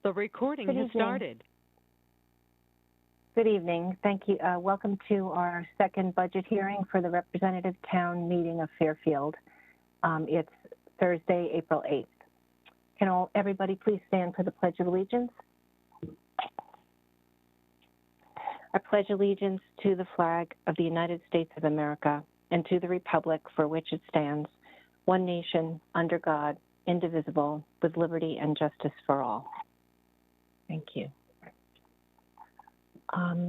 The recording has started. Good evening. Thank you. Welcome to our second budget hearing for the representative town meeting of Fairfield. It's Thursday, April 8th. Can everybody please stand for the Pledge of Allegiance? I pledge allegiance to the flag of the United States of America and to the republic for which it stands, one nation, under God, indivisible, with liberty and justice for all. Thank you. I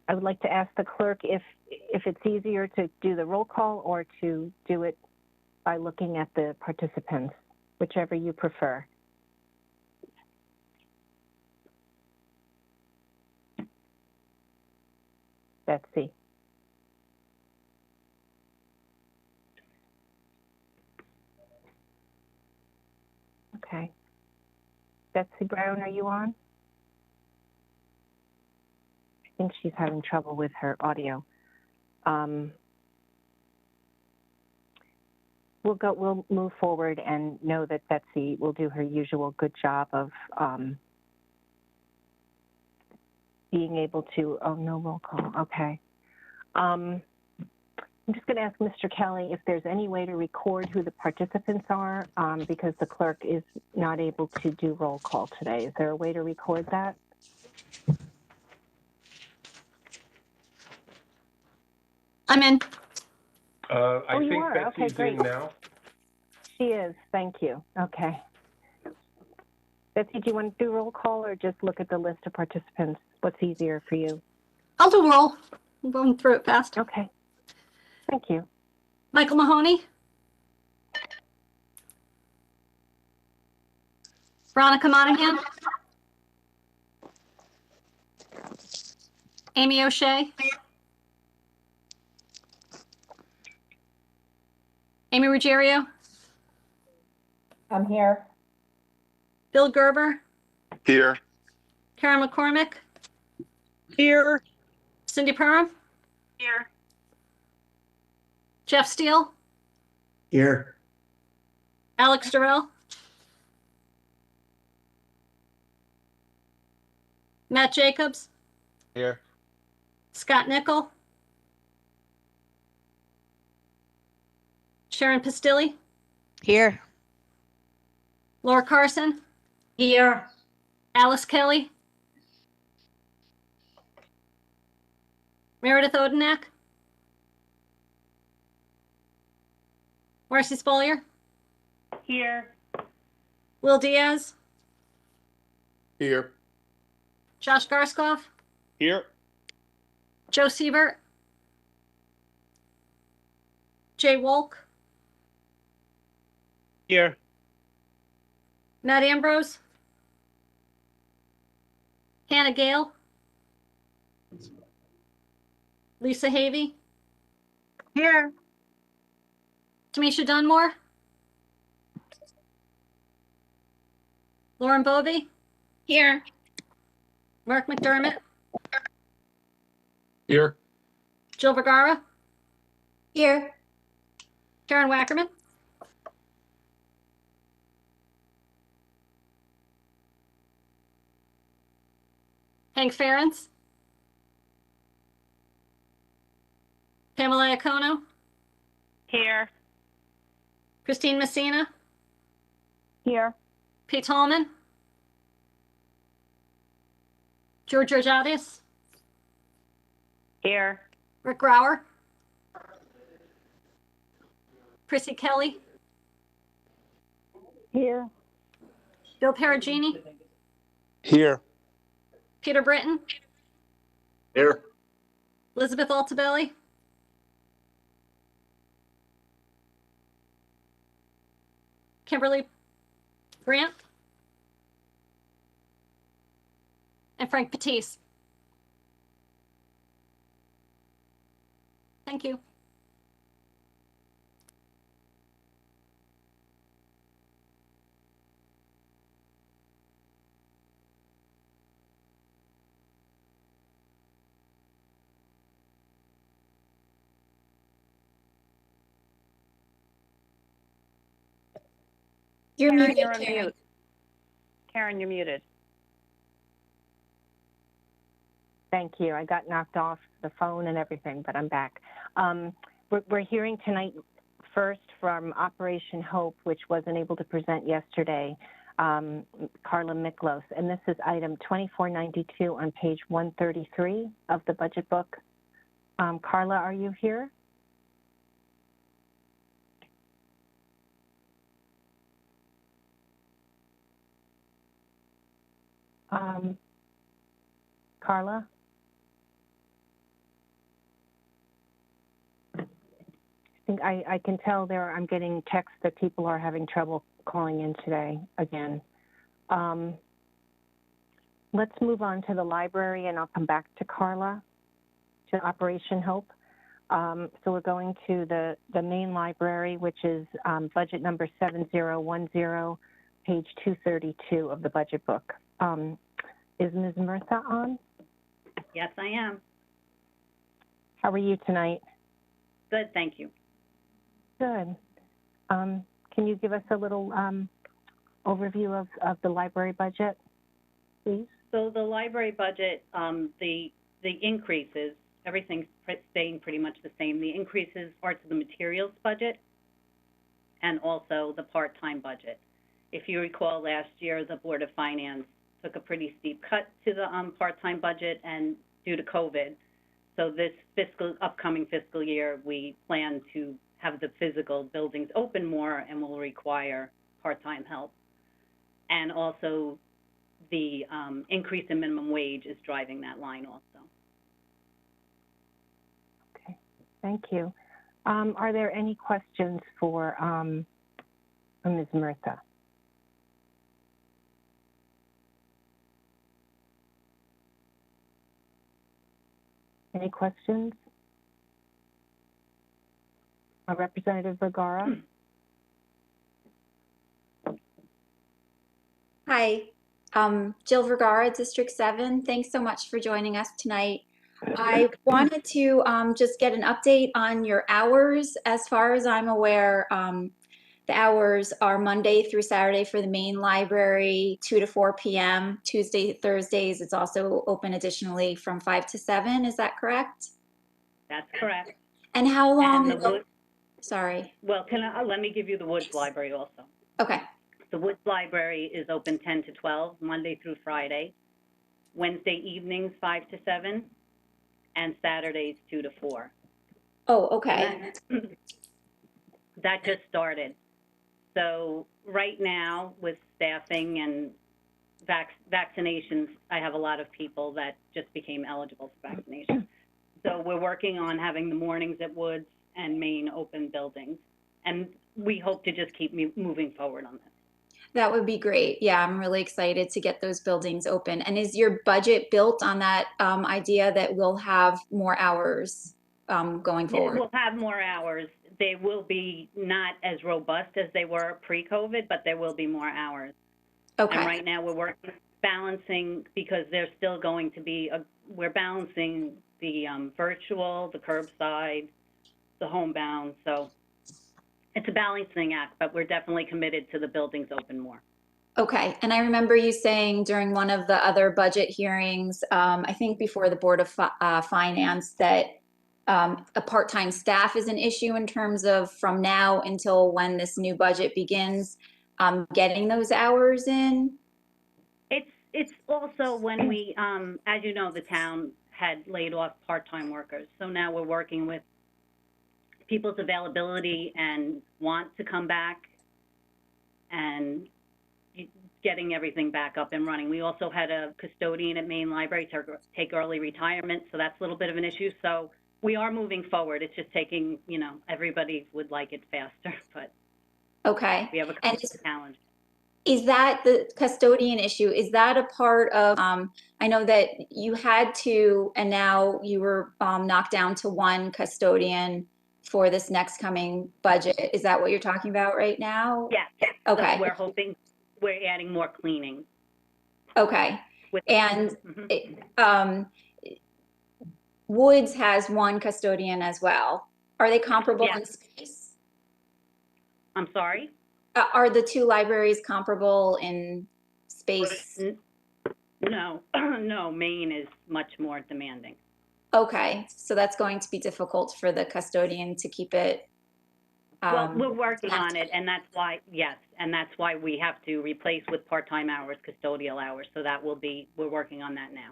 would like to ask the clerk if it's easier to do the roll call or to do it by looking at the participants, whichever you prefer. Betsy. Okay. Betsy Brown, are you on? I think she's having trouble with her audio. We'll move forward and know that Betsy will do her usual good job of being able to, oh, no roll call, okay. I'm just gonna ask Mr. Kelly if there's any way to record who the participants are because the clerk is not able to do roll call today. Is there a way to record that? I'm in. I think Betsy's okay, in now. She is, thank you. Okay. Betsy, do you want to do roll call or just look at the list of participants? What's easier for you? I'll do roll. I'm going through it fast. Okay. Thank you. Michael Mahoney. Veronica Monahan. Amy O'Shea. Amy Ruggiero. I'm here. Bill Gerber. Here. Karen McCormick. Here. Cindy Perham. Here. Jeff Steele. Here. Alex Durrell. Matt Jacobs. Here. Scott Nickel. Sharon Pastilli. Here. Laura Carson. Here. Alice Kelly. Meredith Odenak. Marcy Spolier. Here. Will Diaz. Here. Josh Garskoff. Here. Joe Siebert. Jay Wolk. Here. Matt Ambrose. Hannah Gale. Lisa Havey. Here. Tamisha Dunmore. Lauren Bovey. Here. Mark McDermott. Here. Jill Vergara. Here. Karen Wackerman. Hank Ferentz. Pamela Iacono. Here. Christine Messina. Here. Pete Tallman. George Georgiadis. Here. Rick Grauer. Chrissy Kelly. Here. Bill Perugini. Here. Peter Britton. Here. Elizabeth Altabelli. Kimberly Grant. And Frank Patisse. Thank you. You're muted, Karen. Karen, you're muted. Thank you. I got knocked off the phone and everything, but I'm back. We're hearing tonight first from Operation Hope, which wasn't able to present yesterday, Carla Miklos, and this is item 2492 on page 133 of the budget book. Carla, are you here? Carla? I can tell I'm getting texts that people are having trouble calling in today again. Let's move on to the library, and I'll come back to Carla, to Operation Hope. So we're going to the main library, which is budget number 7010, page 232 of the budget book. Is Ms. Murtha on? Yes, I am. How are you tonight? Good, thank you. Good. Can you give us a little overview of the library budget, please? So the library budget, the increases, everything's staying pretty much the same. The increases are to the materials budget and also the part-time budget. If you recall, last year, the Board of Finance took a pretty steep cut to the part-time budget and due to COVID. So this upcoming fiscal year, we plan to have the physical buildings open more and will require part-time help. And also the increase in minimum wage is driving that line also. Okay, thank you. Are there any questions for Ms. Murtha? Any questions? Representative Vergara? Hi, Jill Vergara, District 7. Thanks so much for joining us tonight. I wanted to just get an update on your hours. As far as I'm aware, the hours are Monday through Saturday for the main library, 2 to 4 p.m. Tuesday, Thursdays, it's also open additionally from 5 to 7. Is that correct? That's correct. And how long? And the Sorry. Well, let me give you the Woods Library also. Okay. The Woods Library is open 10 to 12, Monday through Friday. Wednesday evenings, 5 to 7, and Saturdays, 2 to 4. Oh, okay. That just started. So right now, with staffing and vaccinations, I have a lot of people that just became eligible for vaccination. So we're working on having the mornings at Woods and Main open buildings. And we hope to just keep moving forward on this. That would be great. Yeah, I'm really excited to get those buildings open. And is your budget built on that idea that we'll have more hours going forward? We'll have more hours. They will be not as robust as they were pre-COVID, but there will be more hours. Okay. And right now we're balancing, because there's still going to be, we're balancing the virtual, the curbside, the homebound. So it's a balancing act, but we're definitely committed to the buildings open more. Okay. And I remember you saying during one of the other budget hearings, I think before the Board of Finance, that a part-time staff is an issue in terms of from now until when this new budget begins, getting those hours in. It's also when we, as you know, the town had laid off part-time workers. So now we're working with people's availability and want to come back and getting everything back up and running. We also had a custodian at Main Library take early retirement, so that's a little bit of an issue. So we are moving forward. It's just taking, everybody would like it faster, but okay. We have a couple of challenges. Is that the custodian issue? Is that a part of, I know that you had to, and now you were knocked down to one custodian for this next coming budget. Is that what you're talking about right now? Yeah. Okay. So we're hoping we're adding more cleaning. Okay. And mm-hmm. Woods has one custodian as well. Are they comparable in space? I'm sorry? Are the two libraries comparable in space? No, no, Maine is much more demanding. Okay, so that's going to be difficult for the custodian to keep it. Well, we're working staffed. on it, and that's why, yes, and that's why we have to replace with part-time hours, custodial hours, so that will be, we're working on that now.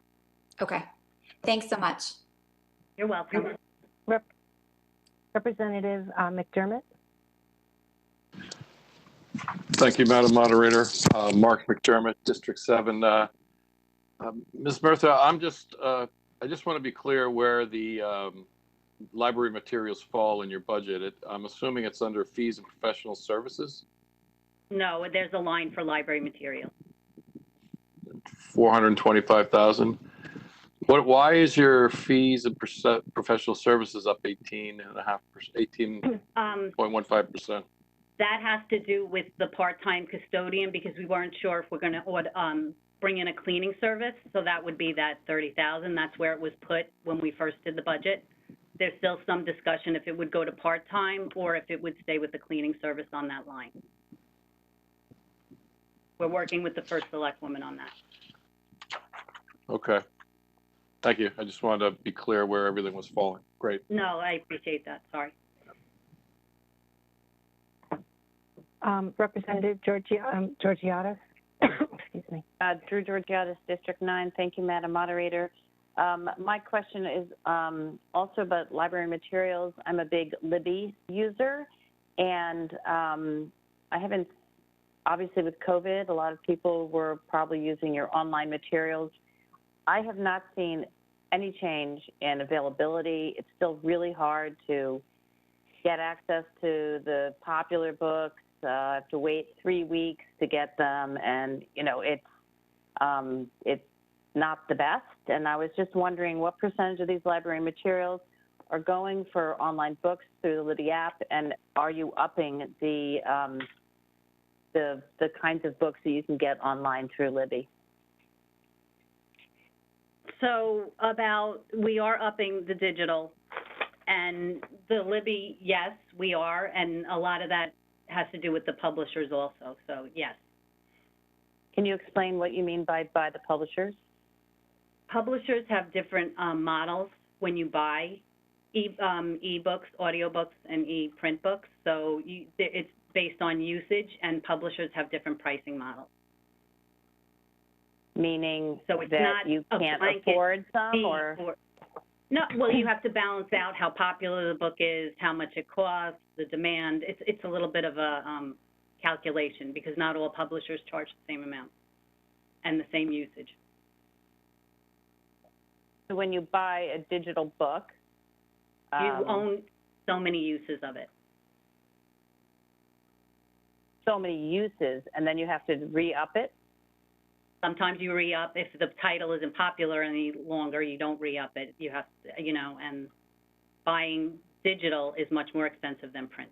Okay, thanks so much. You're welcome. Representative McDermott? Thank you, Madam Moderator. Mark McDermott, District 7. Ms. Murtha, I just want to be clear where the library materials fall in your budget. I'm assuming it's under fees and professional services? No, there's a line for library material. 425,000. Why is your fees and professional services up 18.5%, 18.15%? That has to do with the part-time custodian because we weren't sure if we're going to bring in a cleaning service. So that would be that 30,000. That's where it was put when we first did the budget. There's still some discussion if it would go to part-time or if it would stay with the cleaning service on that line. We're working with the first select woman on that. Okay. Thank you. I just wanted to be clear where everything was falling. Great. No, I appreciate that. Sorry. Representative Georgiadis? Excuse me. Drew Georgiadis, District 9. Thank you, Madam Moderator. My question is also about library materials. I'm a big Libby user, and I haven't, obviously with COVID, a lot of people were probably using your online materials. I have not seen any change in availability. It's still really hard to get access to the popular books. I have to wait 3 weeks to get them, and it's not the best. And I was just wondering what percentage of these library materials are going for online books through the Libby app, and are you upping the kinds of books that you can get online through Libby? So we are upping the digital, and the Libby, yes, we are, and a lot of that has to do with the publishers also, so yes. Can you explain what you mean by the publishers? Publishers have different models when you buy e-books, audiobooks, and e-print books, so it's based on usage, and publishers have different pricing models. Meaning so it's that not you can't afford some, or? No, well, you have to balance out how popular the book is, how much it costs, the demand. It's a little bit of a calculation because not all publishers charge the same amount and the same usage. So when you buy a digital book, you own so many uses of it. So many uses, and then you have to re-up it? Sometimes you re-up. If the title isn't popular any longer, you don't re-up it. You have to, and buying digital is much more expensive than print.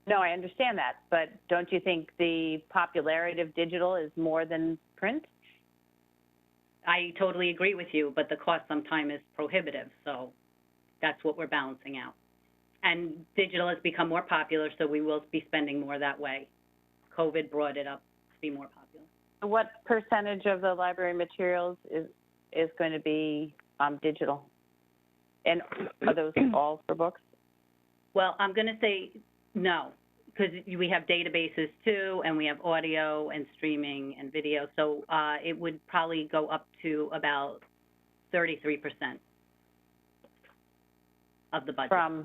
No, I understand that, but don't you think the popularity of digital is more than print? I totally agree with you, but the cost sometimes is prohibitive, so that's what we're balancing out. And digital has become more popular, so we will be spending more that way. COVID brought it up to be more popular. What percentage of the library materials is going to be digital? And are those all for books? Well, I'm going to say no, because we have databases too, and we have audio and streaming and video. So it would probably go up to about 33% of the budget. From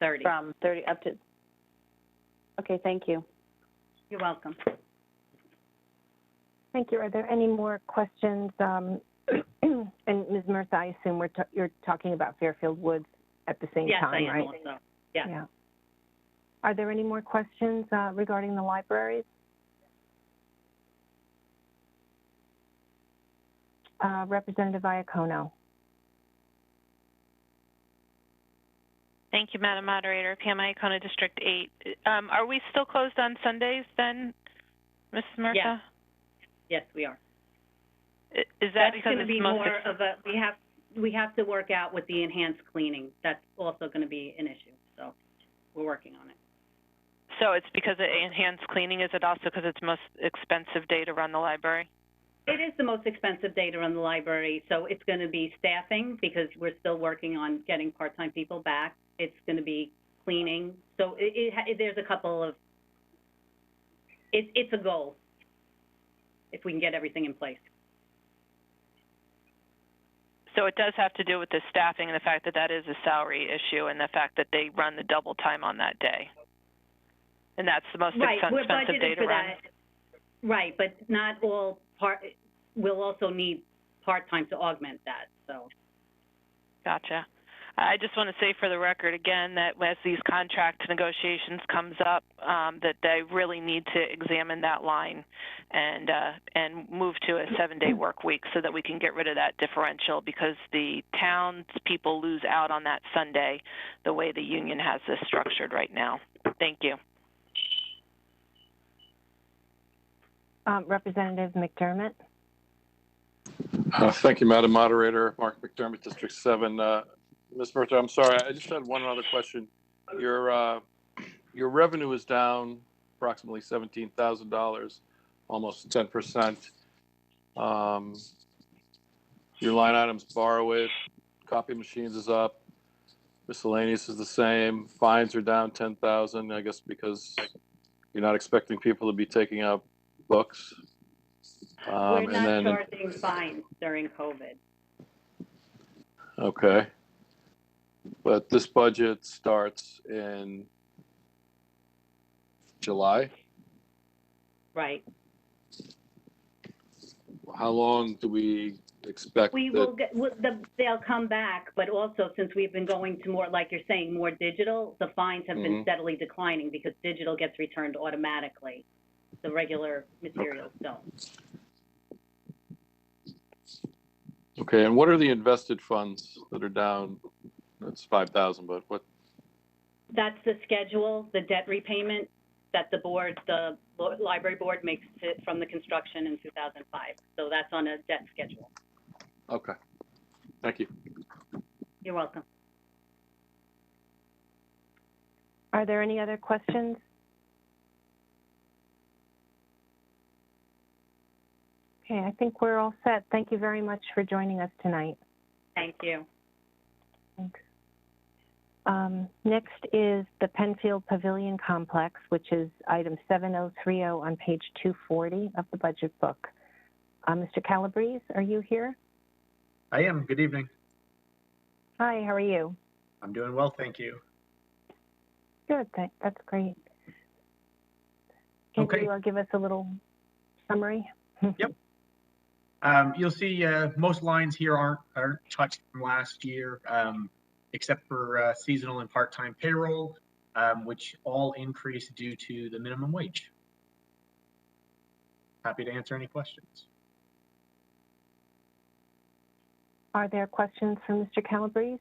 30. From 30 up to. Okay, thank you. You're welcome. Thank you. Are there any more questions? And Ms. Murtha, I assume you're talking about Fairfield Woods at the same time, yes, I am right? also. Yeah. Are there any more questions regarding the libraries? Representative Iacono. Thank you, Madam Moderator. Pam Iacono, District 8. Are we still closed on Sundays then, Mrs. Murtha? Yes, we are. Is that That's because going to it's be most more of a, we have to work out with the enhanced cleaning. That's also going to be an issue, so we're working on it. So it's because of enhanced cleaning. Is it also because it's most expensive day to run the library? It is the most expensive day to run the library, so it's going to be staffing because we're still working on getting part-time people back. It's going to be cleaning. So there's a couple of, it's a goal if we can get everything in place. So it does have to do with the staffing and the fact that that is a salary issue and the fact that they run the double time on that day. And that's the most Right, we're expensive day budgeted to for run. that. Right, but not all we'll also need part-time to augment that, so. Gotcha. I just want to say for the record again that as these contract negotiations comes up, that they really need to examine that line and move to a 7-day work week so that we can get rid of that differential, because the townspeople lose out on that Sunday the way the union has this structured right now. Thank you. Representative McDermott. Thank you, Madam Moderator. Mark McDermott, District 7. Ms. Murtha, I'm sorry, I just had one other question. Your revenue is down approximately $17,000, almost 10%. Your line items, borrow it, copy machines is up, miscellaneous is the same, fines are down 10,000, I guess because you're not expecting people to be taking out books. We're and not then, charging fines during COVID. okay. But this budget starts in July. Right. How long do we expect We that? will get, they'll come back, but also since we've been going to more, like you're saying, more digital, the fines have been steadily declining because digital gets returned automatically. The regular materials don't. Okay, and what are the invested funds that are down? That's 5,000, but what? That's the schedule, the debt repayment that the library board makes it from the construction in 2005. So that's on a debt schedule. Okay, thank you. You're welcome. Are there any other questions? Okay, I think we're all set. Thank you very much for joining us tonight. Thank you. Thanks. Next is the Penfield Pavilion Complex, which is item 7030 on page 240 of the budget book. Mr. Calabrese, are you here? I am. Good evening. Hi, how are you? I'm doing well, thank you. Good, that's great. Can Okay. you give us a little summary? Yep. You'll see most lines here aren't touched from last year, except for seasonal and part-time payroll, which all increased due to the minimum wage. Happy to answer any questions. Are there questions for Mr. Calabrese?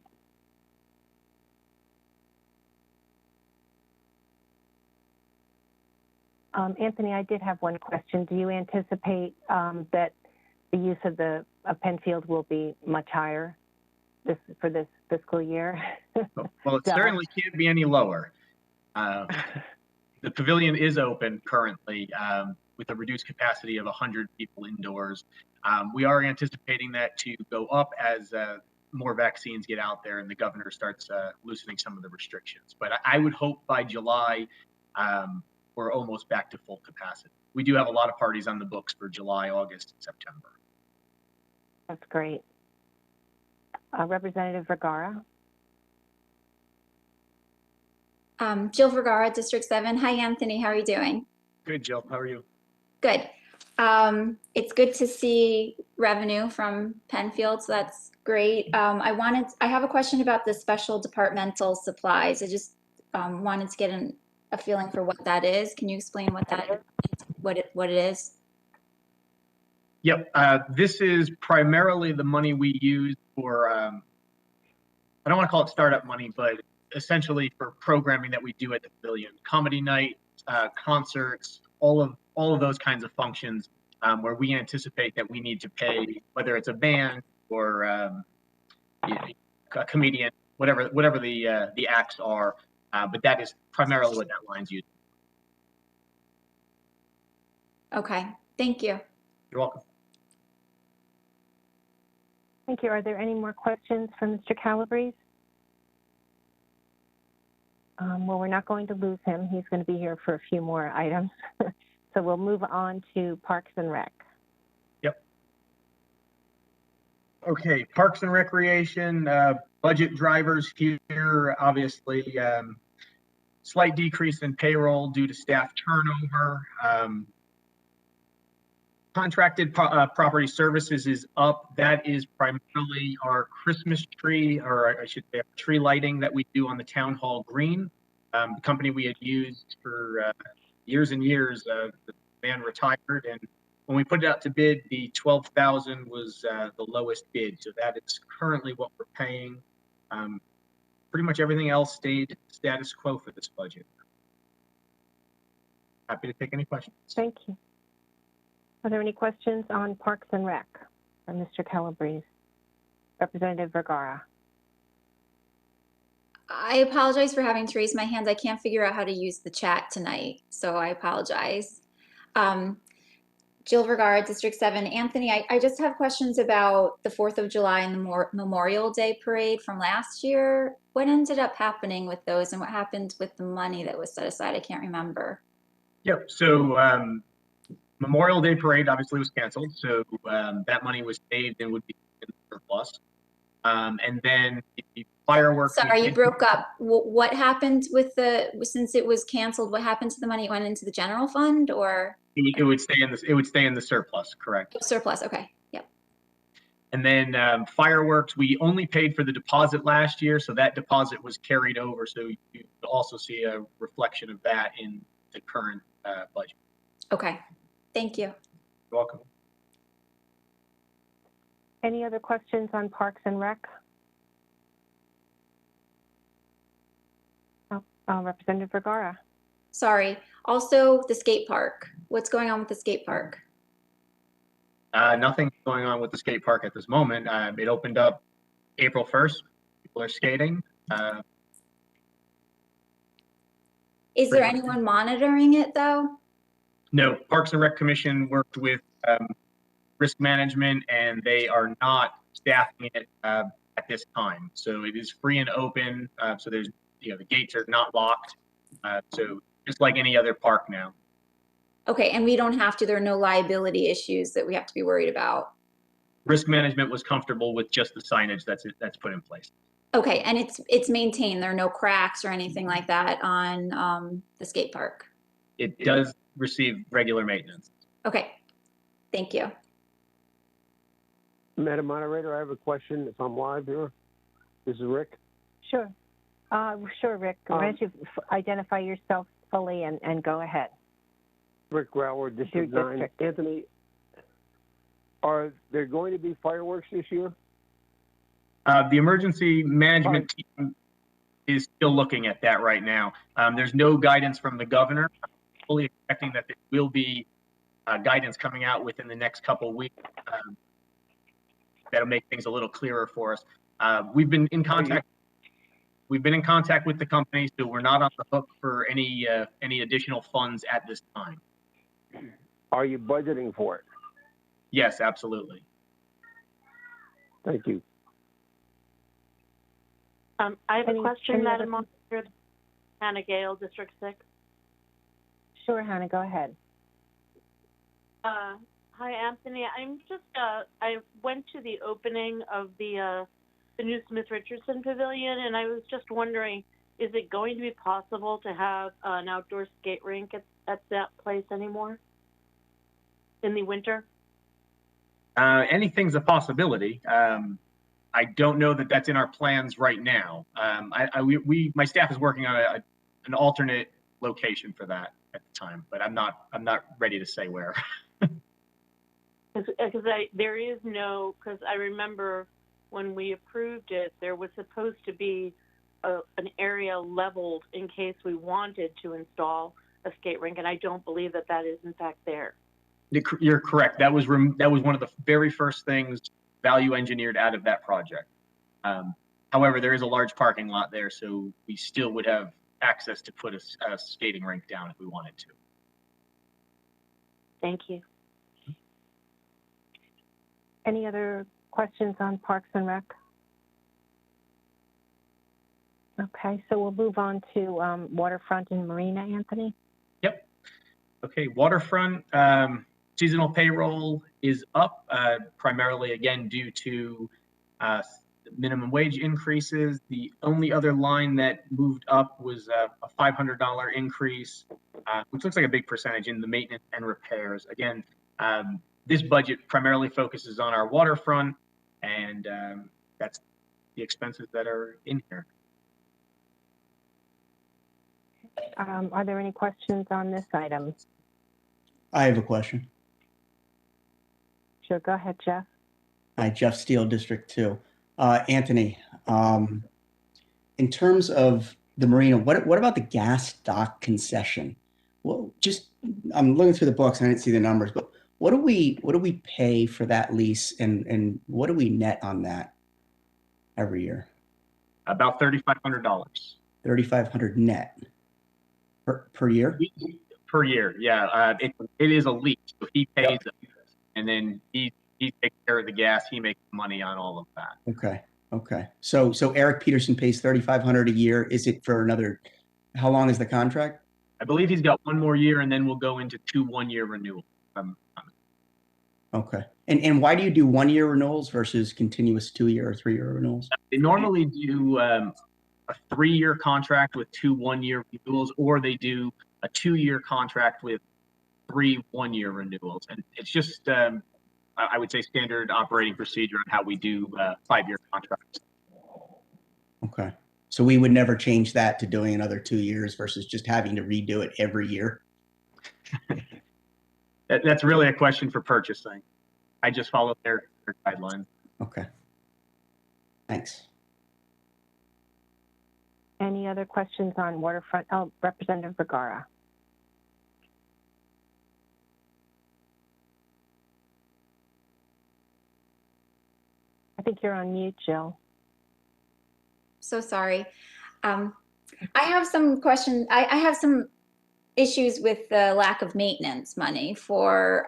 Anthony, I did have one question. Do you anticipate that the use of the Penfield will be much higher for this fiscal year? Well, it certainly can't be any lower. The pavilion is open currently with a reduced capacity of 100 people indoors. We are anticipating that to go up as more vaccines get out there and the governor starts loosening some of the restrictions. But I would hope by July, we're almost back to full capacity. We do have a lot of parties on the books for July, August, and September. That's great. Representative Vergara. Jill Vergara, District 7. Hi, Anthony. How are you doing? Good, Jill. How are you? Good. It's good to see revenue from Penfield, so that's great. I have a question about the special departmental supplies. I just wanted to get a feeling for what that is. Can you explain what it is? Yep. This is primarily the money we use for, I don't want to call it startup money, but essentially for programming that we do at the pavilion. Comedy night, concerts, all of those kinds of functions where we anticipate that we need to pay, whether it's a band or a comedian, whatever the acts are. But that is primarily what that line's used. Okay, thank you. You're welcome. Thank you. Are there any more questions for Mr. Calabrese? Well, we're not going to lose him. He's going to be here for a few more items. So we'll move on to Parks and Rec. Yep. Okay, Parks and Recreation, budget drivers here, obviously, slight decrease in payroll due to staff turnover. Contracted property services is up. That is primarily our Christmas tree, or I should say, tree lighting that we do on the town hall green. The company we had used for years and years, the man retired, and when we put it out to bid, the 12,000 was the lowest bid. So that is currently what we're paying. Pretty much everything else stayed status quo for this budget. Happy to take any questions. Thank you. Are there any questions on Parks and Rec from Mr. Calabrese? Representative Vergara. I apologize for having to raise my hand. I can't figure out how to use the chat tonight, so I apologize. Jill Vergara, District 7. Anthony, I just have questions about the 4th of July and the Memorial Day parade from last year. What ended up happening with those, and what happened with the money that was set aside? I can't remember. Yep, so Memorial Day parade obviously was canceled, so that money was saved and would be in surplus. And then the fireworks. Sorry, you broke up. What happened with since it was canceled, what happened to the money? It went into the general fund, or? It would stay in it would stay in the surplus, correct? Surplus, okay, yep. And then fireworks, we only paid for the deposit last year, so that deposit was carried over. So you also see a reflection of that in the current budget. Okay, thank you. You're welcome. Any other questions on Parks and Rec? Representative Vergara. Sorry. Also, the skate park. What's going on with the skate park? Nothing going on with the skate park at this moment. It opened up April 1st. People are skating. Is there anyone monitoring it, though? No, Parks and Rec Commission worked with risk management, and they are not staffing it at this time. So it is free and open. So there's, the gates are not locked. So just like any other park now. Okay, and we don't have to, there are no liability issues that we have to be worried about? Risk management was comfortable with just the signage that's put in place. Okay, and it's maintained, there are no cracks or anything like that on the skate park? It does receive regular maintenance. Okay, thank you. Madam Moderator, I have a question if I'm live here. This is Rick. Sure. Sure, Rick. Why don't you identify yourself fully and go ahead. Rick Grauer, District 9. Anthony, are there going to be fireworks this year? The emergency management team is still looking at that right now. There's no guidance from the governor. I'm fully expecting that there will be guidance coming out within the next couple of weeks. That'll make things a little clearer for us. We've been in contact. We've been in contact with the company, so we're not on the hook for any additional funds at this time. Are you budgeting for it? Yes, absolutely. Thank you. I have a question, Madam other... Moderator. Hannah Gale, District 6. Sure, Hannah, go ahead. Hi, Anthony. I'm just, I went to the opening of the new Smith Richardson Pavilion, and I was just wondering, is it going to be possible to have an outdoor skate rink at that place anymore in the winter? Anything's a possibility. I don't know that that's in our plans right now. My staff is working on an alternate location for that at the time, but I'm not ready to say where. Because there is no, because I remember when we approved it, there was supposed to be an area leveled in case we wanted to install a skate rink, and I don't believe that that is in fact there. You're correct. That was one of the very first things value engineered out of that project. However, there is a large parking lot there, so we still would have access to put a skating rink down if we wanted to. Thank you. Any other questions on Parks and Rec? Okay, so we'll move on to Waterfront and Marina, Anthony. Yep. Okay, waterfront seasonal payroll is up primarily again due to minimum wage increases. The only other line that moved up was a $500 increase, which looks like a big percentage in the maintenance and repairs. Again, this budget primarily focuses on our waterfront, and that's the expenses that are in here. Are there any questions on this item? I have a question. Sure, go ahead, Jeff. Hi, Jeff Steele, District 2. Anthony, in terms of the marina, what about the gas dock concession? Well, I'm looking through the books and I didn't see the numbers, but what do we pay for that lease, and what do we net on that every year? About $3,500. $3,500 net per year? Per year, yeah. It is a lease, so he pays it, and then he takes care of the gas. He makes money on all of that. Okay. So Eric Peterson pays $3,500 a year. Is it for another? How long is the contract? I believe he's got one more year, and then we'll go into 2 one-year renewals. Okay. And why do you do 1-year renewals versus continuous 2-year or 3-year renewals? They normally do a 3-year contract with 2 one-year renewals, or they do a 2-year contract with 3 one-year renewals. And it's just, I would say, standard operating procedure on how we do 5-year contracts. Okay. So we would never change that to doing another 2 years versus just having to redo it every year? That's really a question for purchasing. I just follow their guidelines. Okay. Thanks. Any other questions on Waterfront? Oh, Representative Vergara. I think you're on mute, Jill. So sorry. I have some questions. I have some issues with the lack of maintenance money for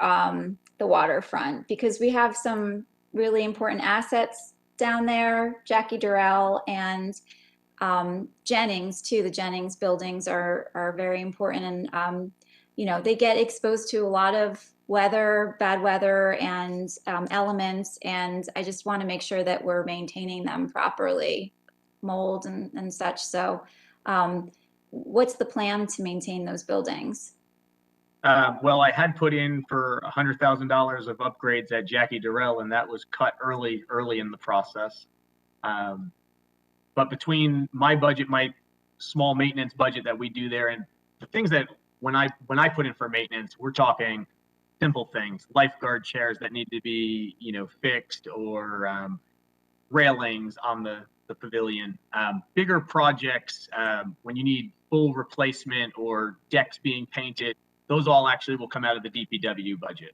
the waterfront, because we have some really important assets down there, Jackie Durrell and Jennings too. The Jennings buildings are very important, and you know, they get exposed to a lot of weather, bad weather, and elements, and I just want to make sure that we're maintaining them properly, mold and such. So what's the plan to maintain those buildings? Well, I had put in for $100,000 of upgrades at Jackie Durrell, and that was cut early in the process. But between my budget, my small maintenance budget that we do there, and the things that when I put in for maintenance, we're talking simple things, lifeguard chairs that need to be, you know, fixed, or railings on the pavilion. Bigger projects, when you need full replacement or decks being painted, those all actually will come out of the DPW budget.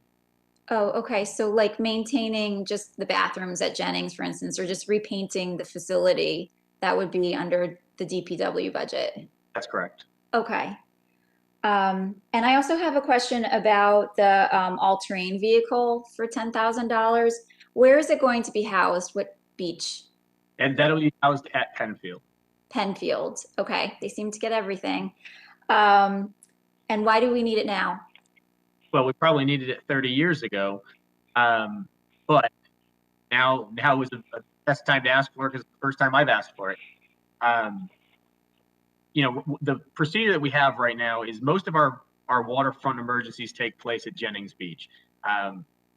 Oh, okay. So like maintaining just the bathrooms at Jennings, for instance, or just repainting the facility, that would be under the DPW budget. That's correct. Okay. And I also have a question about the all-terrain vehicle for $10,000. Where is it going to be housed? What beach? And that'll be housed at Penfield. Penfield. Okay. They seem to get everything. And why do we need it now? Well, we probably needed it 30 years ago, but now is the best time to ask for it, because it's the first time I've asked for it. You know, the procedure that we have right now is most of our waterfront emergencies take place at Jennings Beach.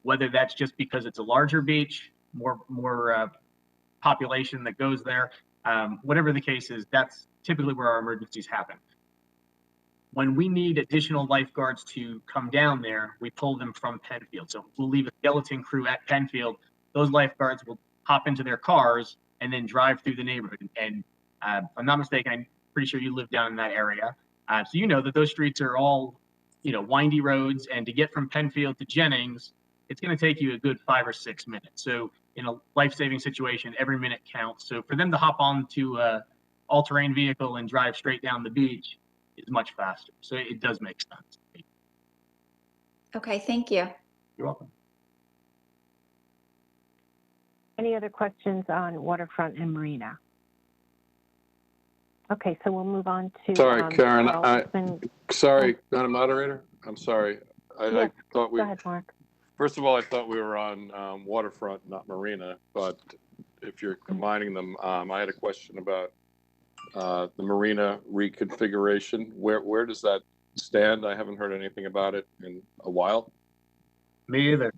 Whether that's just because it's a larger beach, more population that goes there, whatever the case is, that's typically where our emergencies happen. When we need additional lifeguards to come down there, we pull them from Penfield. So we'll leave a skeleton crew at Penfield. Those lifeguards will hop into their cars and then drive through the neighborhood. And if I'm not mistaken, I'm pretty sure you live down in that area. So you know that those streets are all, you know, windy roads. And to get from Penfield to Jennings, it's going to take you a good 5 or 6 minutes. So in a life-saving situation, every minute counts. So for them to hop onto an all-terrain vehicle and drive straight down the beach is much faster. So it does make sense. Okay, thank you. You're welcome. Any other questions on waterfront and marina? Okay, so we'll move on to. Sorry, Karen, sorry, Oh. Madam Moderator, I'm sorry. Yes, I thought go ahead, Mark. first of all, I thought we were on waterfront, not marina, but if you're combining them, I had a question about the marina reconfiguration. Where does that stand? I haven't heard anything about it in a while. Me either.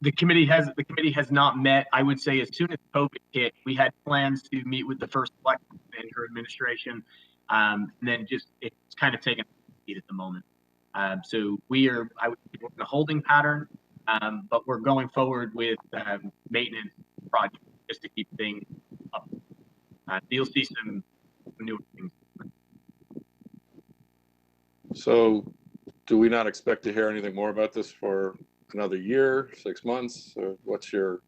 The committee has not met. I would say as soon as COVID hit, we had plans to meet with the first selectman and her administration, and then just it's kind of taken a seat at the moment. So we're in a holding pattern, but we're going forward with maintenance projects just to keep things up. You'll see some new things. So do we not expect to hear anything more about this for another year, 6 months, or what's your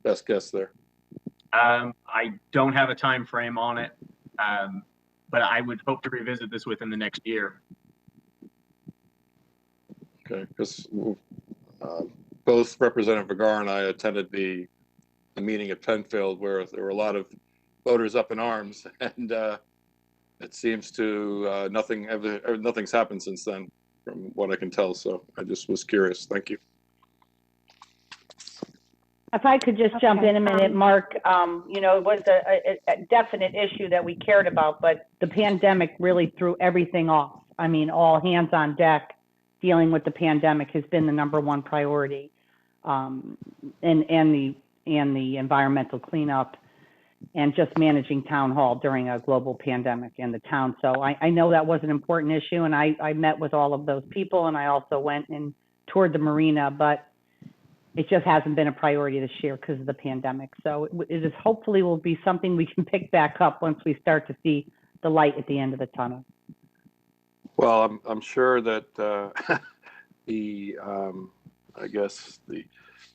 best guess there? I don't have a time frame on it, but I would hope to revisit this within the next year. Okay, because both Representative Vergara and I attended the meeting at Penfield where there were a lot of voters up in arms, and it seems to nothing's happened since then, from what I can tell. So I just was curious. Thank you. If I could just jump in a minute, Mark, you know, it was a definite issue that we cared about, but the pandemic really threw everything off. I mean, all hands on deck dealing with the pandemic has been the #1 priority, and the environmental cleanup and just managing town hall during a global pandemic in the town. So I know that was an important issue, and I met with all of those people, and I also went and toured the marina, but it just hasn't been a priority this year because of the pandemic. So it is hopefully will be something we can pick back up once we start to see the light at the end of the tunnel. Well, I'm sure that I guess the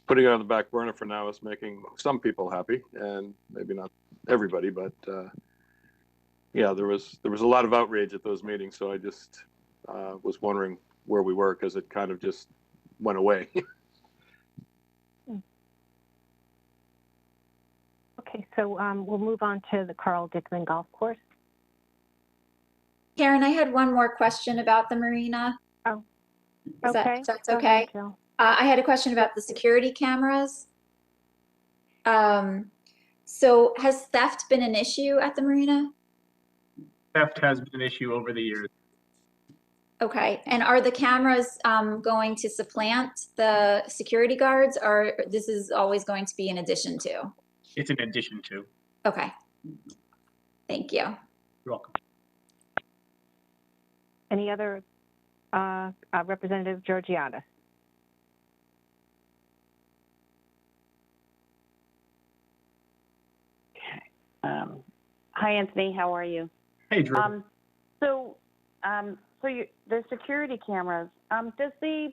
putting it on the back burner for now is making some people happy, and maybe not everybody, but yeah, there was a lot of outrage at those meetings. So I just was wondering where we were, because it kind of just went away. Okay, so we'll move on to the Carl Dickman Golf Course. Karen, I had one more question about the marina. Oh, okay. That's okay. Go ahead, Jill. I had a question about the security cameras. So has theft been an issue at the marina? Theft has been an issue over the years. Okay, and are the cameras going to supplant the security guards, or this is always going to be in addition to? It's an addition to. Okay, thank you. You're welcome. Any other Representative Georgiadis? Hi, Anthony. How are you? Hey, Drew. So the security cameras. Does the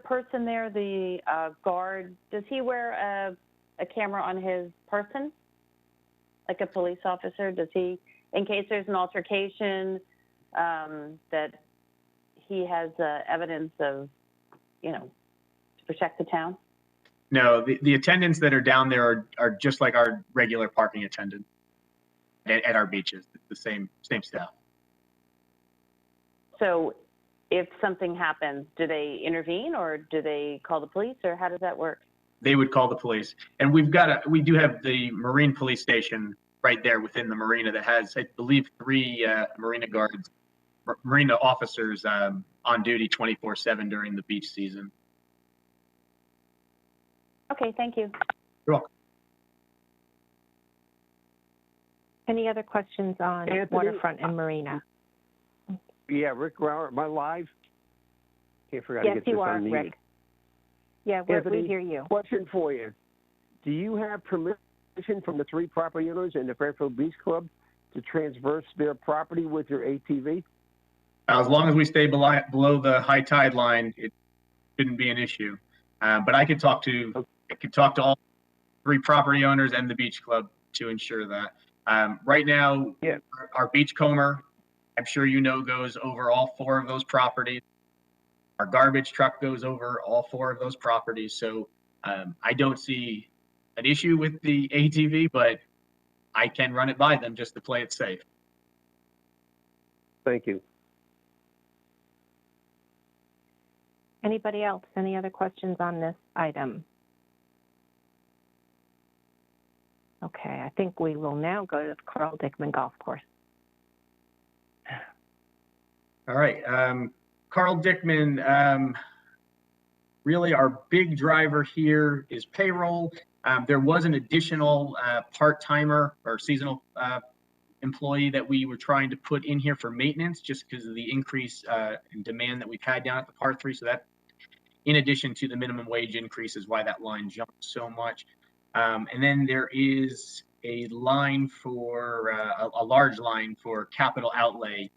person there, the guard, does he wear a camera on his person, like a police officer? Does he, in case there's an altercation, that he has evidence of, you know, to protect the town? No, the attendants that are down there are just like our regular parking attendants at our beaches. The same staff. So if something happens, do they intervene, or do they call the police, or how does that work? They would call the police. And we do have the Marine Police Station right there within the marina that has, I believe, 3 marina guards, marina officers on duty 24/7 during the beach season. Okay, thank you. You're welcome. Any other questions on Anthony, waterfront and marina? Yeah, Rick Brower, am I live? Can't forget Yes, to get this you are, unmuted. Rick. Yeah, Anthony, we hear you. Question for you. Do you have permission from the 3 property owners and the Fairfield Beach Club to transverse their property with your ATV? As long as we stay below the high tide line, it shouldn't be an issue. But I could talk to all 3 property owners and the beach club to ensure that. Right now, our beachcomber, I'm sure you know, goes over all 4 of those properties. Our garbage truck goes over all 4 of those properties. So I don't see an issue with the ATV, but I can run it by them just to play it safe. Thank you. Anybody else? Any other questions on this item? Okay, I think we will now go to the Carl Dickman Golf Course. All right, Carl Dickman, really our big driver here is payroll. There was an additional part-timer or seasonal employee that we were trying to put in here for maintenance just because of the increase in demand that we've had down at the Par 3. So that, in addition to the minimum wage increase, is why that line jumped so much. And then there is a line for a large line for capital outlay,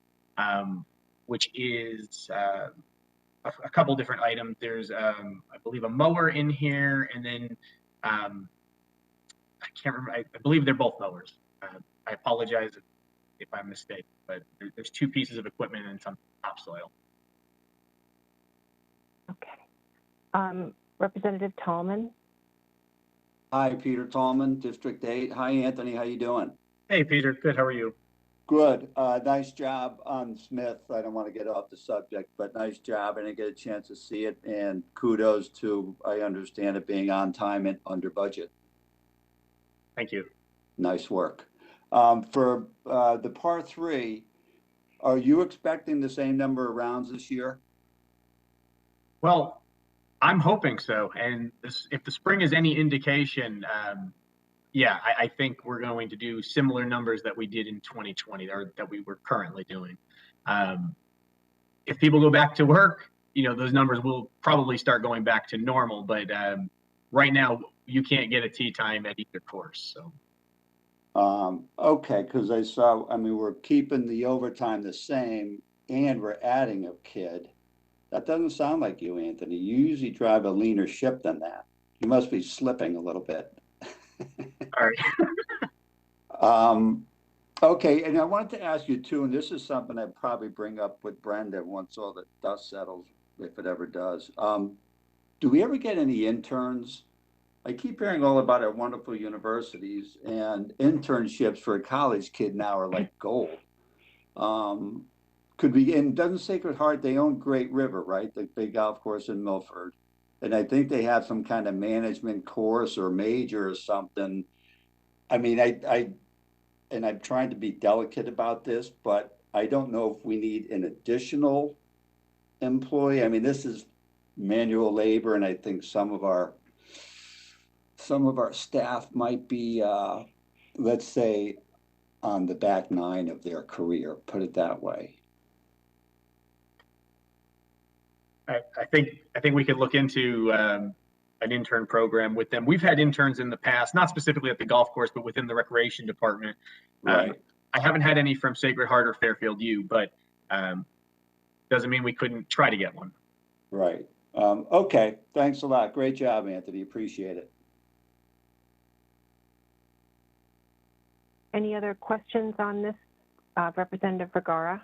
which is a couple different items. There's, I believe, a mower in here, and then I can't remember. I believe they're both mowers. I apologize if I'm mistaken, but there's 2 pieces of equipment and some topsoil. Okay. Representative Tallman. Hi, Peter Tallman, District 8. Hi, Anthony. How you doing? Hey, Peter. Good. How are you? Good. Nice job on Smith. I don't want to get off the subject, but nice job. I didn't get a chance to see it. And kudos to, I understand it being on time and under budget. Thank you. Nice work. For the Par 3, are you expecting the same number of rounds this year? Well, I'm hoping so. And if the spring is any indication, yeah, I think we're going to do similar numbers that we did in 2020 or that we were currently doing. If people go back to work, those numbers will probably start going back to normal. But right now, you can't get a tee time at either course. So. Okay, because we're keeping the overtime the same and we're adding a kid. That doesn't sound like you, Anthony. You usually drive a leaner ship than that. You must be slipping a little bit. All right. Okay, and I wanted to ask you too, and this is something I'd probably bring up with Brenda once all the dust settles, if it ever does. Do we ever get any interns? I keep hearing all about our wonderful universities, and internships for a college kid now are like gold. Could we, and doesn't Sacred Heart, they own Great River, right? The big golf course in Milford. And I think they have some kind of management course or major or something. I mean, and I'm trying to be delicate about this, but I don't know if we need an additional employee. I mean, this is manual labor, and I think some of our staff might be, let's say, on the back 9 of their career, put it that way. I think we could look into an intern program with them. We've had interns in the past, not specifically at the golf course, but within the recreation department. Right. I haven't had any from Sacred Heart or Fairfield U, but doesn't mean we couldn't try to get one. Right. Okay. Thanks a lot. Great job, Anthony. Appreciate it. Any other questions on this, Representative Vergara?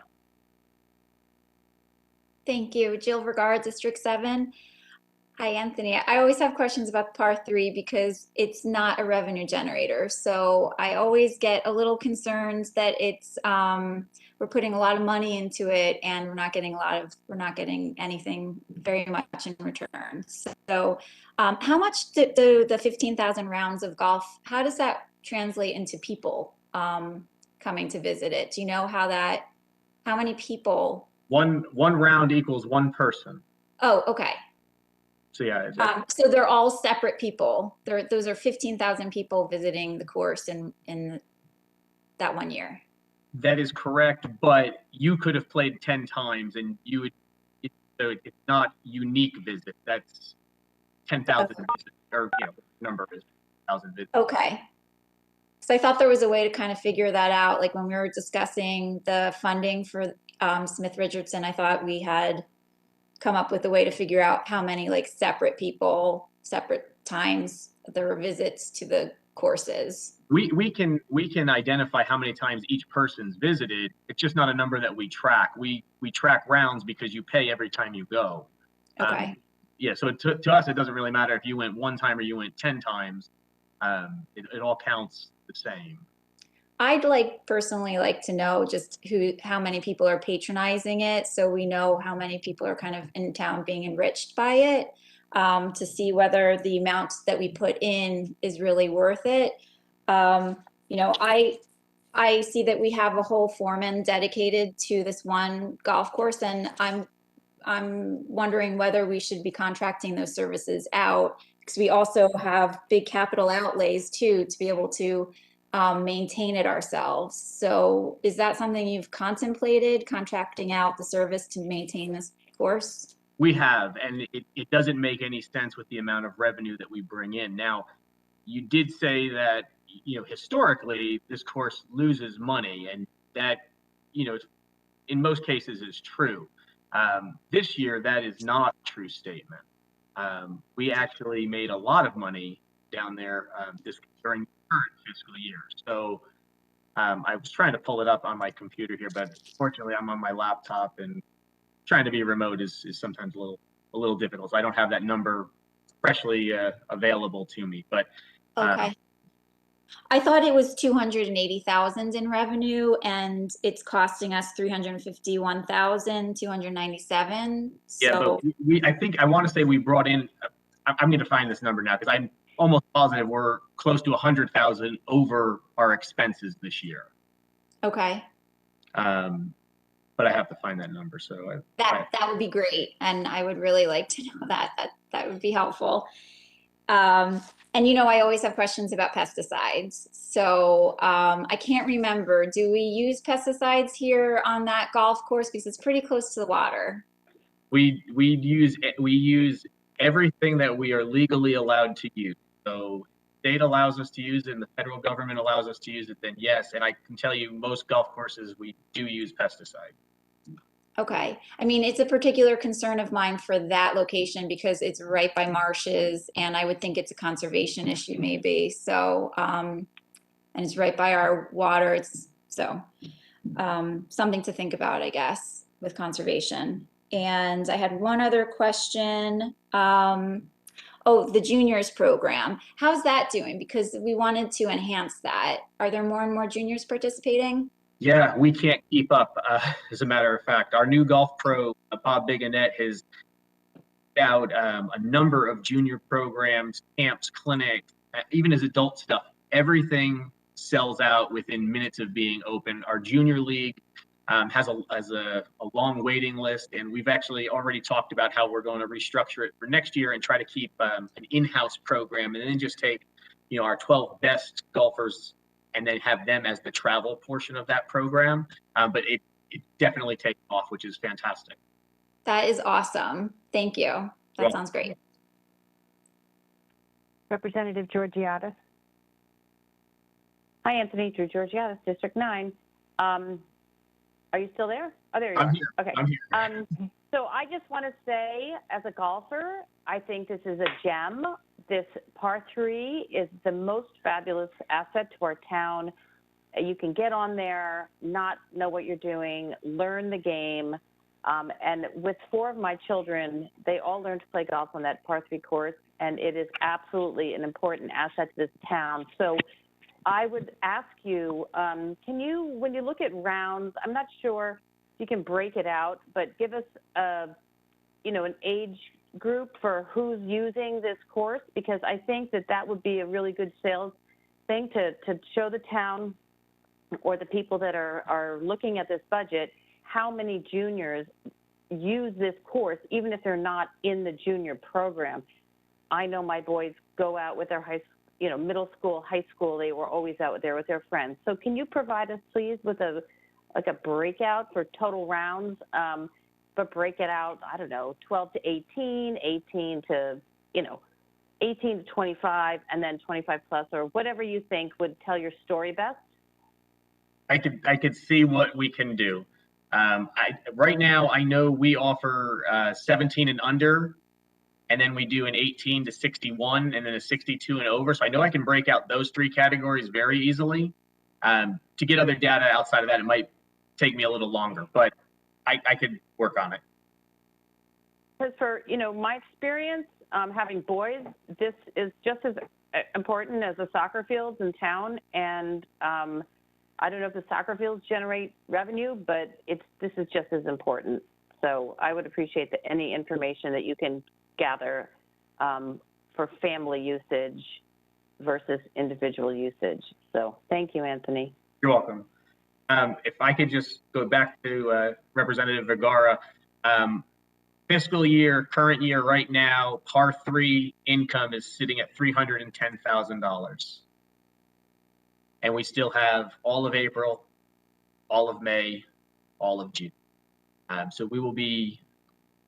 Thank you. Jill Vergara, District 7. Hi, Anthony. I always have questions about the Par 3 because it's not a revenue generator. So I always get a little concerned that it's we're putting a lot of money into it and we're not getting anything very much in return. So how much do the 15,000 rounds of golf, how does that translate into people coming to visit it? Do you know how many people? One round equals 1 person. Oh, okay. So yeah. So they're all separate people. Those are 15,000 people visiting the course in that 1 year. That is correct, but you could have played 10 times and you would, so it's not unique visit. That's 10,000 visits, or number is 1,000 visits. Okay. So I thought there was a way to kind of figure that out. Like when we were discussing the funding for Smith Richardson, I thought we had come up with a way to figure out how many separate people, separate times there were visits to the courses. We can identify how many times each person's visited. It's just not a number that we track. We track rounds because you pay every time you go. Okay. Yeah, so to us, it doesn't really matter if you went one time or you went 10 times. It all counts the same. I'd personally like to know just how many people are patronizing it, so we know how many people are kind of in town being enriched by it, to see whether the amount that we put in is really worth it. You know, I see that we have a whole foreman dedicated to this one golf course, and I'm wondering whether we should be contracting those services out, because we also have big capital outlays too to be able to maintain it ourselves. So is that something you've contemplated, contracting out the service to maintain this course? We have, and it doesn't make any sense with the amount of revenue that we bring in. Now, you did say that, historically, this course loses money, and that, in most cases is true. This year, that is not a true statement. We actually made a lot of money down there during the current fiscal year. So I was trying to pull it up on my computer here, but fortunately I'm on my laptop, and trying to be remote is sometimes a little difficult. So I don't have that number freshly available to me. But Okay. I thought it was 280,000 in revenue, and it's costing us 351,297. Yeah, but I want to say we brought in. I'm going to find this number now because I'm almost positive we're close to 100,000 over our expenses this year. Okay. But I have to find that number. So that would be great, and I would really like to know that. That would be helpful. And I always have questions about pesticides. So I can't remember, do we use pesticides here on that golf course? Because it's pretty close to the water. We use everything that we are legally allowed to use. So state allows us to use it and the federal government allows us to use it, then yes. And I can tell you most golf courses, we do use pesticide. Okay. I mean, it's a particular concern of mine for that location because it's right by marshes, and I would think it's a conservation issue maybe. So, and it's right by our water. Something to think about, I guess, with conservation. And I had one other question. The juniors program. How's that doing? Because we wanted to enhance that. Are there more and more juniors participating? Yeah, we can't keep up. As a matter of fact, our new golf pro, Bob Bigonette, has out a number of junior programs, camps, clinics, even as adult stuff. Everything sells out within minutes of being open. Our junior league has a long waiting list, and we've actually already talked about how we're going to restructure it for next year and try to keep an in-house program, and then just take our 12 best golfers and then have them as the travel portion of that program. But it definitely takes off, which is fantastic. That is awesome. Thank you. That sounds great. Representative Georgiadis. Hi, Anthony. Drew Georgiadis, District 9. Are you still there? Oh, there you are. I'm here. Okay. I'm here. So I just want to say, as a golfer, I think this is a gem. This par 3 is the most fabulous asset to our town. You can get on there, not know what you're doing, learn the game. And with 4 of my children, they all learned to play golf on that par 3 course, and it is absolutely an important asset to this town. So I would ask you, can you, when you look at rounds, I'm not sure if you can break it out, but give us an age group for who's using this course, because I think that would be a really good sales thing to show the town or the people that are looking at this budget how many juniors use this course, even if they're not in the junior program. I know my boys go out with their middle school, high school, they were always out there with their friends. So can you provide us, please, with a breakout for total rounds, but break it out, I don't know, 12 to 18, 18 to 25, and then 25 plus, or whatever you think would tell your story best? I could see what we can do. Right now, I know we offer 17 and under, and then we do an 18 to 61, and then a 62 and over. So I know I can break out those 3 categories very easily. To get other data outside of that, it might take me a little longer, but I could work on it. Because for, my experience, having boys, this is just as important as the soccer fields in town. And I don't know if the soccer fields generate revenue, but this is just as important. So I would appreciate any information that you can gather for family usage versus individual usage. So thank you, Anthony. You're welcome. If I could just go back to Representative Vergara, fiscal year, current year right now, par 3 income is sitting at $310,000. And we still have all of April, all of May, all of June. So we will be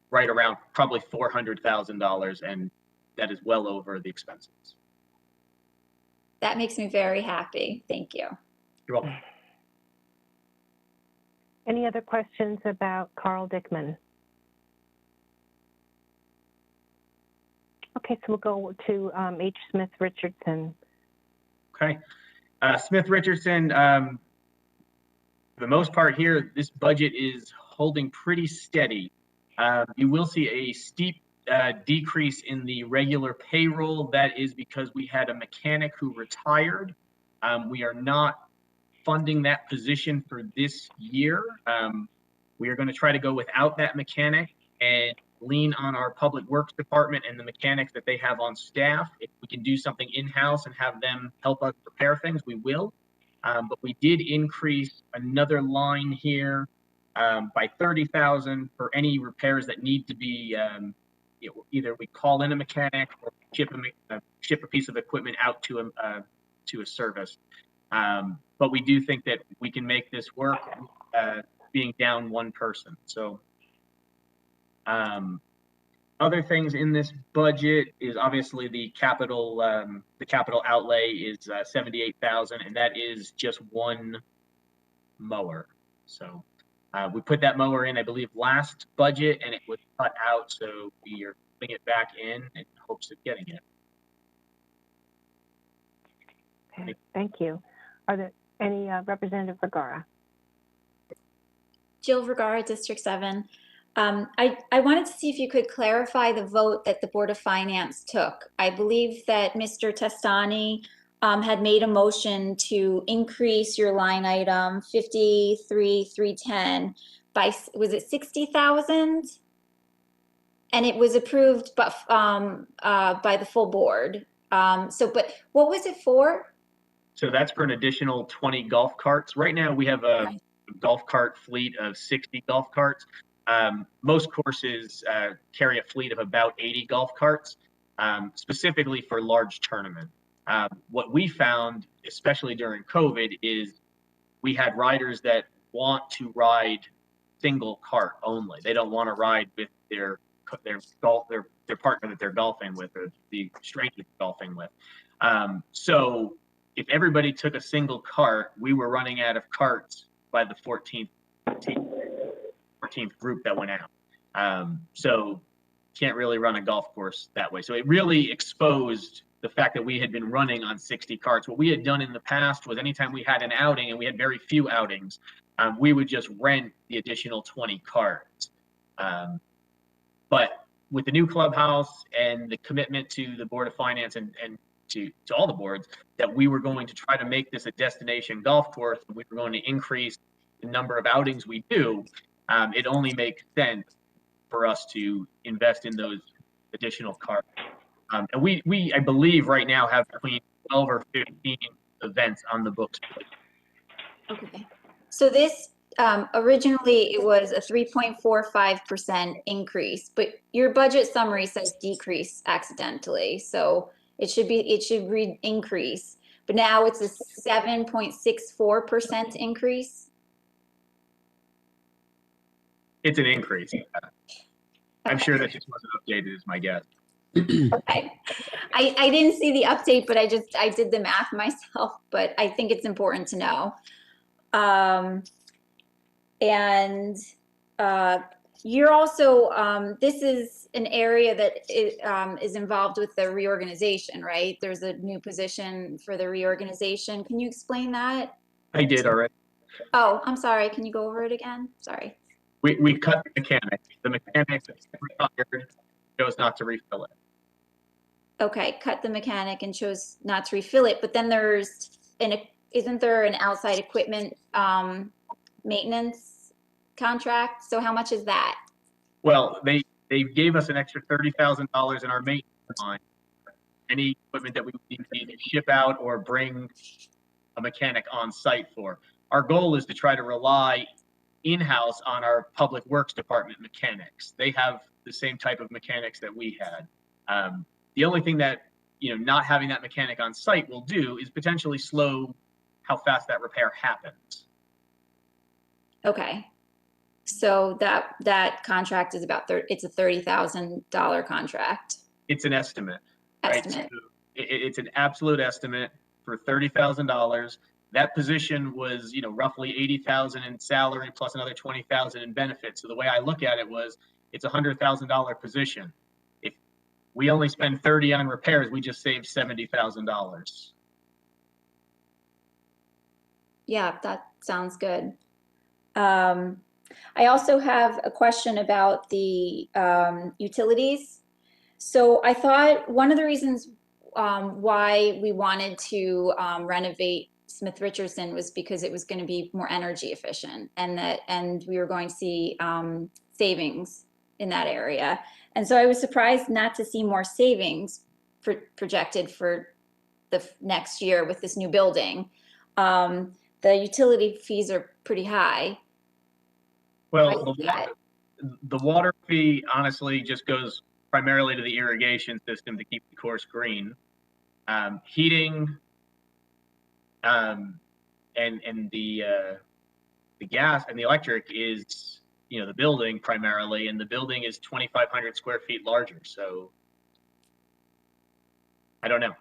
right around probably $400,000, and that is well over the expenses. That makes me very happy. Thank you. You're welcome. Any other questions about Carl Dickman? Okay, so we'll go to H. Smith Richardson. Okay. Smith Richardson, for the most part here, this budget is holding pretty steady. You will see a steep decrease in the regular payroll. That is because we had a mechanic who retired. We are not funding that position for this year. We are going to try to go without that mechanic and lean on our public works department and the mechanics that they have on staff. If we can do something in-house and have them help us repair things, we will. But we did increase another line here by $30,000 for any repairs that need to be, either we call in a mechanic or ship a piece of equipment out to a service. But we do think that we can make this work being down one person. So other things in this budget is obviously the capital outlay is $78,000, and that is just one mower. So we put that mower in, I believe, last budget, and it was cut out. So we are putting it back in in hopes of getting it. Okay, thank you. Are there any Representative Vergara? Jill Vergara, District 7. I wanted to see if you could clarify the vote that the Board of Finance took. I believe that Mr. Testani had made a motion to increase your line item 53,310 by, was it 60,000? And it was approved by the full board. But what was it for? So that's for an additional 20 golf carts. Right now we have a golf cart fleet of 60 golf carts. Most courses carry a fleet of about 80 golf carts, specifically for large tournaments. What we found, especially during COVID, is we had riders that want to ride single cart only. They don't want to ride with their partner that they're golfing with, or the stranger they're golfing with. So if everybody took a single cart, we were running out of carts by the 14th group that went out. So can't really run a golf course that way. So it really exposed the fact that we had been running on 60 carts. What we had done in the past was anytime we had an outing, and we had very few outings, we would just rent the additional 20 carts. But with the new clubhouse and the commitment to the Board of Finance and to all the boards, that we were going to try to make this a destination golf course, and we were going to increase the number of outings we do, it only makes sense for us to invest in those additional carts. And we, I believe, right now have between 12 or 15 events on the books. Okay. So this, originally it was a 3.45% increase, but your budget summary says decrease accidentally. So it should read increase, but now it's a 7.64% increase. It's an increase. I'm sure that just wasn't updated, is my guess. Okay. I didn't see the update, but I did the math myself, but I think it's important to know. You're also, this is an area that is involved with the reorganization, right? There's a new position for the reorganization. Can you explain that? I did already. Oh, I'm sorry. Can you go over it again? Sorry. We cut the mechanic. The mechanic retired, chose not to refill it. Okay, cut the mechanic and chose not to refill it, but then isn't there an outside equipment maintenance contract? So how much is that? Well, they gave us an extra $30,000 in our maintenance line. Any equipment that we need to ship out or bring a mechanic on site for. Our goal is to try to rely in-house on our public works department mechanics. They have the same type of mechanics that we had. The only thing that, not having that mechanic on site will do is potentially slow how fast that repair happens. Okay. So that contract is it's a $30,000 contract. It's an estimate. Right? So it's an absolute estimate for $30,000. That position was, roughly $80,000 in salary plus another $20,000 in benefits. So the way I look at it was, it's a $100,000 position. If we only spend 30 on repairs, we just saved $70,000. Yeah, that sounds good. I also have a question about the utilities. So I thought one of the reasons why we wanted to renovate Smith Richardson was because it was going to be more energy efficient, and we were going to see savings in that area. And so I was surprised not to see more savings projected for the next year with this new building. The utility fees are pretty high. Well, the water fee honestly just goes primarily to the irrigation system to keep the course green. Heating and the gas and the electric is, the building primarily, and the building is 2,500 square feet larger. So I don't know.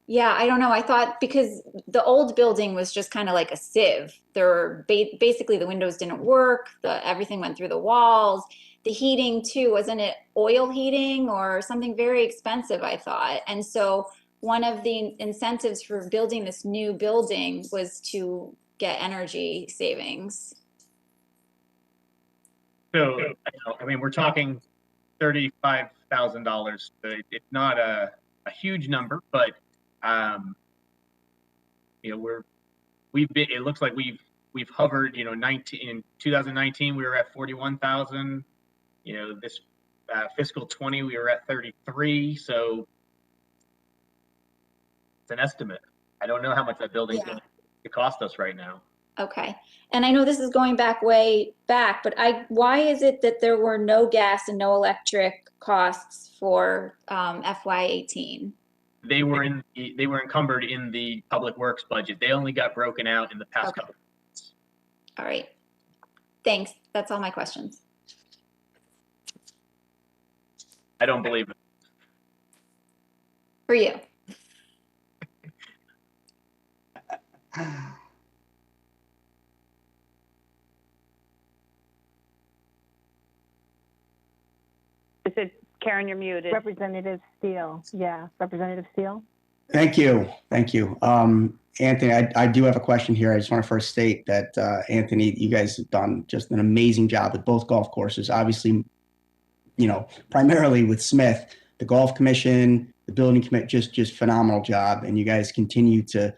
Yeah, I don't know. I thought because the old building was just kind of like a sieve. There were basically the windows didn't work. Everything went through the walls. The heating too, wasn't it oil heating or something very expensive, I thought. And so one of the incentives for building this new building was to get energy savings. So, I mean, we're talking $35,000. It's not a huge number, but it looks like we've hovered, in 2019 we were at 41,000. This fiscal 20 we were at 33. So it's an estimate. I don't know how much that building's going to cost us right now. Okay. And I know this is going way back, but why is it that there were no gas and no electric costs for FY18? They were encumbered in the public works budget. They only got broken out in the past couple of months. All right. Thanks. That's all my questions. I don't believe it. For you. Is it Karen, you're muted. Representative Steele. Yeah, Representative Steele. Thank you. Anthony, I do have a question here. I just want to first state that, Anthony, you guys have done just an amazing job with both golf courses. Obviously, primarily with Smith, the golf commission, the building committee, just phenomenal job. And you guys continue to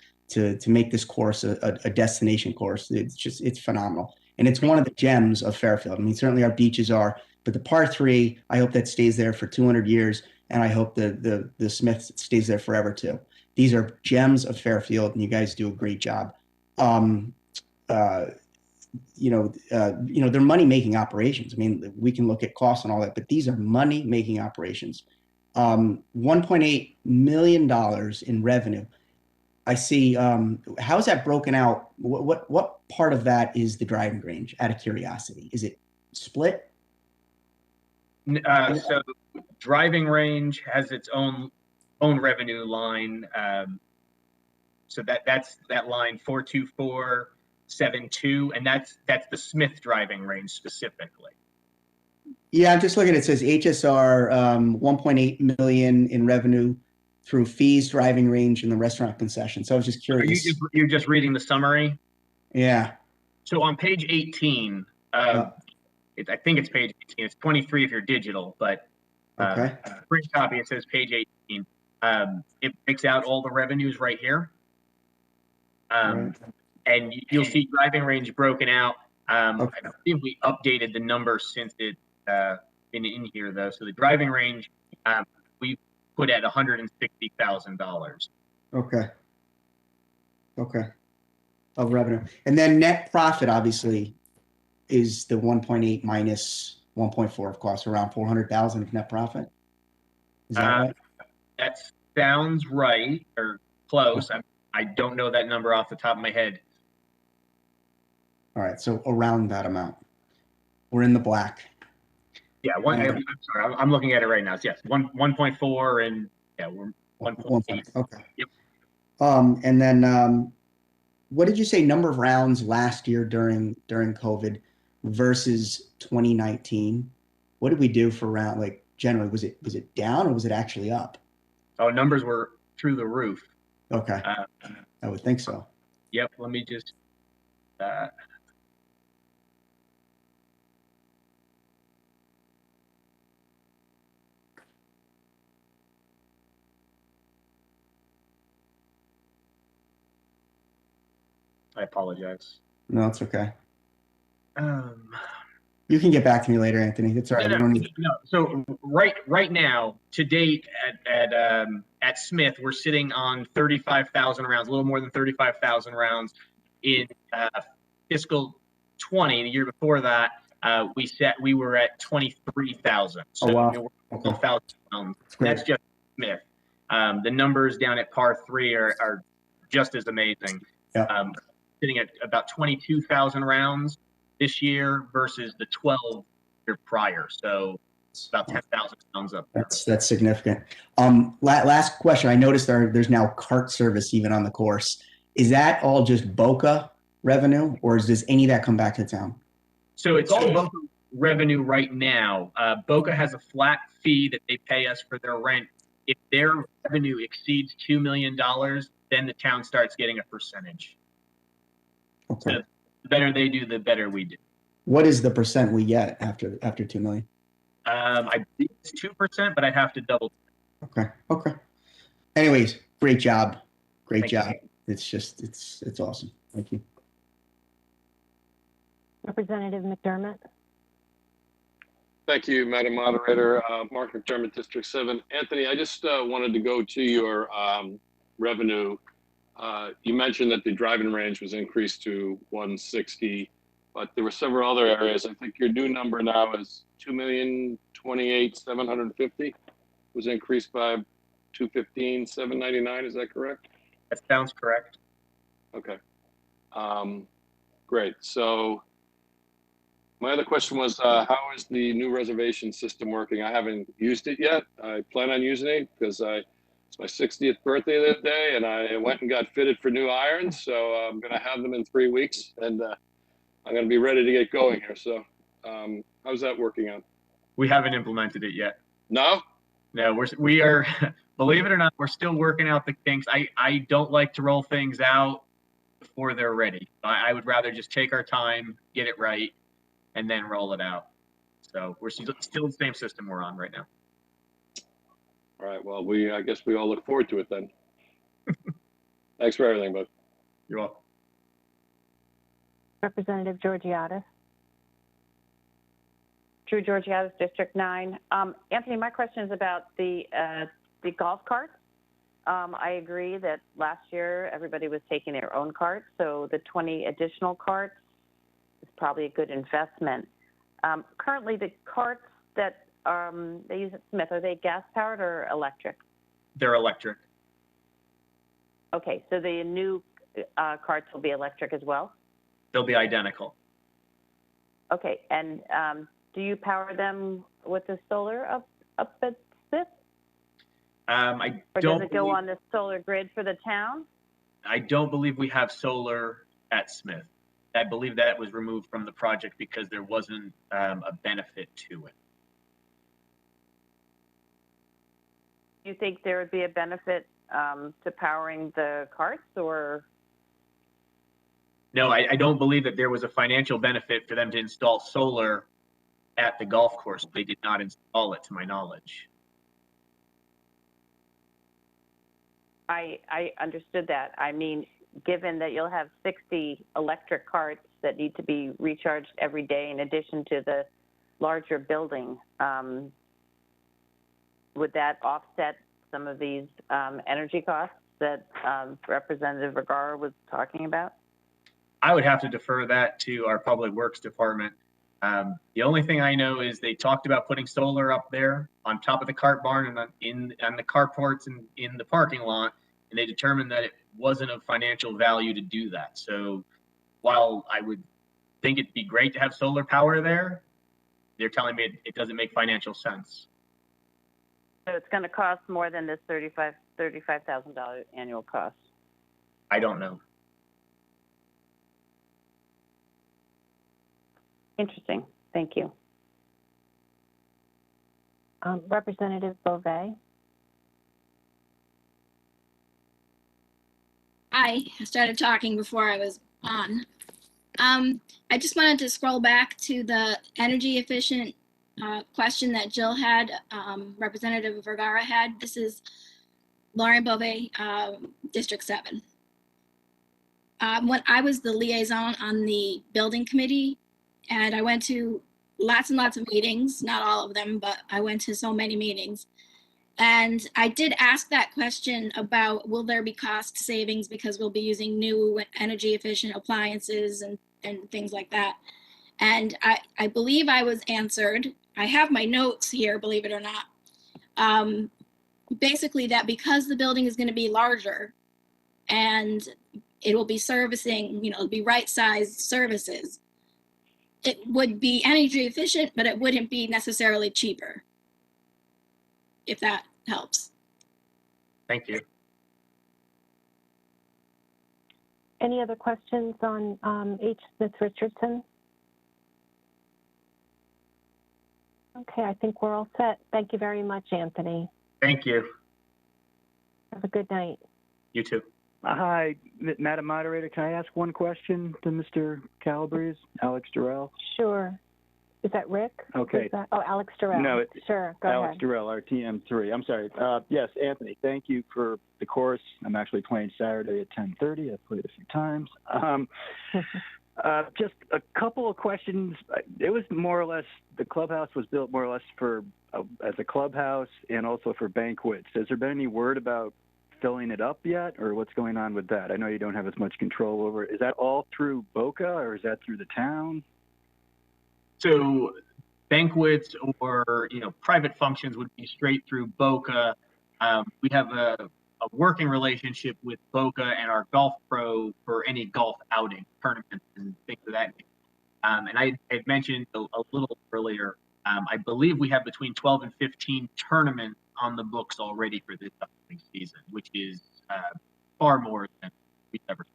make this course a destination course. It's phenomenal. And it's one of the gems of Fairfield. I mean, certainly our beaches are, but the par 3, I hope that stays there for 200 years. And I hope the Smith stays there forever too. These are gems of Fairfield, and you guys do a great job. They're money-making operations. I mean, we can look at costs and all that, but these are money-making operations. $1.8 million in revenue. I see. How is that broken out? What part of that is the driving range? Out of curiosity, is it split? So driving range has its own revenue line. So that's that line 42472, and that's the Smith driving range specifically. Yeah, I'm just looking. It says HSR 1.8 million in revenue through fees, driving range, and the restaurant concession. So I was just curious. You're just reading the summary? Yeah. So on page 18, I think it's page 18. It's 23 if you're digital, but Okay. print copy, it says page 18. It breaks out all the revenues right here. Right. And you'll see driving range broken out. Okay. I believe we updated the number since it been in here though. So the driving range we put at $160,000. Okay. Okay. Of revenue. And then net profit obviously is the 1.8 minus 1.4 of course, around 400,000 of net profit. Is that right? That sounds right or close. I don't know that number off the top of my head. All right, so around that amount. We're in the black. Yeah, I'm sorry, I'm looking at it right now. Yes, 1.4 and yeah, we're 1.8. Okay. Yep. And then what did you say number of rounds last year during COVID versus 2019? What did we do for round, like generally, was it down or was it actually up? Oh, numbers were through the roof. Okay. I would think so. Yep, let me just I apologize. No, it's okay. You can get back to me later, Anthony. It's all right. No. So right now, to date at Smith, we're sitting on 35,000 rounds, a little more than 35,000 rounds. In fiscal 20, the year before that, we were at 23,000. So oh wow. we're 12,000 rounds. That's just Smith. The numbers down at par 3 are just as amazing. Yeah. Sitting at about 22,000 rounds this year versus the 12 year prior. So it's about 10,000 rounds up. That's significant. Last question. I noticed there's now cart service even on the course. Is that all just Boca revenue, or does any of that come back to town? So it's all Boca revenue right now. Boca has a flat fee that they pay us for their rent. If their revenue exceeds $2 million, then the town starts getting a percentage. Okay. So the better they do, the better we do. What is the percent we get after 2 million? I think it's 2%, but I'd have to double. Okay. Okay. Anyways, great job. Great job. You. It's just, it's awesome. Thank you. Representative McDermott. Thank you, Madam Moderator. Mark McDermott, District 7. Anthony, I just wanted to go to your revenue. You mentioned that the driving range was increased to 160, but there were several other areas. I think your new number now is 2,028,750 was increased by 215,799. Is that correct? That sounds correct. Okay. Great. So my other question was, how is the new reservation system working? I haven't used it yet. I plan on using it because it's my 60th birthday the other day, and I went and got fitted for new irons. So I'm going to have them in 3 weeks, and I'm going to be ready to get going here. So how's that working out? We haven't implemented it yet. No? No, we are, believe it or not, we're still working out the kinks. I don't like to roll things out before they're ready. I would rather just take our time, get it right, and then roll it out. So we're still the same system we're on right now. All right. Well, I guess we all look forward to it then. Thanks for everything, bud. You're welcome. Representative Georgiadis. Drew Georgiadis, District 9. Anthony, my question is about the golf carts. I agree that last year everybody was taking their own carts, so the 20 additional carts is probably a good investment. Currently, the carts that they use at Smith, are they gas powered or electric? They're electric. Okay, so the new carts will be electric as well? They'll be identical. Okay, and do you power them with the solar up at Smith? I or don't. Does it go on the solar grid for the town? I don't believe we have solar at Smith. I believe that was removed from the project because there wasn't a benefit to it. Do you think there would be a benefit to powering the carts, or? No, I don't believe that there was a financial benefit for them to install solar at the golf course. They did not install it, to my knowledge. I understood that. I mean, given that you'll have 60 electric carts that need to be recharged every day in addition to the larger building, would that offset some of these energy costs that Representative Vergara was talking about? I would have to defer that to our Public Works Department. The only thing I know is they talked about putting solar up there on top of the cart barn and on the carports and in the parking lot, and they determined that it wasn't of financial value to do that. So while I would think it'd be great to have solar power there, they're telling me it doesn't make financial sense. So it's going to cost more than this $35,000 annual cost. I don't know. Interesting. Thank you. Representative Beauvais. I started talking before I was on. I just wanted to scroll back to the energy efficient question that Jill had, Representative Vergara had. This is Lauren Beauvais, District 7. When I was the liaison on the building committee, and I went to lots and lots of meetings, not all of them, but I went to so many meetings. And I did ask that question about, will there be cost savings because we'll be using new energy efficient appliances and things like that. And I believe I was answered. I have my notes here, believe it or not. Basically that because the building is going to be larger and it will be servicing, it'll be right-sized services, it would be energy efficient, but it wouldn't be necessarily cheaper, if that helps. Thank you. Any other questions on H. Smith Richardson? Okay, I think we're all set. Thank you very much, Anthony. Thank you. Have a good night. You too. Hi, Madam Moderator. Can I ask one question to Mr. Calabrese? Alex Durrell? Sure. Is that Rick? Okay. That? Oh, Alex Durrell. No, it's sure. Go Alex ahead. Durrell, RTM 3. I'm sorry. Yes, Anthony, thank you for the course. I'm actually playing Saturday at 10:30. I've played a few times. Just a couple of questions. It was more or less, the clubhouse was built more or less for as a clubhouse and also for banquets. Has there been any word about filling it up yet, or what's going on with that? I know you don't have as much control over it. Is that all through Boca, or is that through the town? So banquets or private functions would be straight through Boca. We have a working relationship with Boca and our golf pro for any golf outing, tournaments, and things of that nature. And I had mentioned a little earlier, I believe we have between 12 and 15 tournaments on the books already for this upcoming season, which is far more than we've ever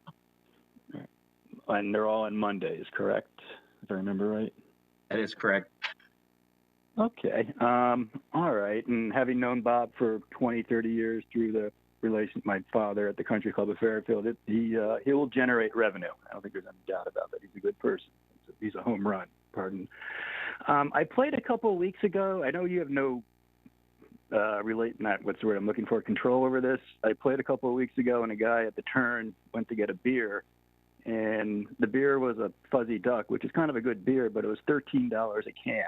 done. And they're all on Mondays, correct? If I remember right. That is correct. Okay. All right. And having known Bob for 20, 30 years through the relation, my father at the Country Club of Fairfield, he will generate revenue. I don't think there's any doubt about that. He's a good person. He's a home run. Pardon. I played a couple of weeks ago. I know you have no what's the word I'm looking for, control over this. I played a couple of weeks ago, and a guy at the turn went to get a beer, and the beer was a Fuzzy Duck, which is kind of a good beer, but it was $13 a can.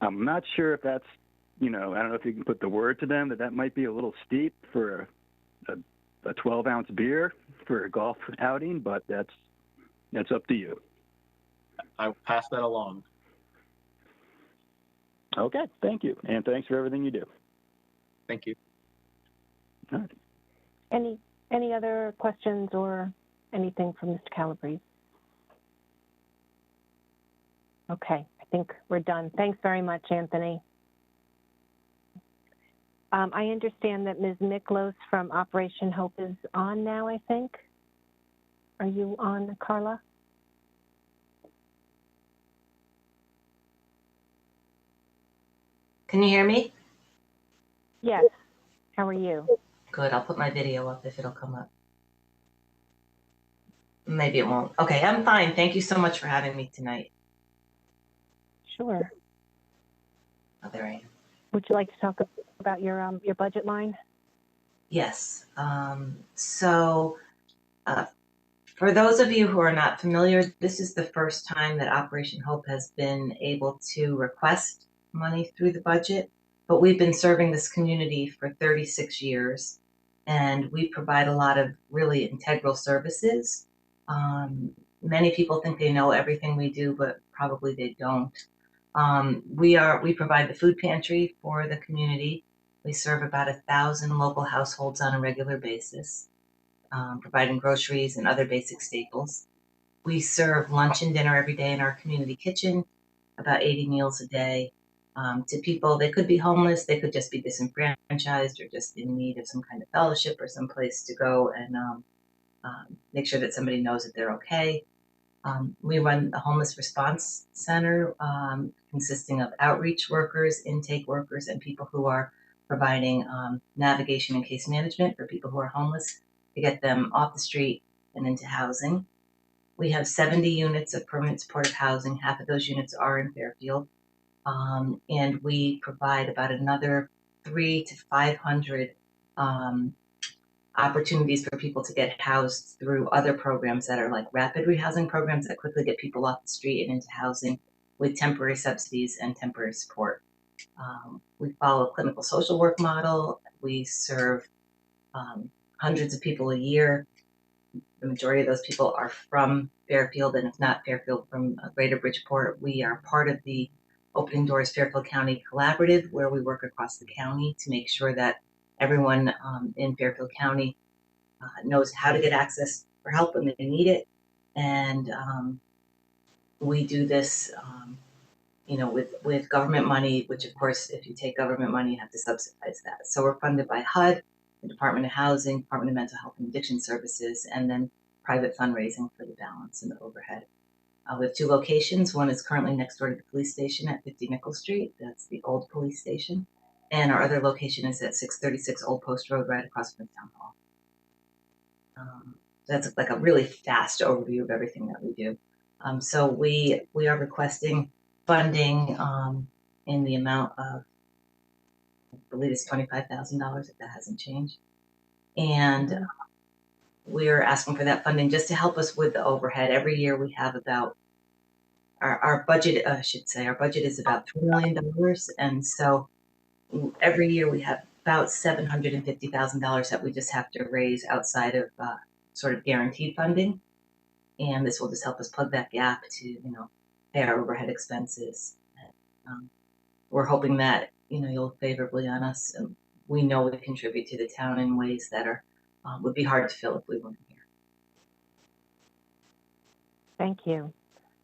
I'm not sure if that's, I don't know if you can put the word to them that might be a little steep for a 12-ounce beer for a golf outing, but that's up to you. I'll pass that along. Okay, thank you, and thanks for everything you do. Thank you. All right. Any other questions or anything from Mr. Calabrese? Okay, I think we're done. Thanks very much, Anthony. I understand that Ms. Miklos from Operation Hope is on now, I think. Are you on, Carla? Can you hear me? Yes. How are you? Good. I'll put my video up if it'll come up. Maybe it won't. Okay, I'm fine. Thank you so much for having me tonight. Sure. Oh, there I am. Would you like to talk about your budget line? Yes. For those of you who are not familiar, this is the first time that Operation Hope has been able to request money through the budget, but we've been serving this community for 36 years, and we provide a lot of really integral services. Many people think they know everything we do, but probably they don't. We provide the food pantry for the community. We serve about 1,000 local households on a regular basis, providing groceries and other basic staples. We serve lunch and dinner every day in our community kitchen, about 80 meals a day, to people. They could be homeless, they could just be disenfranchised, or just in need of some kind of fellowship or some place to go and make sure that somebody knows that they're okay. We run a homeless response center consisting of outreach workers, intake workers, and people who are providing navigation and case management for people who are homeless to get them off the street and into housing. We have 70 units of permanent supportive housing. Half of those units are in Fairfield. And we provide about another 300 to 500 opportunities for people to get housed through other programs that are like rapid rehousing programs that quickly get people off the street and into housing with temporary subsidies and temporary support. We follow a clinical social work model. We serve hundreds of people a year. The majority of those people are from Fairfield, and if not Fairfield, from Greater Bridgeport. We are part of the Opening Doors Fairfield County Collaborative, where we work across the county to make sure that everyone in Fairfield County knows how to get access for help when they need it. And we do this, with government money, which of course, if you take government money, you have to subsidize that. So we're funded by HUD, the Department of Housing, Department of Mental Health and Addiction Services, and then private fundraising for the balance and the overhead. We have 2 locations. One is currently next door to the police station at 50 Nickel Street. That's the old police station. And our other location is at 636 Old Post Road, right across from Town Hall. That's like a really fast overview of everything that we do. So we are requesting funding in the amount of, I believe it's $25,000 if that hasn't changed. And we're asking for that funding just to help us with the overhead. Every year we have about, our budget, our budget is about $3 million. And so every year we have about $750,000 that we just have to raise outside of sort of guaranteed funding. And this will just help us plug that gap to, pay our overhead expenses. We're hoping that, you'll look favorably on us. And we know we contribute to the town in ways that are would be hard to fill if we weren't here. Thank you.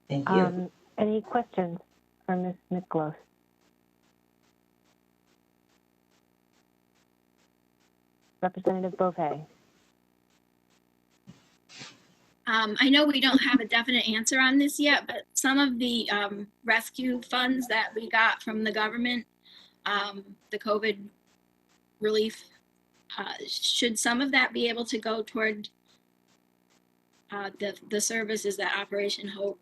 Thank you. Any questions for Ms. Miklos? Representative Beauvais. I know we don't have a definite answer on this yet, but some of the rescue funds that we got from the government, the COVID relief, should some of that be able to go toward the services that Operation Hope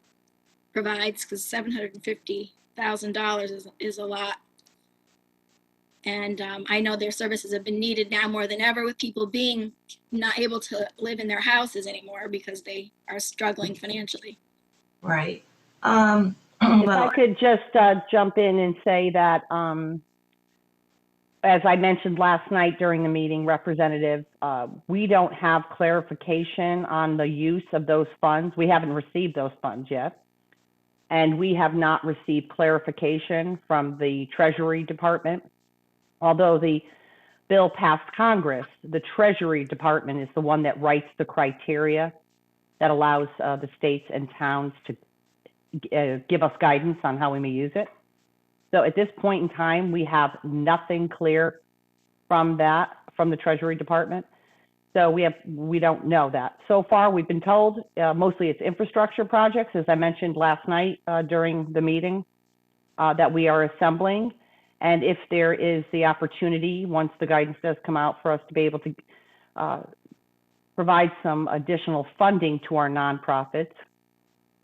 provides? Because $750,000 is a lot. And I know their services have been needed now more than ever, with people being not able to live in their houses anymore because they are struggling financially. Right. If I could just jump in and say that, as I mentioned last night during the meeting, Representative, we don't have clarification on the use of those funds. We haven't received those funds yet. And we have not received clarification from the Treasury Department. Although the bill passed Congress, the Treasury Department is the one that writes the criteria that allows the states and towns to give us guidance on how we may use it. So at this point in time, we have nothing clear from the Treasury Department. So we don't know that. So far, we've been told mostly it's infrastructure projects, as I mentioned last night during the meeting, that we are assembling. And if there is the opportunity, once the guidance does come out, for us to be able to provide some additional funding to our nonprofits,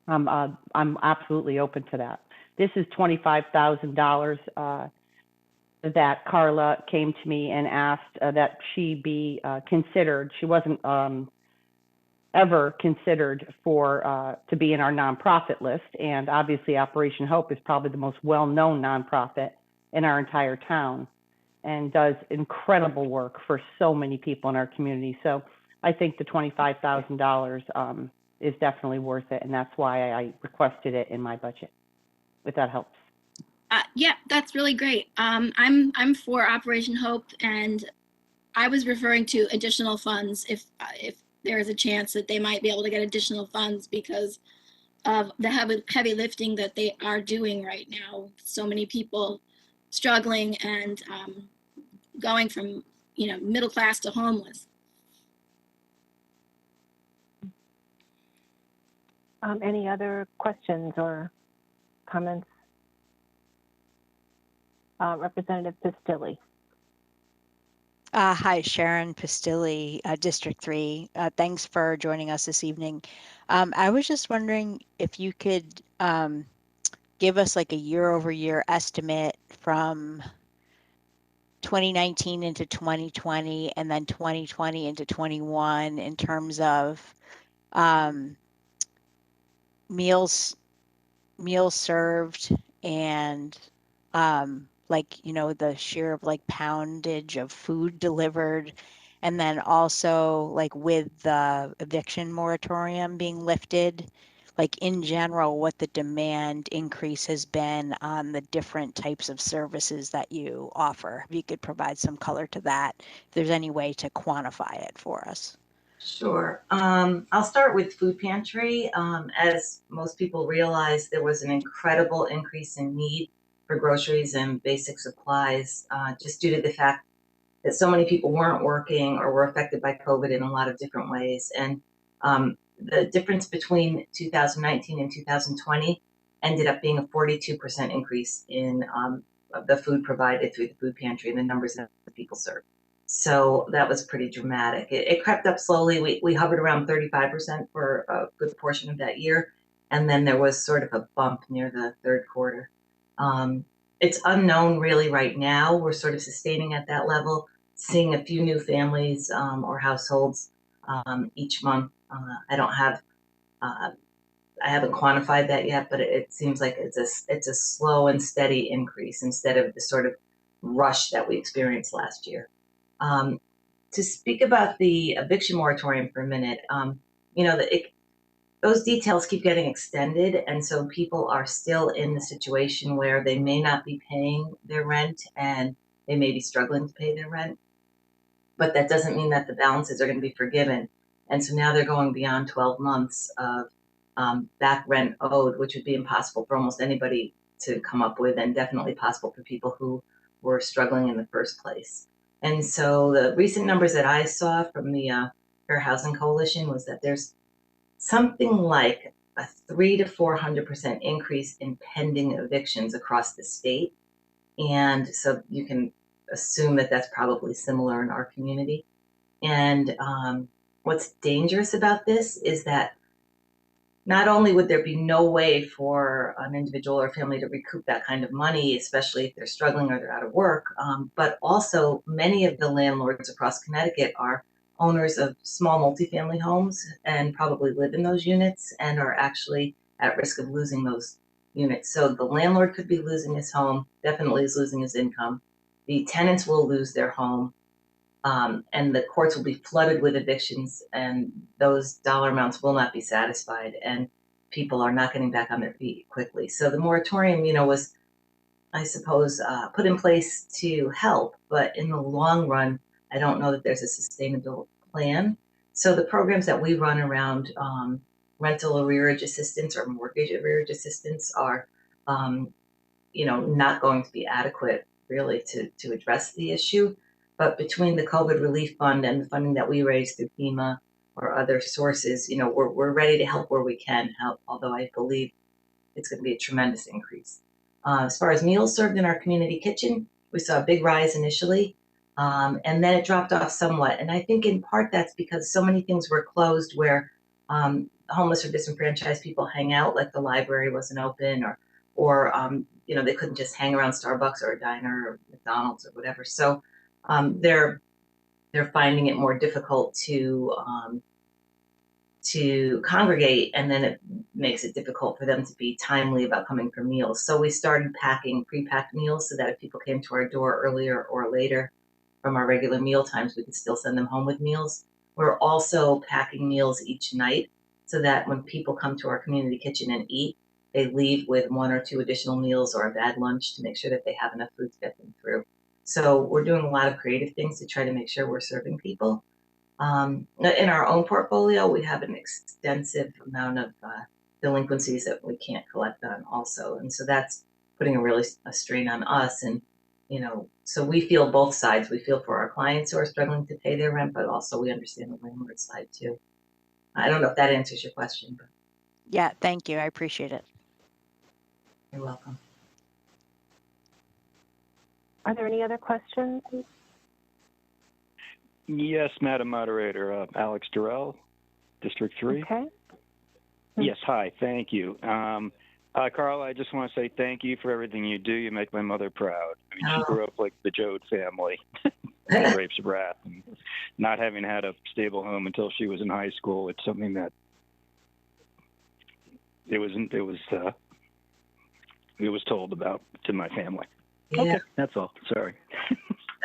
I'm absolutely open to that. This is $25,000 that Carla came to me and asked that she be considered. She wasn't ever considered for to be in our nonprofit list, and obviously Operation Hope is probably the most well-known nonprofit in our entire town and does incredible work for so many people in our community. So I think the $25,000 is definitely worth it, and that's why I requested it in my budget, if that helps. Yeah, that's really great. I'm for Operation Hope, and I was referring to additional funds if there is a chance that they might be able to get additional funds because of the heavy lifting that they are doing right now. So many people struggling and going from middle class to homeless. Any other questions or comments? Representative Pistilli. Hi, Sharon Pistilli, District 3. Thanks for joining us this evening. I was just wondering if you could give us like a year-over-year estimate from 2019 into 2020 and then 2020 into 21 in terms of meals served and like the share of like poundage of food delivered, and then also like with the eviction moratorium being lifted, like in general what the demand increase has been on the different types of services that you offer. If you could provide some color to that, if there's any way to quantify it for us. Sure. I'll start with food pantry. As most people realize, there was an incredible increase in need for groceries and basic supplies, just due to the fact that so many people weren't working or were affected by COVID in a lot of different ways. And the difference between 2019 and 2020 ended up being a 42% increase in the food provided through the food pantry and the numbers that people served. So that was pretty dramatic. It crept up slowly. We hovered around 35% for a good portion of that year. And then there was sort of a bump near the third quarter. It's unknown really right now. We're sort of sustaining at that level, seeing a few new families or households each month. I haven't quantified that yet, but it seems like it's a slow and steady increase instead of the sort of rush that we experienced last year. To speak about the eviction moratorium for a minute, those details keep getting extended, and so people are still in the situation where they may not be paying their rent and they may be struggling to pay their rent, but that doesn't mean that the balances are going to be forgiven. And so now they're going beyond 12 months of back rent owed, which would be impossible for almost anybody to come up with, and definitely possible for people who were struggling in the first place. And so the recent numbers that I saw from the Fair Housing Coalition was that there's something like a 300 to 400% increase in pending evictions across the state. And so you can assume that that's probably similar in our community. And what's dangerous about this is that not only would there be no way for an individual or family to recoup that kind of money, especially if they're struggling or they're out of work, but also many of the landlords across Connecticut are owners of small multifamily homes and probably live in those units and are actually at risk of losing those units. So the landlord could be losing his home, definitely is losing his income. The tenants will lose their home. And the courts will be flooded with evictions, and those dollar amounts will not be satisfied, and people are not getting back on their feet quickly. So the moratorium, was, I suppose, put in place to help, but in the long run, I don't know that there's a sustainable plan. So the programs that we run around rental arrearage assistance or mortgage arrearage assistance are, not going to be adequate really to address the issue. But between the COVID relief fund and the funding that we raise through FEMA or other sources, we're ready to help where we can help, although I believe it's going to be a tremendous increase. As far as meals served in our community kitchen, we saw a big rise initially, and then it dropped off somewhat. And I think in part that's because so many things were closed where homeless or disenfranchised people hang out, like the library wasn't open, or or you know, they couldn't just hang around Starbucks or a diner or McDonald's or whatever. So they're finding it more difficult to congregate, and then it makes it difficult for them to be timely about coming for meals. So we started packing pre-packed meals so that if people came to our door earlier or later from our regular meal times, we could still send them home with meals. We're also packing meals each night so that when people come to our community kitchen and eat, they leave with 1 or 2 additional meals or a bag lunch to make sure that they have enough food to get them through. So we're doing a lot of creative things to try to make sure we're serving people. In our own portfolio, we have an extensive amount of delinquencies that we can't collect on also. And so that's putting a strain on us. And, you know, so we feel both sides. We feel for our clients who are struggling to pay their rent, but also we understand the landlord side too. I don't know if that answers your question, but Yeah, thank you. I appreciate it. you're welcome. Are there any other questions? Yes, Madam Moderator. Alex Durrell, District 3. Okay. Yes, hi, thank you. Carla, I just want to say thank you for everything you do. You make my mother proud. I mean, she grew up like the Joad family, Grapes of Wrath. And not having had a stable home until she was in high school, it's something that it was told about to my family. Yeah. Okay, that's all. Sorry.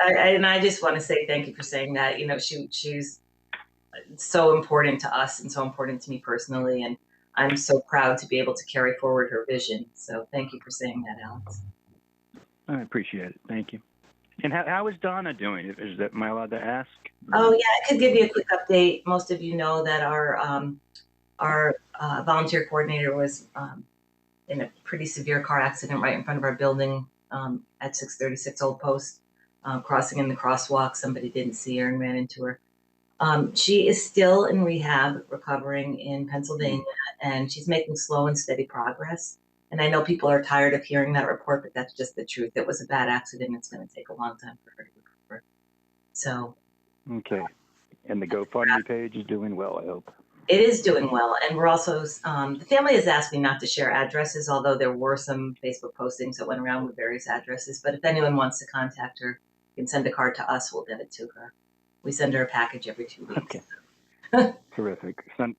And I just want to say thank you for saying that. You know, she's so important to us and so important to me personally, and I'm so proud to be able to carry forward her vision. So thank you for saying that, Alex. I appreciate it. Thank you. And how is Donna doing? Am I allowed to ask? Oh yeah, I could give you a quick update. Most of you know that our volunteer coordinator was in a pretty severe car accident right in front of our building at 636 Old Post, crossing in the crosswalk. Somebody didn't see her and ran into her. She is still in rehab, recovering in Pennsylvania, and she's making slow and steady progress. And I know people are tired of hearing that report, but that's just the truth. It was a bad accident. It's going to take a long time for her to recover. So. Okay. And the GoFundMe page is doing well, I hope. It is doing well. And we're also, the family has asked me not to share addresses, although there were some Facebook postings that went around with various addresses. But if anyone wants to contact her, you can send a card to us. We'll get it to her. We send her a package every 2 weeks. Okay. Terrific. Send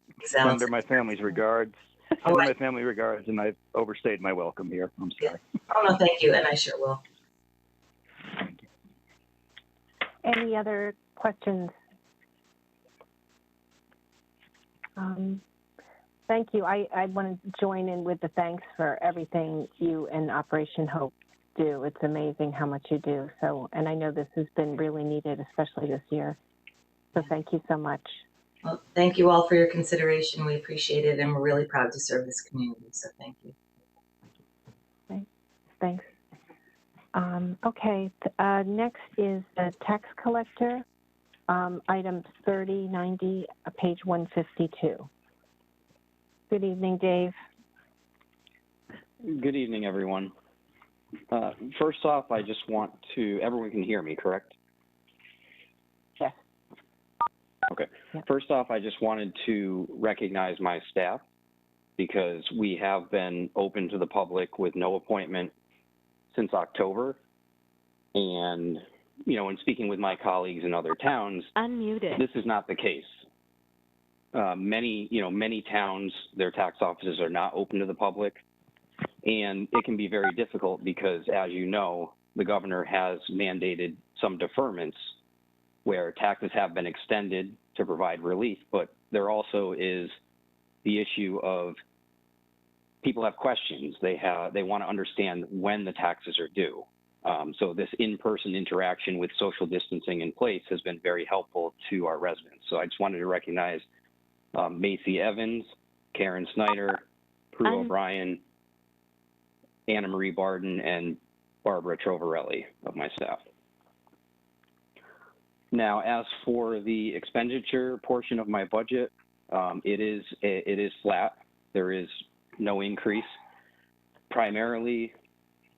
her my family's regards. Send my family regards, and I've overstayed my welcome here. I'm sorry. Oh, no, thank you. And I sure will. Thank you. Any other questions? Thank you. I want to join in with the thanks for everything you and Operation Hope do. It's amazing how much you do. So, and I know this has been really needed, especially this year. So thank you so much. Well, thank you all for your consideration. We appreciate it, and we're really proud to serve this community. So thank you. Okay. Thanks. Okay. Next is the tax collector, item 3090, page 152. Good evening, Dave. Good evening, everyone. First off, I just want to, everyone can hear me, correct? Yes. Okay. Yep. First off, I just wanted to recognize my staff because we have been open to the public with no appointment since October. And, you know, when speaking with my colleagues in other towns, this is not the case. Many towns, their tax offices are not open to the public. And it can be very difficult because, as you know, the governor has mandated some deferments where taxes have been extended to provide relief, but there also is the issue of people have questions. They want to understand when the taxes are due. So this in-person interaction with social distancing in place has been very helpful to our residents. So I just wanted to recognize Macy Evans, Karen Snyder, Prue O'Brien, Anna Marie Barden, and Barbara Trovarelli of my staff. Now, as for the expenditure portion of my budget, it is flat. There is no increase. Primarily,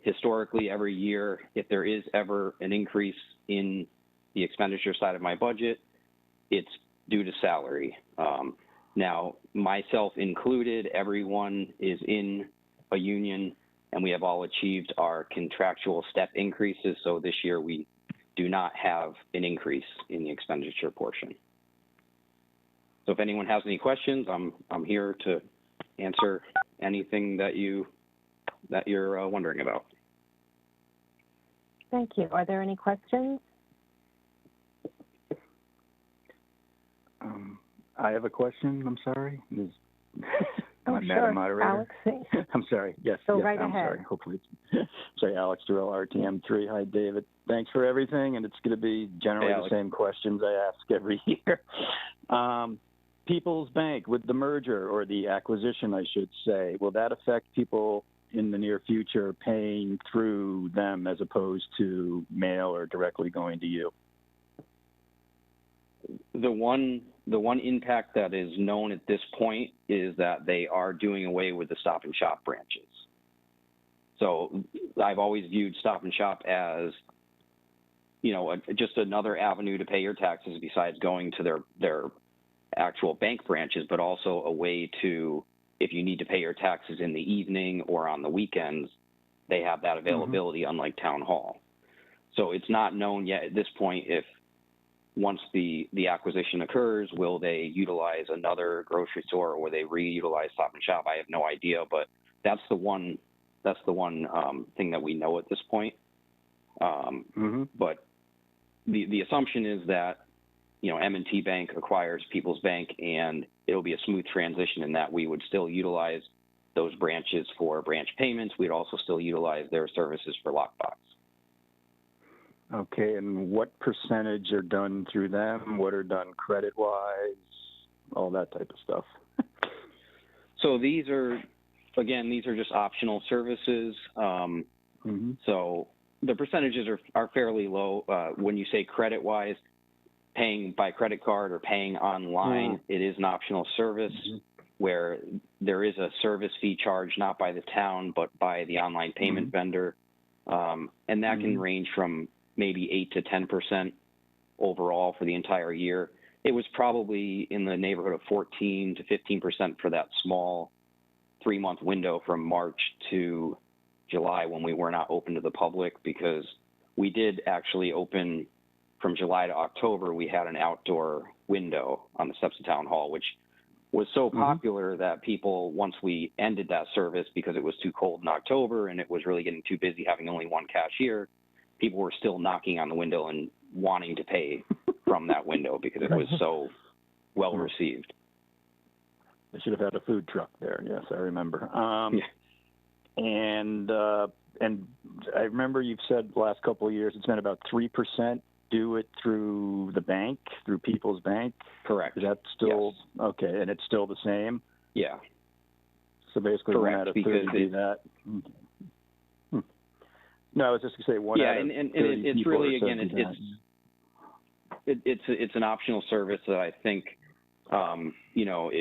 historically, every year, if there is ever an increase in the expenditure side of my budget, it's due to salary. Now, myself included, everyone is in a union and we have all achieved our contractual step increases. So this year we do not have an increase in the expenditure portion. So if anyone has any questions, I'm here to answer anything that you're wondering about. Thank you. Are there any questions? I have a question. I'm sorry. Oh, Madam sure. Moderator. Alex, I'm sorry. Yes. Go yes, right I'm ahead. sorry. Hopefully. Sorry, Alex Durrell, RTM 3. Hi, David. Thanks for everything. And it's going to be generally the same questions I ask every year. People's Bank, with the merger or the acquisition, I should say, will that affect people in the near future paying through them as opposed to mail or directly going to you? The one impact that is known at this point is that they are doing away with the Stop and Shop branches. So I've always viewed Stop and Shop as, you know, just another avenue to pay your taxes besides going to their actual bank branches, but also a way to, if you need to pay your taxes in the evening or on the weekends, they have that availability, unlike Town Hall. So it's not known yet at this point if once the acquisition occurs, will they utilize another grocery store or will they reutilize Stop and Shop? I have no idea, but that's the one thing that we know at this point. But the assumption is that, you know, M&T Bank acquires People's Bank, and it'll be a smooth transition in that we would still utilize those branches for branch payments. We'd also still utilize their services for lockbox. Okay, and what percentage are done through them? What are done credit-wise? All that type of stuff. So these are just optional services. So the percentages are fairly low. When you say credit-wise, paying by credit card or paying online, it is an optional service where there is a service fee charged not by the town but by the online payment vendor, and that can range from maybe 8 to 10% overall for the entire year. It was probably in the neighborhood of 14 to 15% for that small 3-month window from March to July when we were not open to the public, because we did actually open from July to October. We had an outdoor window on the steps of Town Hall, which was so popular that people, once we ended that service because it was too cold in October and it was really getting too busy having only one cashier, people were still knocking on the window and wanting to pay from that window because it was so well received. They should have had a food truck there. Yes, I remember. And I remember you've said the last couple of years it's been about 3% do it through the bank, through People's Bank. Correct. Is that still okay? And it's still the same. Yeah. So basically, correct, 1 out of 30 do that. No, I was just going to say 1 out of 30 and it's really, again, it's it's an optional service that I think, you know,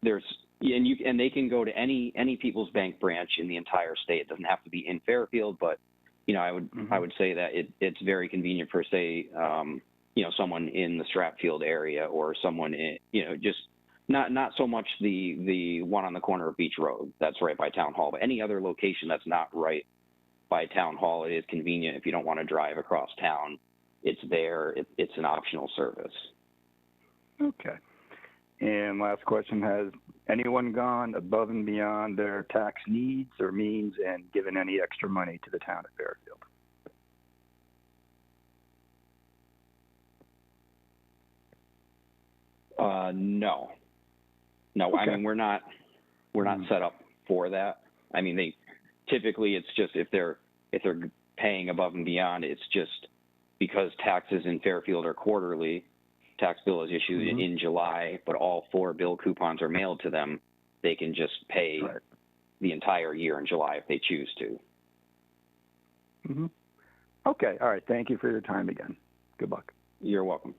and they can go to any People's Bank branch in the entire state. It doesn't have to be in Fairfield, but, you know, I would say that it's very convenient for, say, you know, someone in the Stratfield area or someone in, you know, just not so much the one on the corner of Beach Road that's right by Town Hall, but any other location that's not right by Town Hall. It is convenient if you don't want to drive across town. It's there. It's an optional service. Okay. And last question, has anyone gone above and beyond their tax needs or means and given any extra money to the town of Fairfield? No. Okay. I mean, we're not set up for that. I mean, typically it's just if they're paying above and beyond, it's just because taxes in Fairfield are quarterly. Tax bill is issued in July, but all 4 bill coupons are mailed to them. They can just pay the entire year in July if they choose to. Okay. All right. Thank you for your time again. Good luck. You're welcome.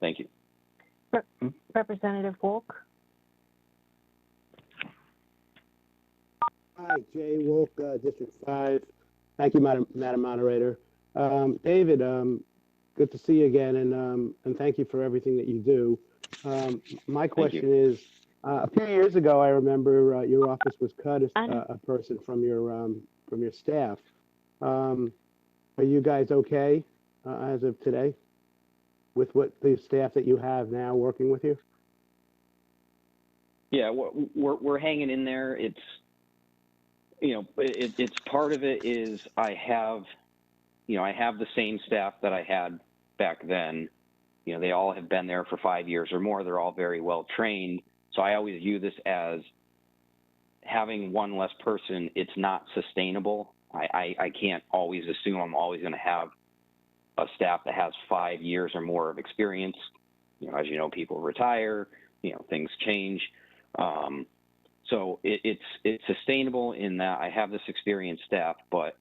Thank you. Representative Wolk. Hi, Jay Wolk, District 5. Thank you, Madam Moderator. David, good to see you again, and thank you for everything that you do. My question is, A few years ago, I remember your office was cut a person from your staff. Are you guys okay as of today with what the staff that you have now working with you? Yeah, we're hanging in there. It's, you know, it's part of it is I have the same staff that I had back then. You know, they all have been there for 5 years or more. They're all very well trained. So I always view this as having one less person. It's not sustainable. I can't always assume I'm always going to have a staff that has 5 years or more of experience. You know, as you know, people retire, you know, things change. So it's sustainable in that I have this experienced staff, but,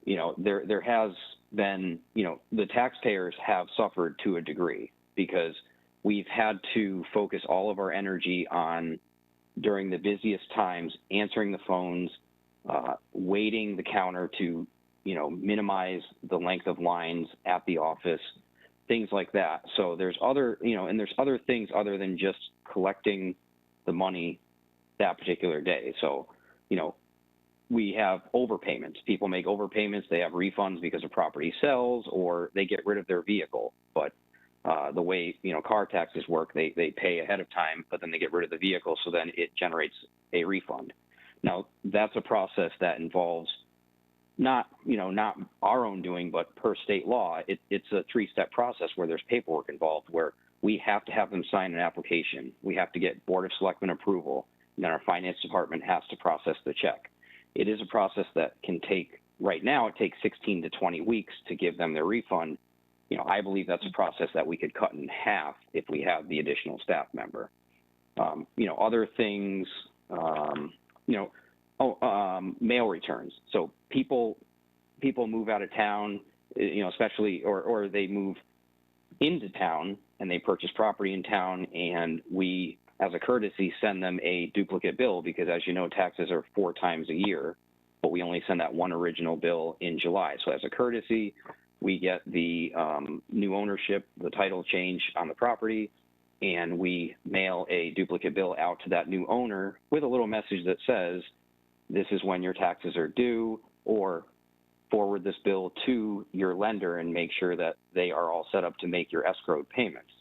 you know, there has been, you know, the taxpayers have suffered to a degree because we've had to focus all of our energy on, during the busiest times, answering the phones, waiting the counter to, you know, minimize the length of lines at the office, things like that. So there's other, you know, and there's other things other than just collecting the money that particular day. So, you know, we have overpayments. People make overpayments. They have refunds because of property sells or they get rid of their vehicle. But the way, you know, car taxes work, they pay ahead of time, but then they get rid of the vehicle. So then it generates a refund. Now, that's a process that involves not our own doing, but per state law, it's a 3-step process where there's paperwork involved, where we have to have them sign an application. We have to get Board of Selectmen approval. And then our finance department has to process the check. It is a process that can take, right now, it takes 16 to 20 weeks to give them their refund. You know, I believe that's a process that we could cut in half if we have the additional staff member. You know, other things, mail returns. So people move out of town, you know, especially, or they move into town and they purchase property in town, and we, as a courtesy, send them a duplicate bill because, as you know, taxes are 4 times a year, but we only send that one original bill in July. So as a courtesy, we get the new ownership, the title change on the property, and we mail a duplicate bill out to that new owner with a little message that says, this is when your taxes are due, or forward this bill to your lender and make sure that they are all set up to make your escrowed payments.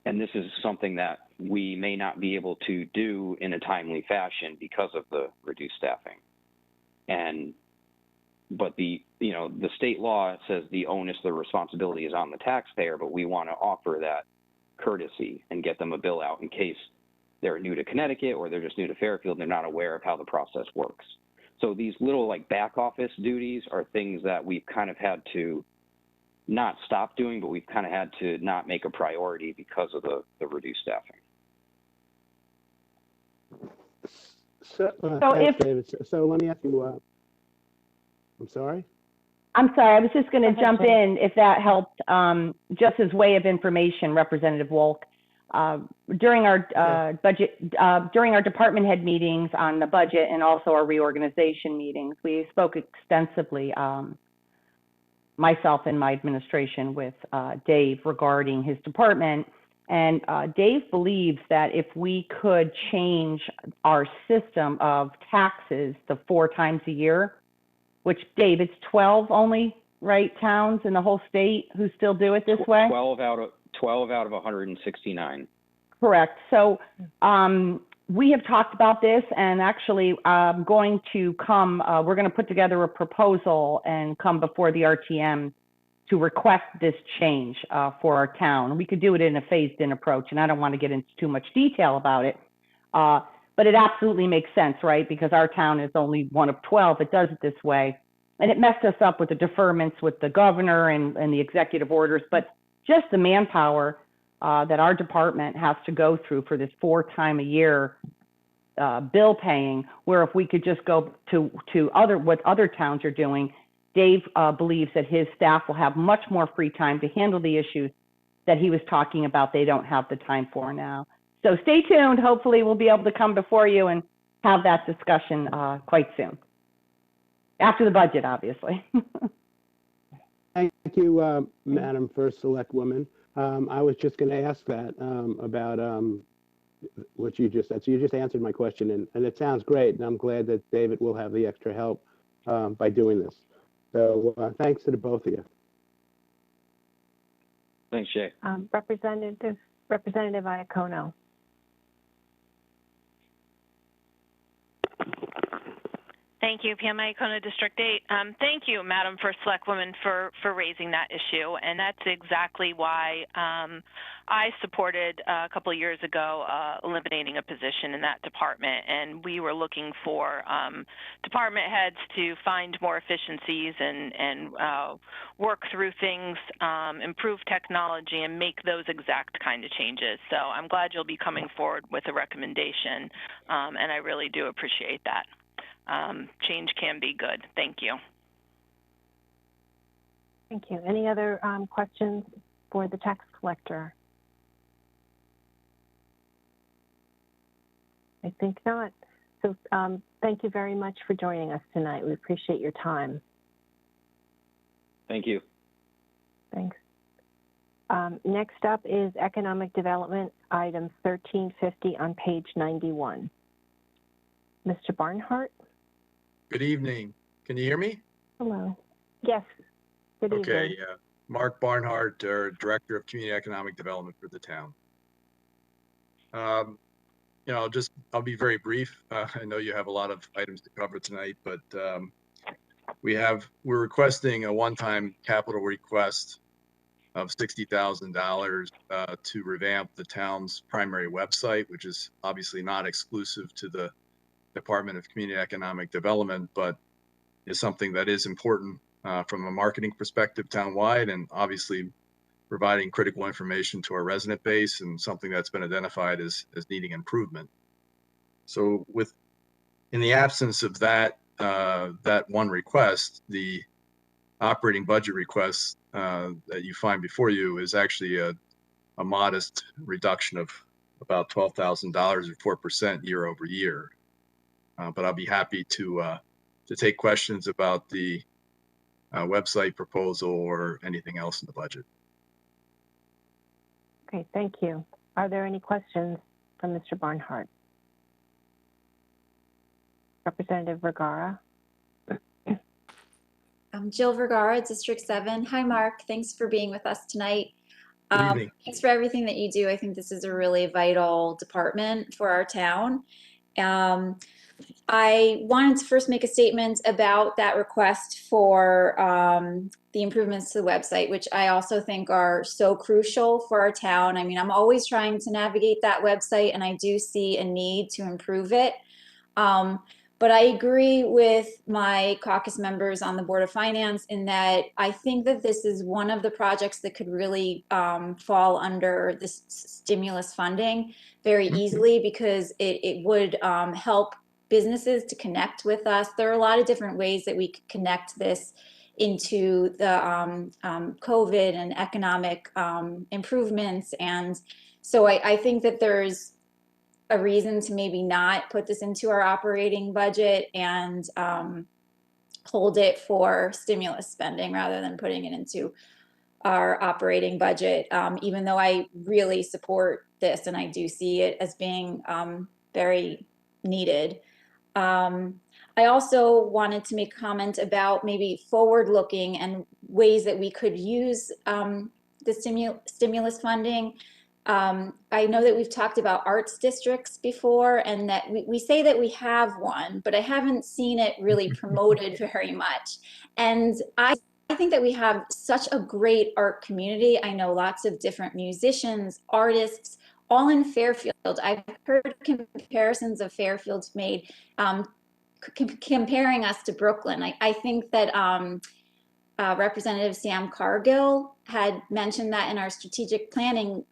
And this is something that we may not be able to do in a timely fashion because of the reduced staffing. But the state law says the onus, the responsibility is on the taxpayer, but we want to offer that courtesy and get them a bill out in case they're new to Connecticut or they're just new to Fairfield and they're not aware of how the process works. So these little like back office duties are things that we've kind of had to not stop doing, but we've kind of had to not make a priority because of the reduced staffing. So, thanks, David. So let me ask you, I'm sorry? I'm sorry, I was just going to jump in if that helped, just as way of information, Representative Wolk. During our during our department head meetings on the budget and also our reorganization meetings, we spoke extensively, myself and my administration, with Dave regarding his department. And Dave believes that if we could change our system of taxes to 4 times a year, which, Dave, it's 12 only, right, towns in the whole state who still do it this way? 12 out of 169. Correct. So we have talked about this, and actually going to come, we're going to put together a proposal and come before the RTM to request this change for our town. We could do it in a phased-in approach, and I don't want to get into too much detail about it, but it absolutely makes sense, right? Because our town is only one of 12 that does it this way, and it messed us up with the deferments with the governor and the executive orders, but just the manpower that our department has to go through for this 4 times a year bill paying, where if we could just go to what other towns are doing, Dave believes that his staff will have much more free time to handle the issues that he was talking about they don't have the time for now. So stay tuned. Hopefully we'll be able to come before you and have that discussion quite soon. After the budget, obviously. Thank you, Madam First Select Woman. I was just going to ask that about what you just said. So you just answered my question, and it sounds great. And I'm glad that David will have the extra help by doing this. So thanks to the both of you. Thanks, Jay. Representative Iacono. Thank you, Pam Iacono, District 8. Thank you, Madam First Selectwoman, for raising that issue, and that's exactly why I supported a couple of years ago eliminating a position in that department, and we were looking for department heads to find more efficiencies and work through things, improve technology, and make those exact kind of changes. So I'm glad you'll be coming forward with a recommendation, and I really do appreciate that. Change can be good. Thank you. Thank you. Any other questions for the tax collector? I think not. So thank you very much for joining us tonight. We appreciate your time. Thank you. Thanks. Next up is Economic Development, item 1350 on page 91. Mr. Barnhart? Good evening. Can you hear me? Hello. Yes. Good evening. Okay. Mark Barnhart, Director of Community Economic Development for the town. I'll be very brief. I know you have a lot of items to cover tonight, but we're requesting a one-time capital request of $60,000 to revamp the town's primary website, which is obviously not exclusive to the Department of Community Economic Development, but is something that is important from a marketing perspective townwide, and obviously providing critical information to our resident base, and something that's been identified as needing improvement. So in the absence of that one request, the operating budget request that you find before you is actually a modest reduction of about $12,000 or 4% year over year. But I'll be happy to take questions about the website proposal or anything else in the budget. Okay, thank you. Are there any questions from Mr. Barnhart? Representative Vergara? Jill Vergara, District 7. Hi, Mark. Thanks for being with us tonight. Good evening. Thanks for everything that you do. I think this is a really vital department for our town. I wanted to first make a statement about that request for the improvements to the website, which I also think are so crucial for our town. I mean, I'm always trying to navigate that website, and I do see a need to improve it. But I agree with my caucus members on the Board of Finance in that I think that this is one of the projects that could really fall under this stimulus funding very easily, because it would help businesses to connect with us. There are a lot of different ways that we could connect this into the COVID and economic improvements. And so I think that there's a reason to maybe not put this into our operating budget and hold it for stimulus spending rather than putting it into our operating budget, even though I really support this and I do see it as being very needed. I also wanted to make a comment about maybe forward-looking and ways that we could use the stimulus funding. I know that we've talked about arts districts before, and that we say that we have one, but I haven't seen it really promoted very much. And I think that we have such a great art community. I know lots of different musicians, artists, all in Fairfield. I've heard comparisons of Fairfield's made comparing us to Brooklyn. I think that Representative Sam Cargill had mentioned that in our strategic planning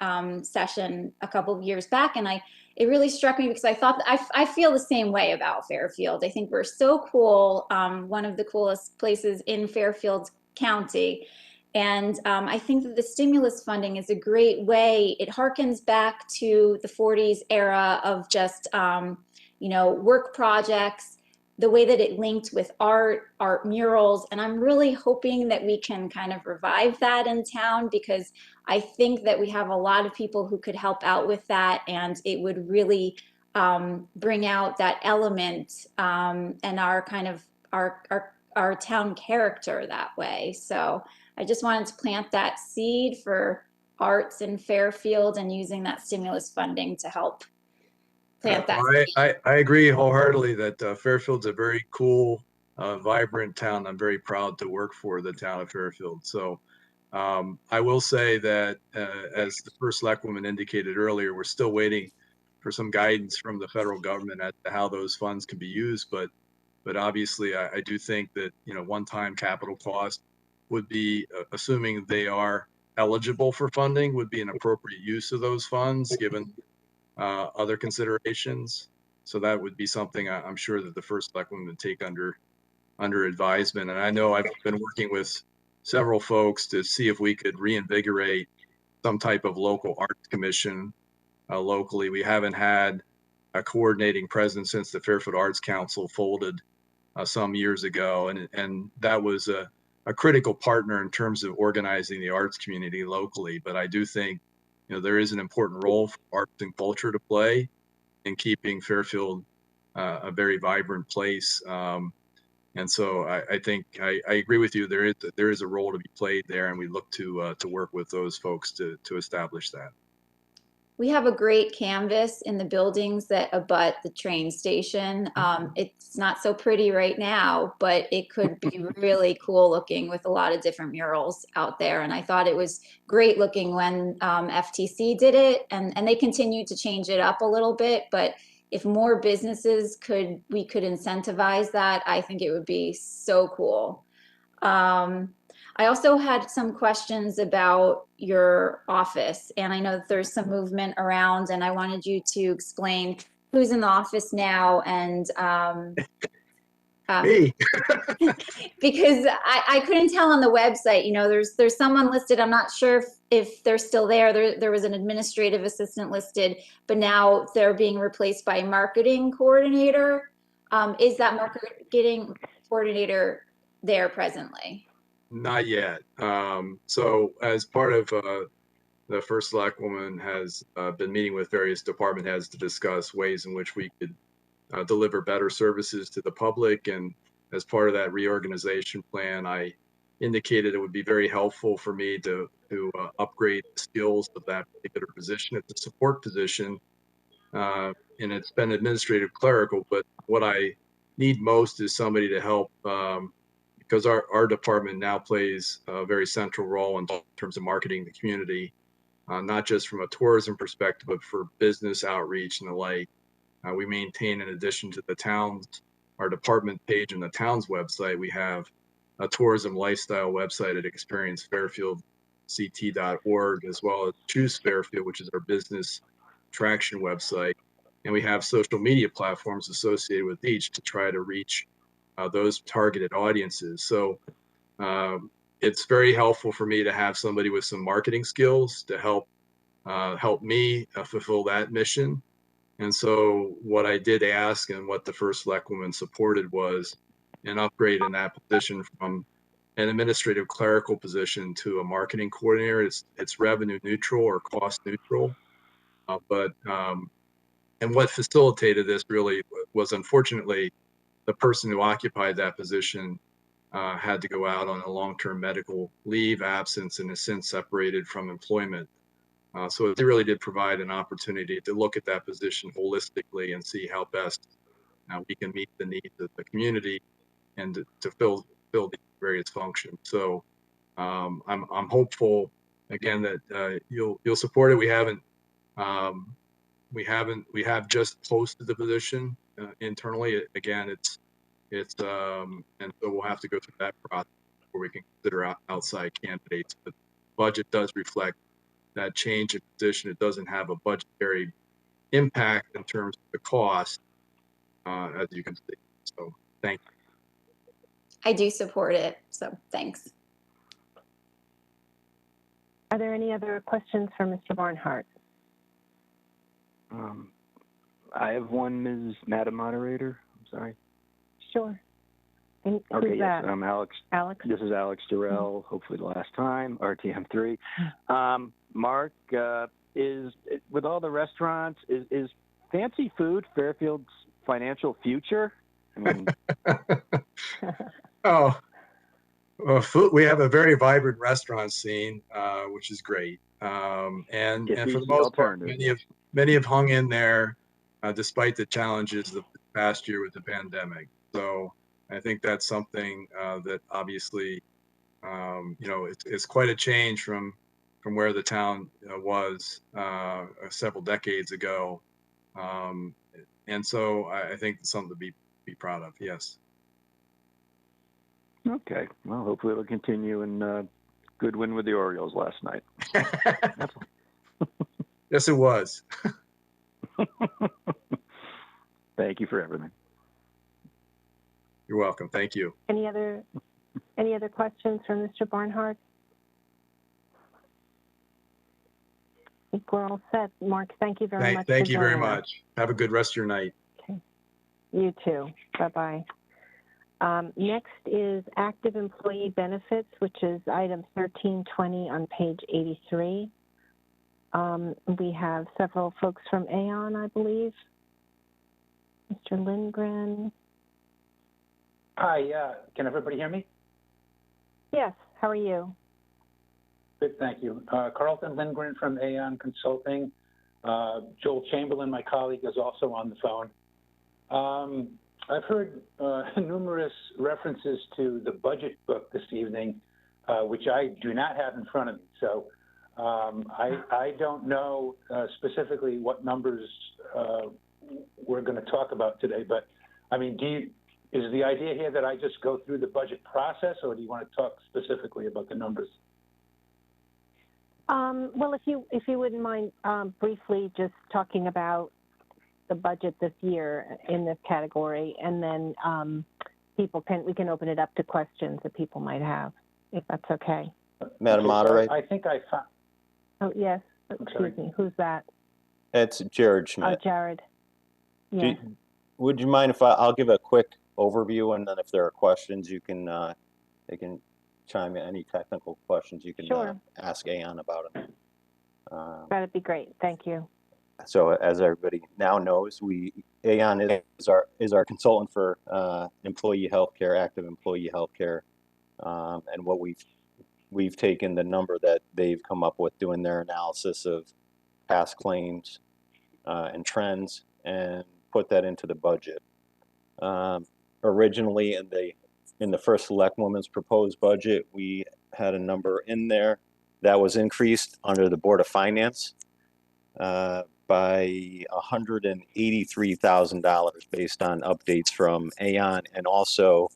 session a couple of years back, and it really struck me because I thought I feel the same way about Fairfield. I think we're so cool, one of the coolest places in Fairfield County, and I think that the stimulus funding is a great way. It harkens back to the 40s era of just work projects, the way that it linked with art murals, and I'm really hoping that we can kind of revive that in town, because I think that we have a lot of people who could help out with that, and it would really bring out that element and our kind of our town character that way. So I just wanted to plant that seed for arts in Fairfield and using that stimulus funding to help plant that seed. I agree wholeheartedly that Fairfield's a very cool, vibrant town. I'm very proud to work for the town of Fairfield. So I will say that, as the first Selectwoman indicated earlier, we're still waiting for some guidance from the federal government as to how those funds can be used. But obviously, I do think that, you know, one-time capital cost would be, assuming they are eligible for funding, would be an appropriate use of those funds given other considerations. So that would be something I'm sure that the first Selectwoman would take under advisement. And I know I've been working with several folks to see if we could reinvigorate some type of local arts commission locally. We haven't had a coordinating presence since the Fairfield Arts Council folded some years ago, and that was a critical partner in terms of organizing the arts community locally. But I do think, you know, there is an important role for arts and culture to play in keeping Fairfield a very vibrant place. And so I think I agree with you. There is a role to be played there, and we look to work with those folks to establish that. We have a great canvas in the buildings that abut the train station. It's not so pretty right now, but it could be really cool looking with a lot of different murals out there. And I thought it was great looking when FTC did it, and they continued to change it up a little bit. But if more businesses we could incentivize that, I think it would be so cool. I also had some questions about your office, and I know that there's some movement around, and I wanted you to explain who's in the office now, and Me. because I couldn't tell on the website. You know, there's someone listed. I'm not sure if they're still there. There was an administrative assistant listed, but now they're being replaced by a marketing coordinator. Is that marketing coordinator there presently? Not yet. So as part of the first Selectwoman has been meeting with various department heads to discuss ways in which we could deliver better services to the public. And as part of that reorganization plan, I indicated it would be very helpful for me to upgrade the skills of that particular position. It's a support position, and it's been administrative clerical, but what I need most is somebody to help, because our department now plays a very central role in terms of marketing the community, not just from a tourism perspective, but for business outreach and the like. We maintain, in addition to the town's, our department page on the town's website, we have a tourism lifestyle website at experiencefairfieldct.org, as well as Choose Fairfield, which is our business traction website. And we have social media platforms associated with each to try to reach those targeted audiences. So it's very helpful for me to have somebody with some marketing skills to help me fulfill that mission. And so what I did ask, and what the first Selectwoman supported, was an upgrade in that position from an administrative clerical position to a marketing coordinator. It's revenue neutral or cost neutral, and what facilitated this really was, unfortunately, the person who occupied that position had to go out on a long-term medical leave absence and has since separated from employment. So it really did provide an opportunity to look at that position holistically and see how best we can meet the needs of the community and to fill the various functions. So I'm hopeful again that you'll support it. We have just posted the position internally. Again, and so we'll have to go through that process before we can consider outside candidates. But budget does reflect that change in position. It doesn't have a budgetary impact in terms of the cost, as you can see. So thank you. I do support it, so thanks. Are there any other questions for Mr. Barnhart? I have one, Madam Moderator. I'm sorry. Sure. And Okay, who's yes, that? I'm Alex. Alex? This is Alex Durrell, hopefully the last time, RTM3. Mark, with all the restaurants, is fancy food Fairfield's financial future? I mean, Oh, well, food, we have a very vibrant restaurant scene, which is great. And it for beats the the most part, alternative. many have hung in there, despite the challenges of the past year with the pandemic. So I think that's something that obviously, it's quite a change from where the town was several decades ago. And so I think it's something to be proud of. Yes. Okay, well, hopefully it'll continue, and good win with the Orioles last night. Yes, it was. Thank you for everything. You're welcome. Thank you. Any other questions for Mr. Barnhart? I think we're all set. Mark, thank you very much. Thank you very joining us. much. Have a good rest of your night. Okay. You too. Bye-bye. Next is active employee benefits, which is item 1320 on page 83. We have several folks from Aon, I believe. Mr. Lindgren. Hi, can everybody hear me? Yes, how are you? Good, thank you. Carlton Lindgren from Aon Consulting. Joel Chamberlain, my colleague, is also on the phone. I've heard numerous references to the budget book this evening, which I do not have in front of me. So I don't know specifically what numbers we're going to talk about today, but I mean, is the idea here that I just go through the budget process, or do you want to talk specifically about the numbers? Well, if you wouldn't mind briefly just talking about the budget this year in this category, and then we can open it up to questions that people might have, if that's okay. Madam Okay, Moderator. so I think I found. Oh yes, excuse me. Who's that? It's Jared Schmidt. Jared. Yes. Would you mind if I'll give a quick overview, and then if there are questions, you can they can chime in. Any technical questions you can ask Aon about it. That'd be great. Thank you. So as everybody now knows, Aon is our consultant for employee healthcare, active employee healthcare, and what we've taken the number that they've come up with doing their analysis of past claims and trends, and put that into the budget. Originally in the first Select Woman's proposed budget, we had a number in there that was increased under the Board of Finance by $183,000 based on updates from Aon, and also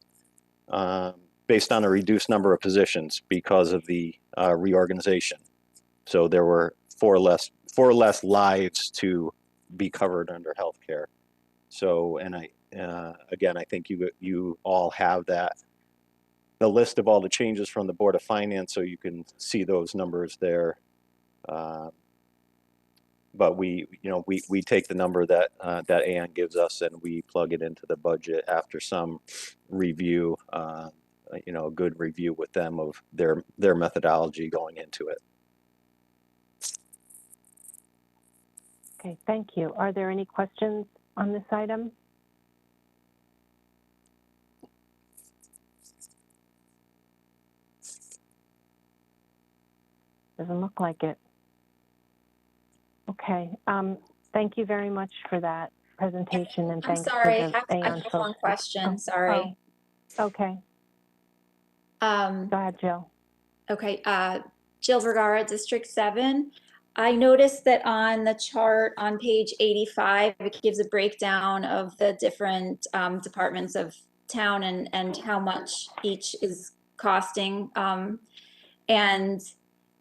based on a reduced number of positions because of the reorganization. So there were four less lives to be covered under healthcare. So, and again, I think you all have the list of all the changes from the Board of Finance, so you can see those numbers there. But we take the number that Aon gives us, and we plug it into the budget after some review, a good review with them of their methodology going into it. Okay, thank you. Are there any questions on this item? Doesn't look like it. Okay, thank you very much for that presentation, and thanks I'm sorry, to the I Aon have folks. one question, Oh, sorry. oh, okay. Go ahead, Jill. Okay, Jill Vergara, District 7. I noticed that on the chart on page 85, it gives a breakdown of the different departments of town and how much each is costing. And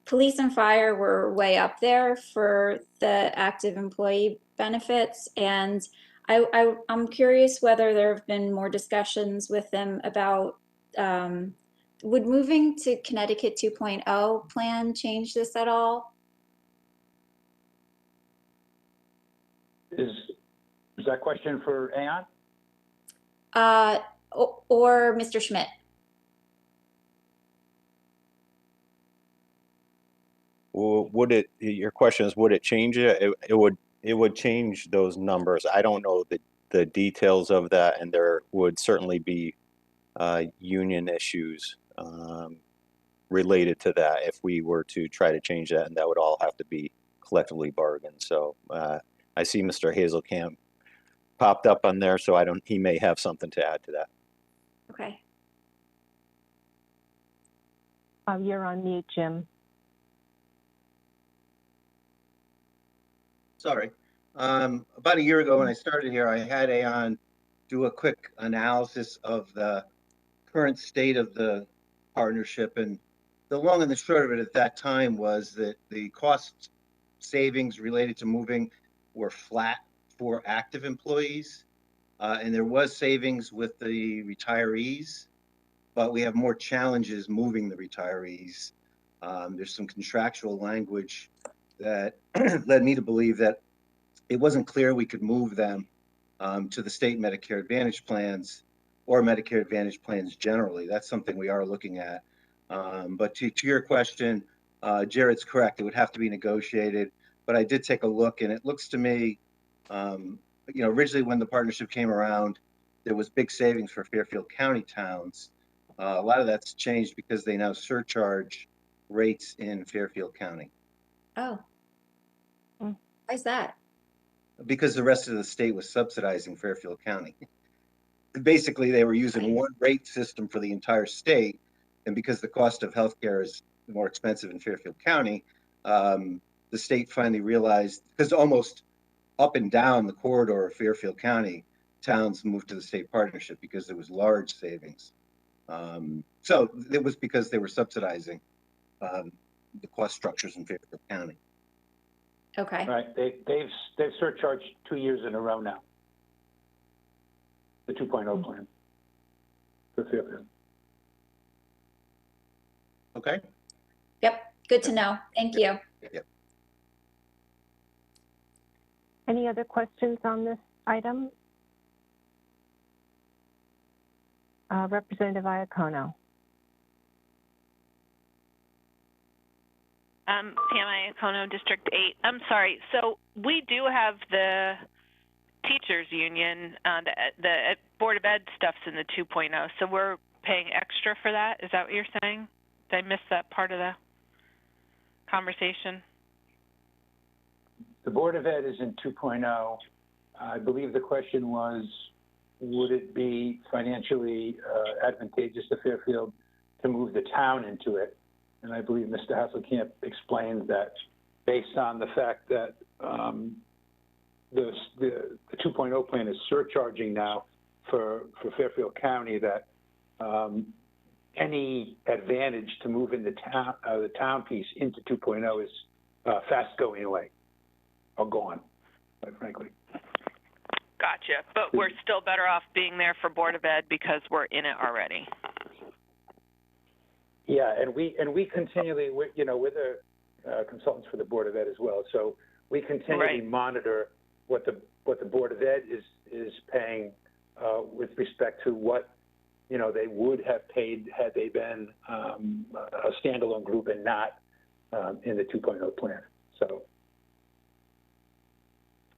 police and fire were way up there for the active employee benefits. And I'm curious whether there have been more discussions with them about would moving to Connecticut 2.0 plan change this at all? Is that question for Aon? or Mr. Schmidt? Would it, your question is, would it change it? It would change those numbers. I don't know the details of that, and there would certainly be union issues related to that if we were to try to change that, and that would all have to be collectively bargained. So I see Mr. Hazelkamp popped up on there, so he may have something to add to that. Okay. You're on mute, Jim. Sorry. About a year ago when I started here, I had Aon do a quick analysis of the current state of the partnership. And the long and the short of it at that time was that the cost savings related to moving were flat for active employees. And there was savings with the retirees, but we have more challenges moving the retirees. There's some contractual language that led me to believe that it wasn't clear we could move them to the state Medicare Advantage plans or Medicare Advantage plans generally. That's something we are looking at. But to your question, Jared's correct. It would have to be negotiated. But I did take a look, and it looks to me, originally when the partnership came around, there was big savings for Fairfield County towns. A lot of that's changed because they now surcharge rates in Fairfield County. Oh. Why is that? Because the rest of the state was subsidizing Fairfield County. Basically, they were using one rate system for the entire state, and because the cost of healthcare is more expensive in Fairfield County, the state finally realized, because almost up and down the corridor of Fairfield County, towns moved to the state partnership because there was large savings. So it was because they were subsidizing the cost structures in Fairfield County. Okay. Right. They've surcharged 2 years in a row now. The 2.0 plan for Fairfield. Okay. Yep. Good to know. Thank you. Yep. Any other questions on this item? Representative Iacono. Pam Iacono, District 8. I'm sorry. So we do have the teachers union, the Board of Ed stuff's in the 2.0. So we're paying extra for that. Is that what you're saying? Did I miss that part of the conversation? The Board of Ed is in 2.0. I believe the question was, would it be financially advantageous to Fairfield to move the town into it? And I believe Mr. Hasselkamp explained that based on the fact that the 2.0 plan is surcharging now for Fairfield County, that any advantage to move in the town piece into 2.0 is fast going away or gone, quite frankly. Gotcha. But we're still better off being there for Board of Ed because we're in it already. Yeah, and we continually, we're the consultants for the Board of Ed as well. So we continually monitor what the Board of Ed is paying with respect to what they would have paid had they been a standalone group and not in the 2.0 plan. So,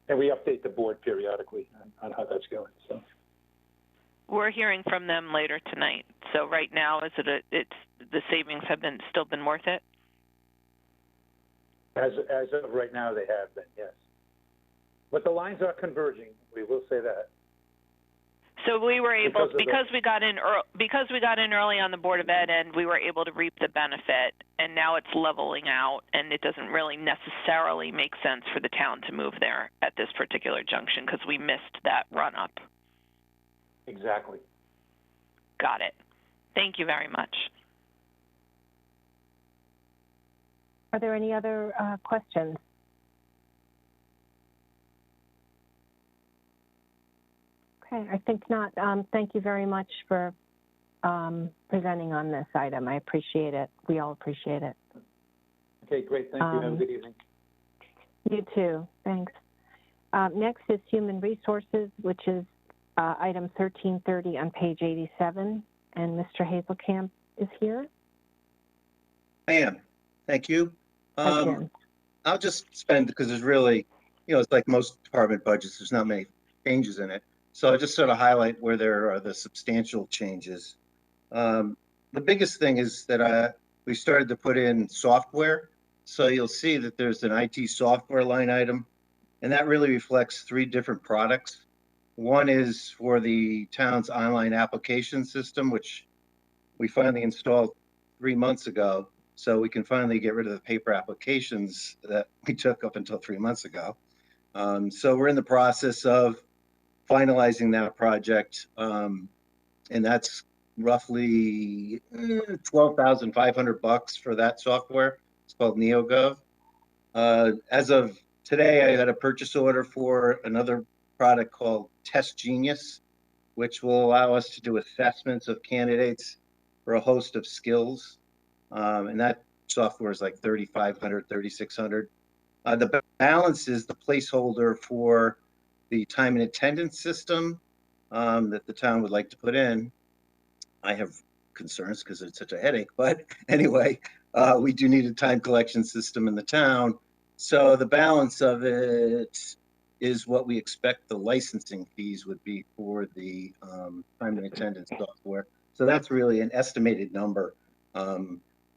and we update the board periodically on how that's going. So we're hearing from them later tonight. So right now, it's the savings have still been worth it? As of right now, they have been, yes. But the lines are converging. We will say that. So we were able, because we got in early on the Board of Ed, and we were able to reap the benefit, and now it's leveling out, and it doesn't really necessarily make sense for the town to move there at this particular junction because we missed that run up. Exactly. Got it. Thank you very much. Are there any other questions? Okay, I think not. Thank you very much for presenting on this item. I appreciate it. We all appreciate it. Okay, great. Thank you. Have a good evening. You too. Thanks. Next is Human Resources, which is item 1330 on page 87, and Mr. Hazelkamp is here. I am. Thank you. Hi, Jim. I'll just spend, because there's really, it's like most department budgets, there's not many changes in it. So I'll just sort of highlight where there are the substantial changes. The biggest thing is that we started to put in software. So you'll see that there's an IT software line item, and that really reflects 3 different products. One is for the town's online application system, which we finally installed 3 months ago. So we can finally get rid of the paper applications that we took up until 3 months ago. So we're in the process of finalizing that project. And that's roughly $12,500 for that software. It's called NeoGov. As of today, I got a purchase order for another product called Test Genius, which will allow us to do assessments of candidates for a host of skills. And that software is like $3,500, $3,600. The balance is the placeholder for the time and attendance system that the town would like to put in. I have concerns because it's such a headache, but anyway, we do need a time collection system in the town. So the balance of it is what we expect the licensing fees would be for the time and attendance software. So that's really an estimated number.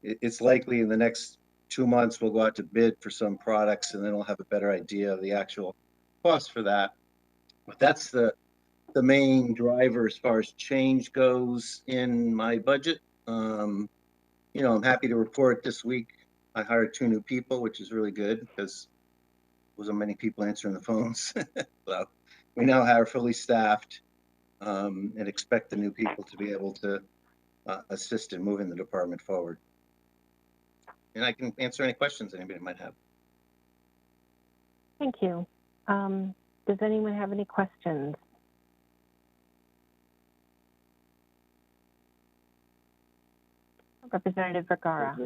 It's likely in the next 2 months we'll go out to bid for some products, and then we'll have a better idea of the actual cost for that. But that's the main driver as far as change goes in my budget. I'm happy to report this week I hired 2 new people, which is really good because there wasn't many people answering the phones. So we now are fully staffed and expect the new people to be able to assist in moving the department forward. And I can answer any questions anybody might have. Thank you. Does anyone have any questions? Representative Vergara.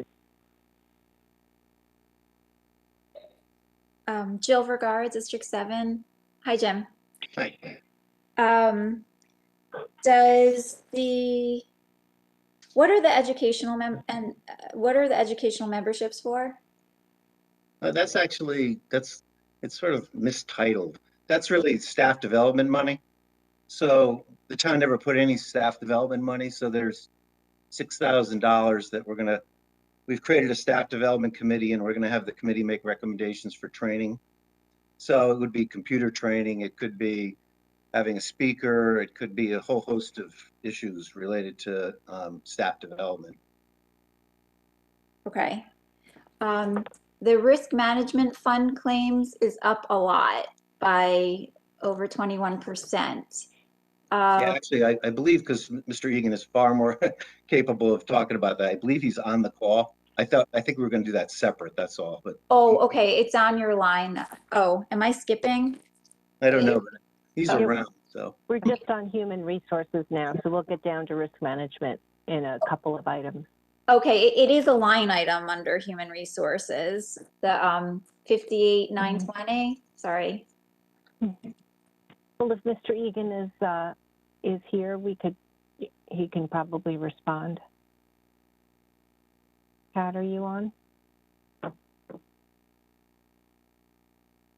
Jill Vergara, District 7. Hi, Jim. Hi. What are the educational what are the educational memberships for? That's it's sort of mistitled. That's really staff development money. So the town never put any staff development money. So there's $6,000 that we've created a staff development committee, and we're going to have the committee make recommendations for training. So it would be computer training. It could be having a speaker. It could be a whole host of issues related to staff development. Okay. The risk management fund claims is up a lot by over 21%. Yeah, actually, I believe, because Mr. Egan is far more capable of talking about that. I believe he's on the call. I think we were going to do that separate. That's all. But oh, okay, it's on your line. Oh, am I skipping? I don't know, but he's around. So we're just on human resources now, so we'll get down to risk management in a couple of items. Okay, it is a line item under human resources. The 58,920. Sorry. Well, if Mr. Egan is here, he can probably respond. Pat, are you on?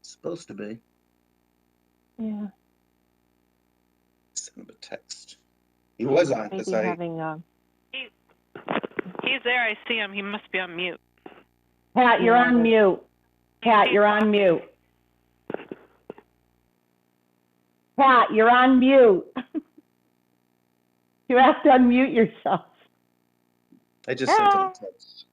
Supposed to be. Yeah. Send him a text. He was on. Maybe having He's there. I see him. He must be on mute. Pat, you're on mute. Pat, you're on mute. Pat, you're on mute. You have to unmute yourself. I just sent him a text.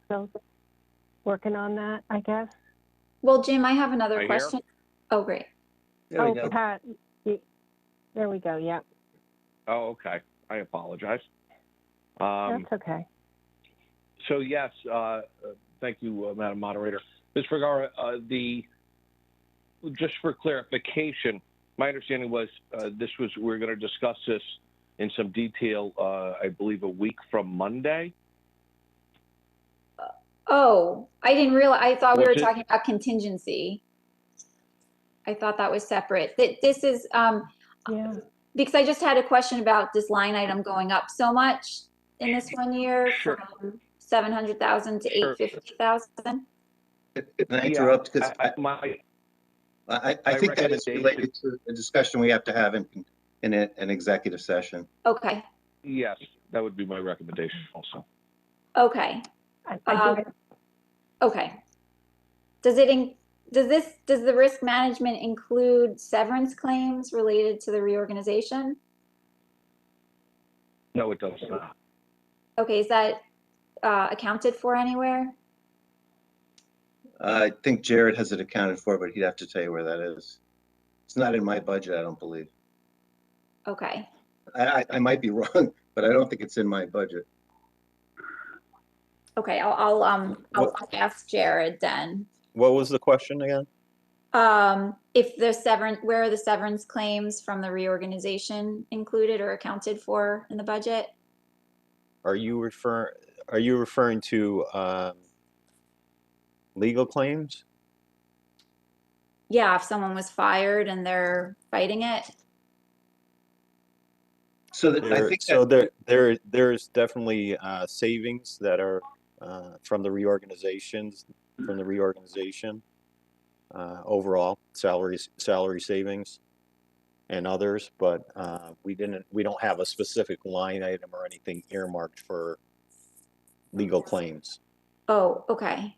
So working on that, I guess. Well, Jim, I have another question. Oh, great. There we go. Pat, there we go. Yeah. Oh, okay. I apologize. That's okay. So yes, thank you, Madam Moderator. Ms. Vergara, just for clarification, my understanding was we were going to discuss this in some detail, I believe a week from Monday. Oh, I didn't realize, I thought we were What's it? talking about contingency. I thought that was separate. This is, Yeah. because I just had a question about this line item going up so much in this one year Sure. from 700,000 to Sure. 850,000. Can I Yeah, interrupt? Because I, I think that is related to a discussion we have to have in an executive session. Okay. yes, that would be my recommendation also. Okay. I think Okay. Does the risk management include severance claims related to the reorganization? No, it does not. Okay, is that accounted for anywhere? I think Jared has it accounted for, but he'd have to tell you where that is. It's not in my budget, I don't believe. Okay. I might be wrong, but I don't think it's in my budget. Okay, I'll ask Jared then. What was the question again? If the where are the severance claims from the reorganization included or accounted for in the budget? Are you referring to legal claims? Yeah, if someone was fired and they're fighting it. So there's definitely savings that are from the reorganization overall salary savings and others, but we don't have a specific line item or anything earmarked for legal claims. Oh, okay.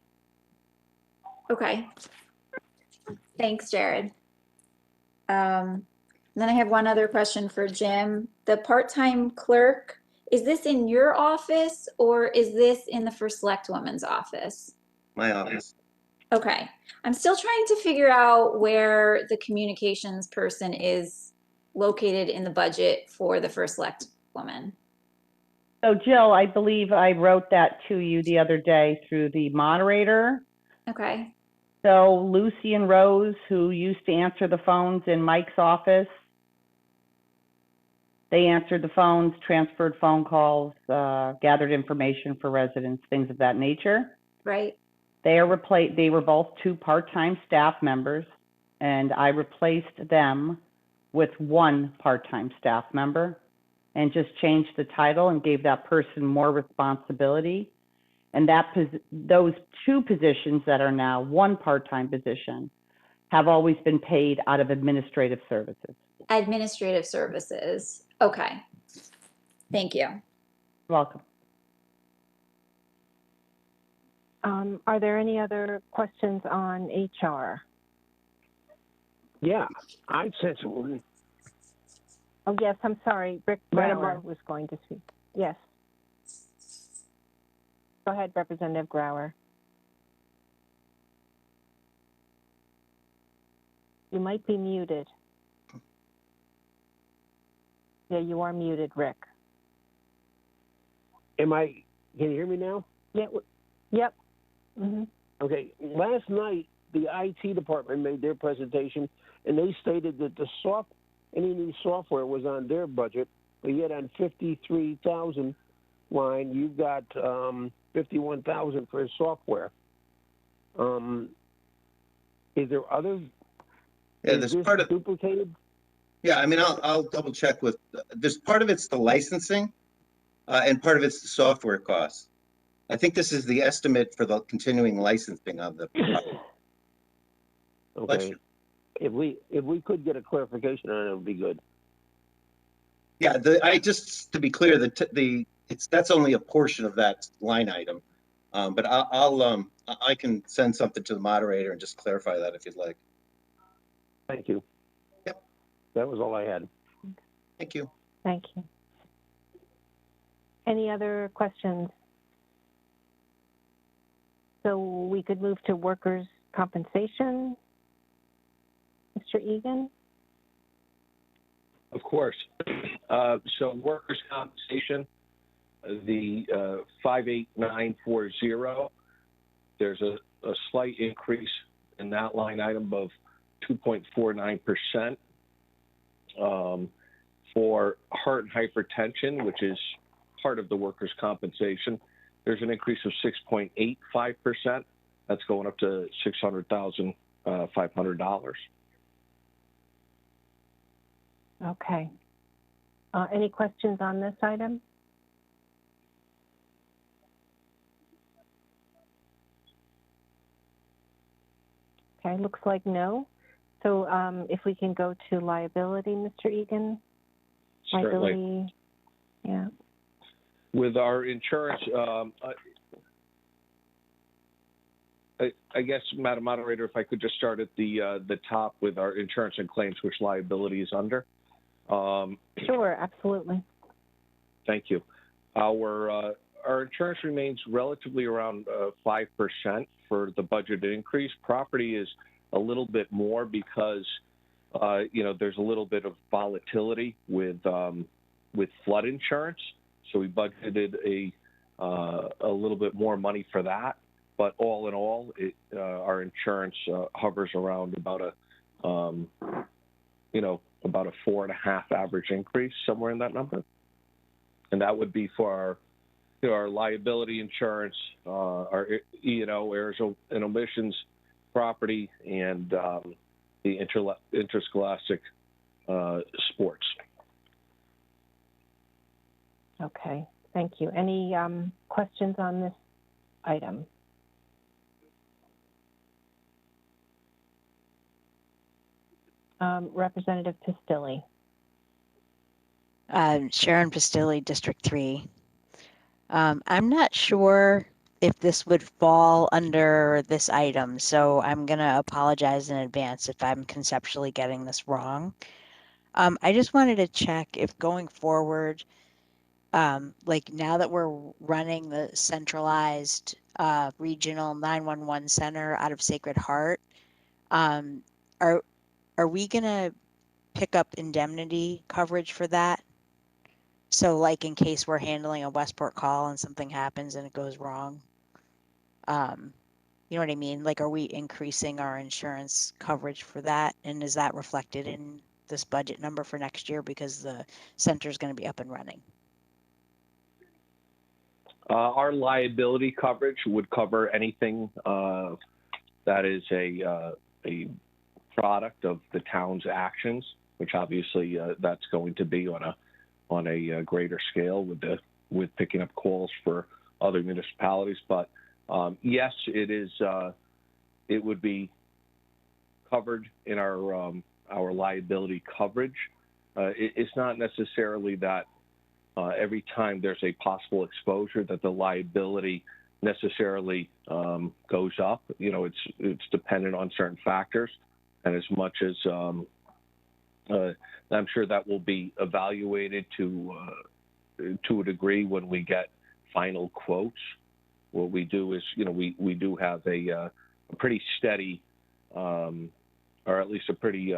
Okay. Thanks, Jared. Then I have one other question for Jim. The part-time clerk, is this in your office or is this in the First Select Woman's office? My office. Okay. I'm still trying to figure out where the communications person is located in the budget for the First Select Woman. So Jill, I believe I wrote that to you the other day through the moderator. Okay. So Lucy and Rose, who used to answer the phones in Mike's office, they answered the phones, transferred phone calls, gathered information for residents, things of that nature. Right. They were both 2 part-time staff members, and I replaced them with 1 part-time staff member and just changed the title and gave that person more responsibility. And those 2 positions that are now 1 part-time position have always been paid out of administrative services. Administrative services. Okay. Thank you. You're welcome. Are there any other questions on HR? Yeah, I said something. Oh, yes, I'm sorry. Rick Madam Brower was going to speak. Yes. Go ahead, Representative Grauer. You might be muted. Yeah, you are muted, Rick. Can you hear me now? Yeah. Yep. Mm-hmm. Okay. Last night, the IT department made their presentation, and they stated that any new software was on their budget, but yet on 53,000 line, you've got 51,000 for software. Is there others? Yeah, there's part of duplicated. Yeah, I mean, I'll double check with. There's part of it's the licensing, and part of it's the software costs. I think this is the estimate for the continuing licensing of the product. Okay. If we could get a clarification on it, it would be good. Yeah, just to be clear, that's only a portion of that line item, but I can send something to the moderator and just clarify that if you'd like. Thank you. Yep. That was all I had. Thank you. Thank you. Any other questions? So we could move to workers' compensation. Mr. Egan? Of course. So workers' compensation, the 58940, there's a slight increase in that line item of 2.49%. For heart and hypertension, which is part of the workers' compensation, there's an increase of 6.85%. That's going up to $600,500. Okay. Any questions on this item? Okay, looks like no. So if we can go to liability, Mr. Egan. Certainly. Liability, yeah. With our insurance, I guess, Madam Moderator, if I could just start at the top with our insurance and claims, which liability is under. Sure, absolutely. Thank you. Our insurance remains relatively around 5% for the budgeted increase. Property is a little bit more because there's a little bit of volatility with flood insurance. So we budgeted a little bit more money for that. But all in all, our insurance hovers around about a 4.5 average increase, somewhere in that number. And that would be for our liability insurance, our E&O, errors and omissions, property, and the interscholastic sports. Okay, thank you. Any questions on this item? Representative Pistilli. Sharon Pistilli, District 3. I'm not sure if this would fall under this item, so I'm going to apologize in advance if I'm conceptually getting this wrong. I just wanted to check if going forward, like now that we're running the centralized regional 911 center out of Sacred Heart, are we going to pick up indemnity coverage for that? So like in case we're handling a Westport call and something happens and it goes wrong, you know what I mean? Like, are we increasing our insurance coverage for that? And is that reflected in this budget number for next year because the center is going to be up and running? Our liability coverage would cover anything that is a product of the town's actions, which obviously that's going to be on a greater scale with picking up calls for other municipalities. But yes, it is. It would be covered in our liability coverage. It's not necessarily that every time there's a possible exposure that the liability necessarily goes up. It's dependent on certain factors, and as much as I'm sure that will be evaluated to a degree when we get final quotes. What we do is, we do have a pretty steady, or at least a pretty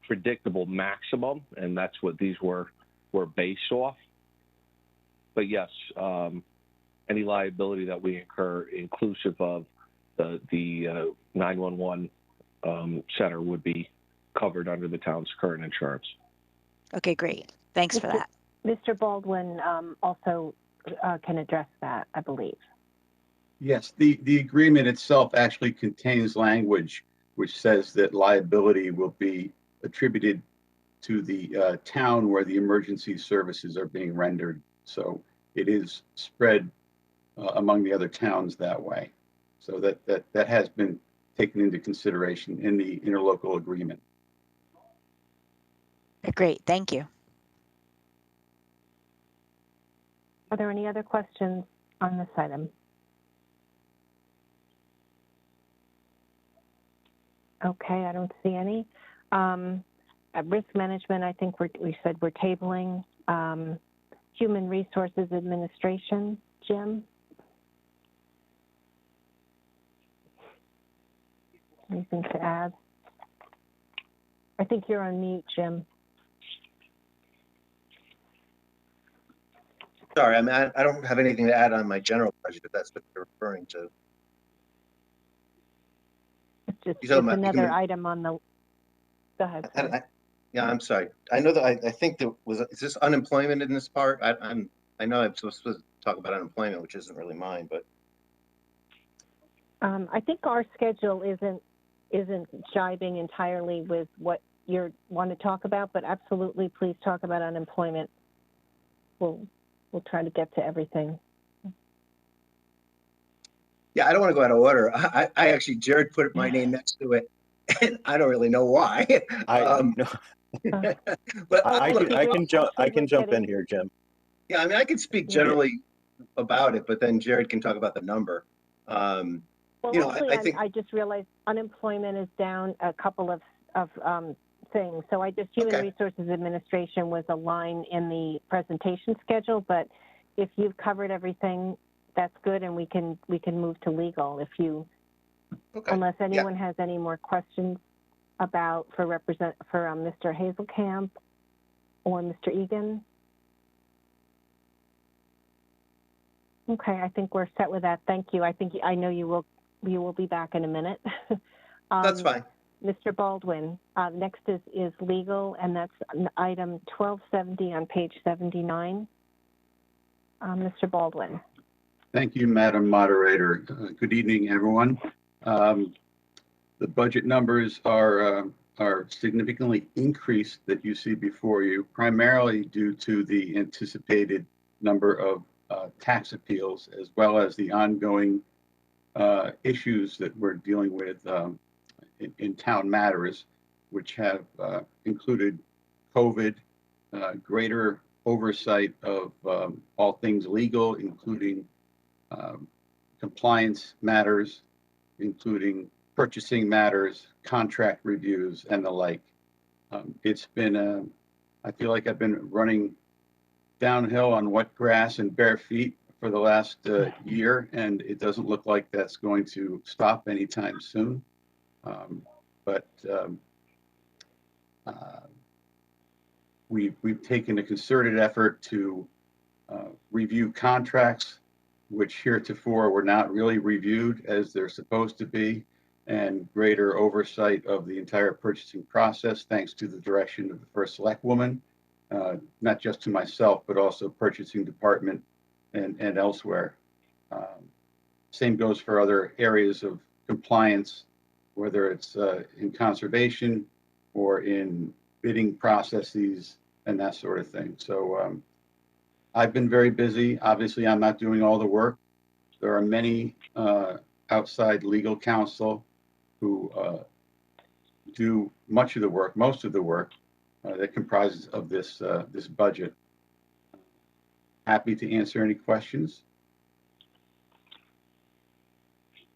predictable maximum, and that's what these were based off. But yes, any liability that we incur, inclusive of the 911 center, would be covered under the town's current insurance. Okay, great. Thanks for that. Mr. Baldwin also can address that, I believe. Yes, the agreement itself actually contains language which says that liability will be attributed to the town where the emergency services are being rendered. So it is spread among the other towns that way. So that has been taken into consideration in the interlocal agreement. Great, thank you. Are there any other questions on this item? Okay, I don't see any. At risk management, I think we said we're tabling. Human Resources Administration, Jim? Anything to add? I think you're on mute, Jim. Sorry, I don't have anything to add on my general budget, if that's what you're referring to. It's another item on the, go ahead. Yeah, I'm sorry. I know that I think there was, is this unemployment in this part? I know I'm supposed to talk about unemployment, which isn't really mine, but I think our schedule isn't jibing entirely with what you want to talk about, but absolutely, please talk about unemployment. We'll try to get to everything. yeah, I don't want to go out of order. I actually, Jared put my name next to it, and I don't really know why. But I can jump in here, Jim. Yeah, I mean, I can speak generally about it, but then Jared can talk about the number. Well, You know, actually, I think I just realized unemployment is down a couple of things. So Human Resources Administration was a line in the presentation schedule, but if you've covered everything, that's good, and we can move to legal if you, unless anyone has any more questions about for Mr. Hazelkamp or Mr. Egan. Okay, I think we're set with that. Thank you. I know you will be back in a minute. That's fine. Mr. Baldwin, next is legal, and that's item 1270 on page 79. Mr. Baldwin. Thank you, Madam Moderator. Good evening, everyone. The budget numbers are significantly increased that you see before you, primarily due to the anticipated number of tax appeals, as well as the ongoing issues that we're dealing with in town matters, which have included COVID, greater oversight of all things legal, including compliance matters, including purchasing matters, contract reviews, and the like. It's been, I feel like I've been running downhill on wet grass and bare feet for the last year, and it doesn't look like that's going to stop anytime soon. We've taken a concerted effort to review contracts, which heretofore were not really reviewed as they're supposed to be, and greater oversight of the entire purchasing process, thanks to the direction of the First Select Woman, not just to myself, but also purchasing department and elsewhere. Same goes for other areas of compliance, whether it's in conservation or in bidding processes and that sort of thing. So I've been very busy. Obviously, I'm not doing all the work. There are many outside legal counsel who do much of the work, most of the work that comprises of this this budget. Happy to answer any questions.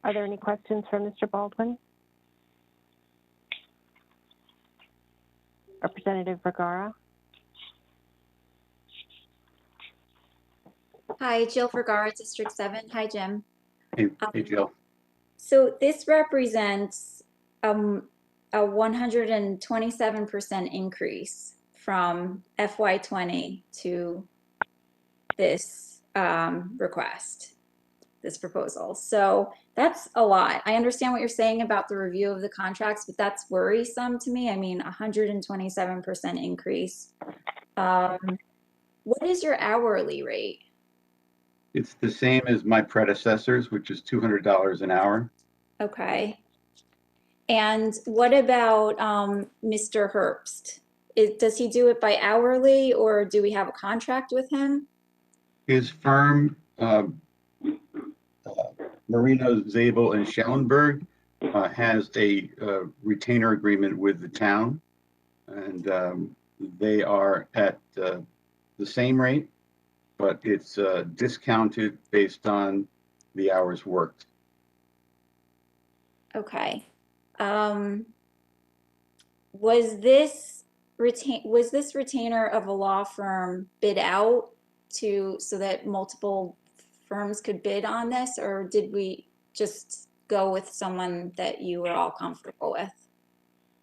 Are there any questions for Mr. Baldwin? Representative Vergara? Hi, Jill Vergara, District 7. Hi, Jim. Hey, Jill. So this represents a 127% increase from FY20 to this request, this proposal. So that's a lot. I understand what you're saying about the review of the contracts, but that's worrisome to me. I mean, 127% increase. What is your hourly rate? It's the same as my predecessors, which is $200 an hour. Okay. And what about Mr. Herbst? Does he do it by hourly, or do we have a contract with him? His firm, Marino, Zabel, and Schellenberg, has a retainer agreement with the town, and they are at the same rate, but it's discounted based on the hours worked. Okay. Was this retainer of a law firm bid out so that multiple firms could bid on this, or did we just go with someone that you were all comfortable with?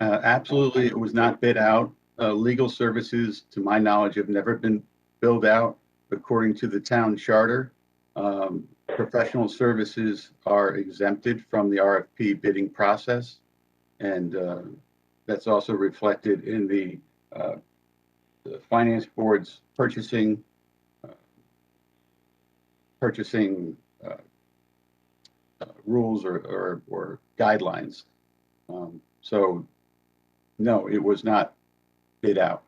Absolutely, it was not bid out. Legal services, to my knowledge, have never been billed out according to the town charter. Professional services are exempted from the RFP bidding process, and that's also reflected in the the finance board's purchasing rules or guidelines. So no, it was not bid out.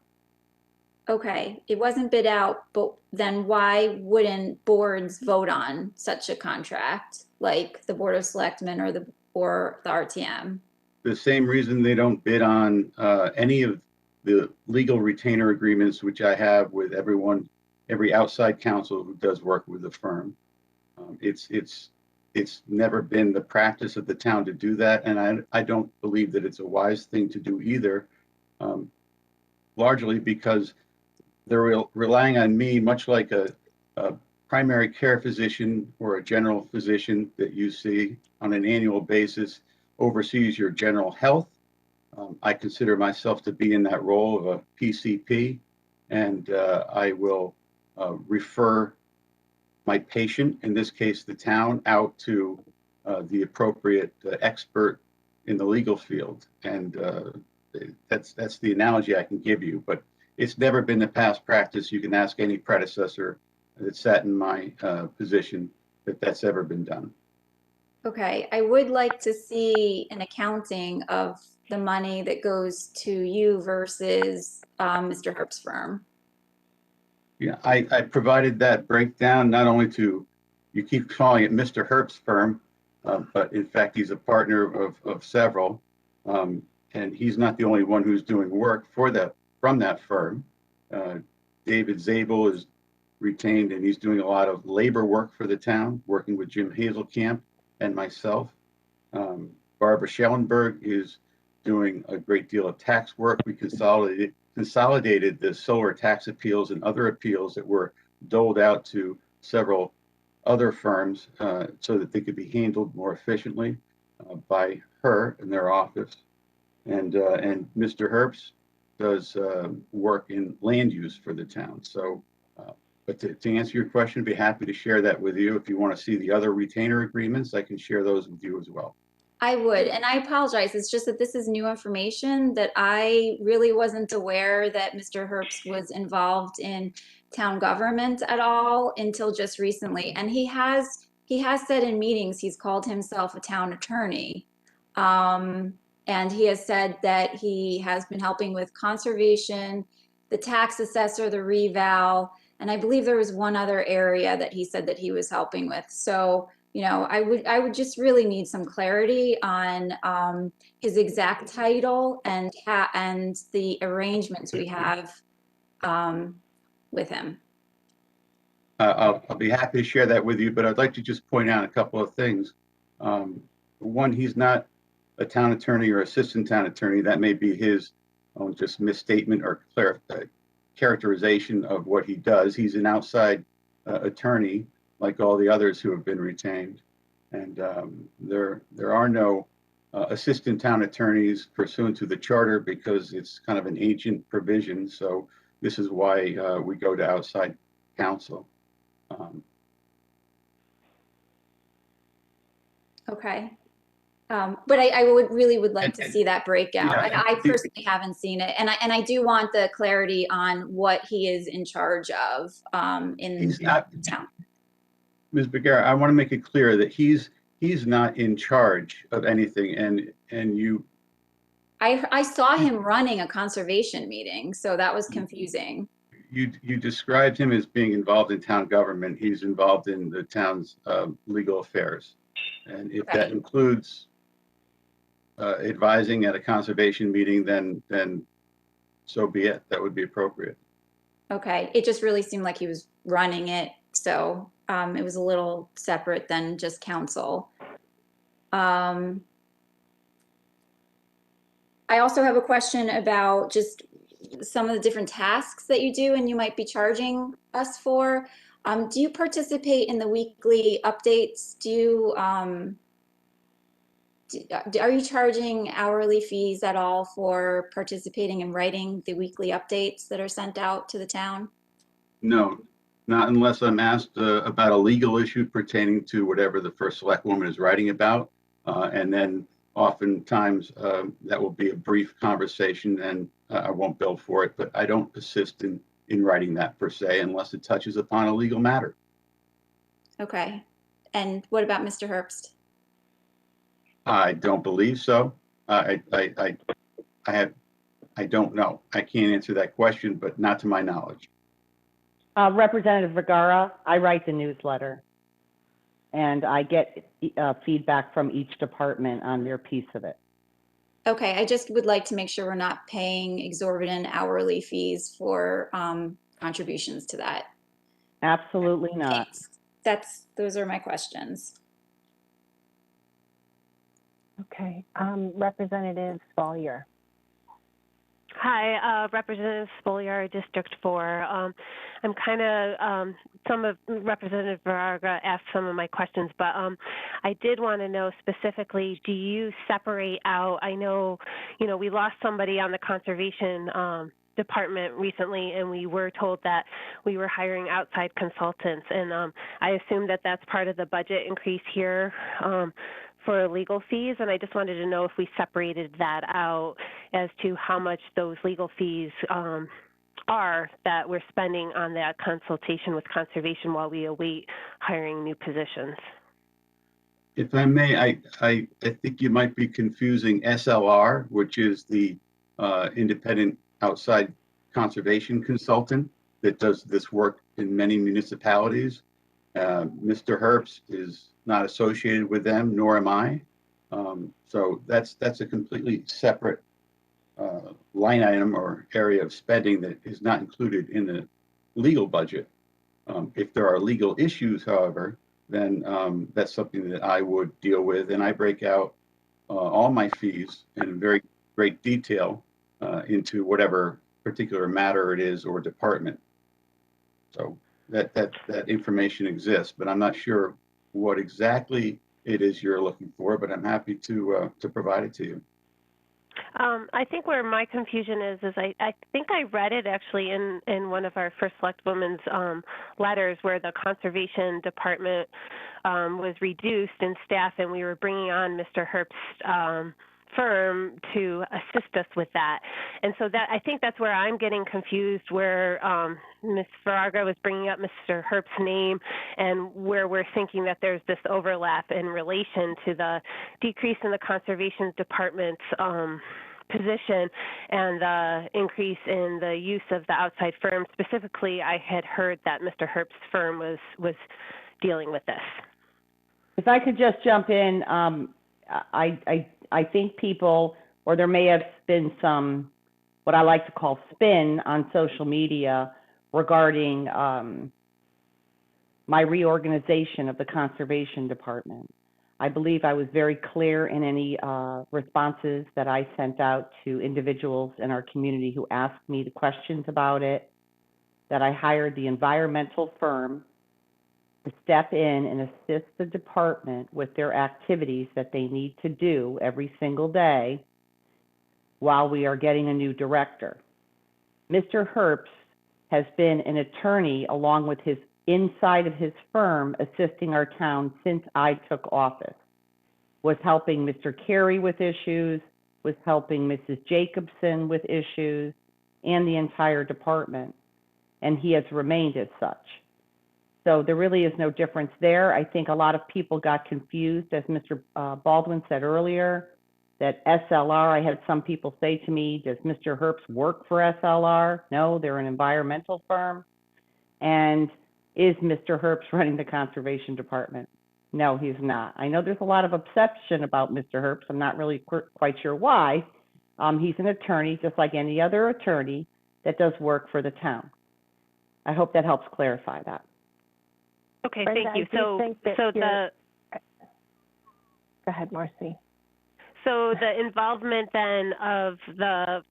Okay, it wasn't bid out, but then why wouldn't boards vote on such a contract, like the Board of Selectmen or the RTM? The same reason they don't bid on any of the legal retainer agreements, which I have with every outside counsel who does work with the firm. It's never been the practice of the town to do that, and I don't believe that it's a wise thing to do either, largely because they're relying on me, much like a primary care physician or a general physician that you see on an annual basis oversees your general health. I consider myself to be in that role of a PCP, and I will refer my patient, in this case the town, out to the appropriate expert in the legal field. And that's the analogy I can give you, but it's never been the past practice. You can ask any predecessor that sat in my position that's ever been done. Okay, I would like to see an accounting of the money that goes to you versus Mr. Herb's firm. Yeah, I provided that breakdown not only to, you keep calling it Mr. Herb's firm, but in fact, he's a partner of several. And he's not the only one who's doing work from that firm. David Zabel is retained, and he's doing a lot of labor work for the town, working with Jim Hazelkamp and myself. Barbara Schellenberg is doing a great deal of tax work. We consolidated the solar tax appeals and other appeals that were doled out to several other firms so that they could be handled more efficiently by her in their office. And Mr. Herbst does work in land use for the town. So, but to answer your question, I'd be happy to share that with you. If you want to see the other retainer agreements, I can share those with you as well. I would, and I apologize. It's just that this is new information that I really wasn't aware that Mr. Herbst was involved in town government at all until just recently. And he has said in meetings he's called himself a town attorney. And he has said that he has been helping with conservation, the tax assessor, the reval, and I believe there was one other area that he said that he was helping with. So, you know, I would just really need some clarity on his exact title and the arrangements we have with him. I'll be happy to share that with you, but I'd like to just point out a couple of things. One, he's not a town attorney or assistant town attorney. That may be his own just misstatement or characterization of what he does. He's an outside attorney, like all the others who have been retained. And there are no assistant town attorneys pursuant to the charter because it's kind of an ancient provision. So this is why we go to outside counsel. Okay. But I really would like to see that breakout. Yeah, I personally haven't seen it, and I do want the clarity on what he is in charge of in town. Ms. Beguer, I want to make it clear that he's not in charge of anything, and you. I saw him running a conservation meeting, so that was confusing. You described him as being involved in town government. He's involved in the town's legal affairs, and if that includes advising at a conservation meeting, then so be it. That would be appropriate. Okay, it just really seemed like he was running it, so it was a little separate than just council. I also have a question about just some of the different tasks that you do and you might be charging us for. Do you participate in the weekly updates? Are you charging hourly fees at all for participating in writing the weekly updates that are sent out to the town? No, not unless I'm asked about a legal issue pertaining to whatever the first select woman is writing about. And then oftentimes that will be a brief conversation, and I won't bill for it, but I don't persist in writing that per se unless it touches upon a legal matter. Okay. And what about Mr. Herbst? I don't believe so. I don't know. I can't answer that question, but not to my knowledge. Representative Vergara, I write the newsletter, and I get feedback from each department on their piece of it. Okay, I just would like to make sure we're not paying exorbitant hourly fees for contributions to that. Absolutely not. Those are my questions. Okay, Representative Spalier. Hi, Representative Spoliar, District 4. I'm kind of, some of Representative Vergara asked some of my questions, but I did want to know specifically, do you separate out, I know, we lost somebody on the conservation department recently, and we were told that we were hiring outside consultants, and I assume that that's part of the budget increase here for legal fees, and I just wanted to know if we separated that out as to how much those legal fees are that we're spending on that consultation with conservation while we await hiring new positions. If I may, I think you might be confusing SLR, which is the independent outside conservation consultant that does this work in many municipalities. Mr. Herbst is not associated with them, nor am I. So that's a completely separate line item or area of spending that is not included in the legal budget. If there are legal issues, however, then that's something that I would deal with, and I break out all my fees in very great detail into whatever particular matter it is or department. So that information exists, but I'm not sure what exactly it is you're looking for, but I'm happy to provide it to you. I think where my confusion is I think I read it actually in one of our first select women's letters where the conservation department was reduced in staff, and we were bringing on Mr. Herbst's firm to assist us with that. And so that I think that's where I'm getting confused, where Ms. Vergara was bringing up Mr. Herbst's name, and where we're thinking that there's this overlap in relation to the decrease in the conservation department's position and the increase in the use of the outside firm. Specifically, I had heard that Mr. Herbst's firm was dealing with this. If I could just jump in, I think people, or there may have been some, what I like to call spin on social media regarding my reorganization of the conservation department. I believe I was very clear in any responses that I sent out to individuals in our community who asked me the questions about it, that I hired the environmental firm to step in and assist the department with their activities that they need to do every single day while we are getting a new director. Mr. Herbst has been an attorney along with his inside of his firm assisting our town since I took office. Was helping Mr. Carey with issues, was helping Mrs. Jacobson with issues, and the entire department. And he has remained as such. So there really is no difference there. I think a lot of people got confused, as Mr. Baldwin said earlier, that SLR, I had some people say to me, does Mr. Herbst work for SLR? No, they're an environmental firm. And is Mr. Herbst running the conservation department? No, he's not. I know there's a lot of obsession about Mr. Herbst. I'm not really quite sure why. He's an attorney, just like any other attorney that does work for the town. I hope that helps clarify that. Okay, Brenda, thank you. Go ahead, Marcy. So the involvement then of the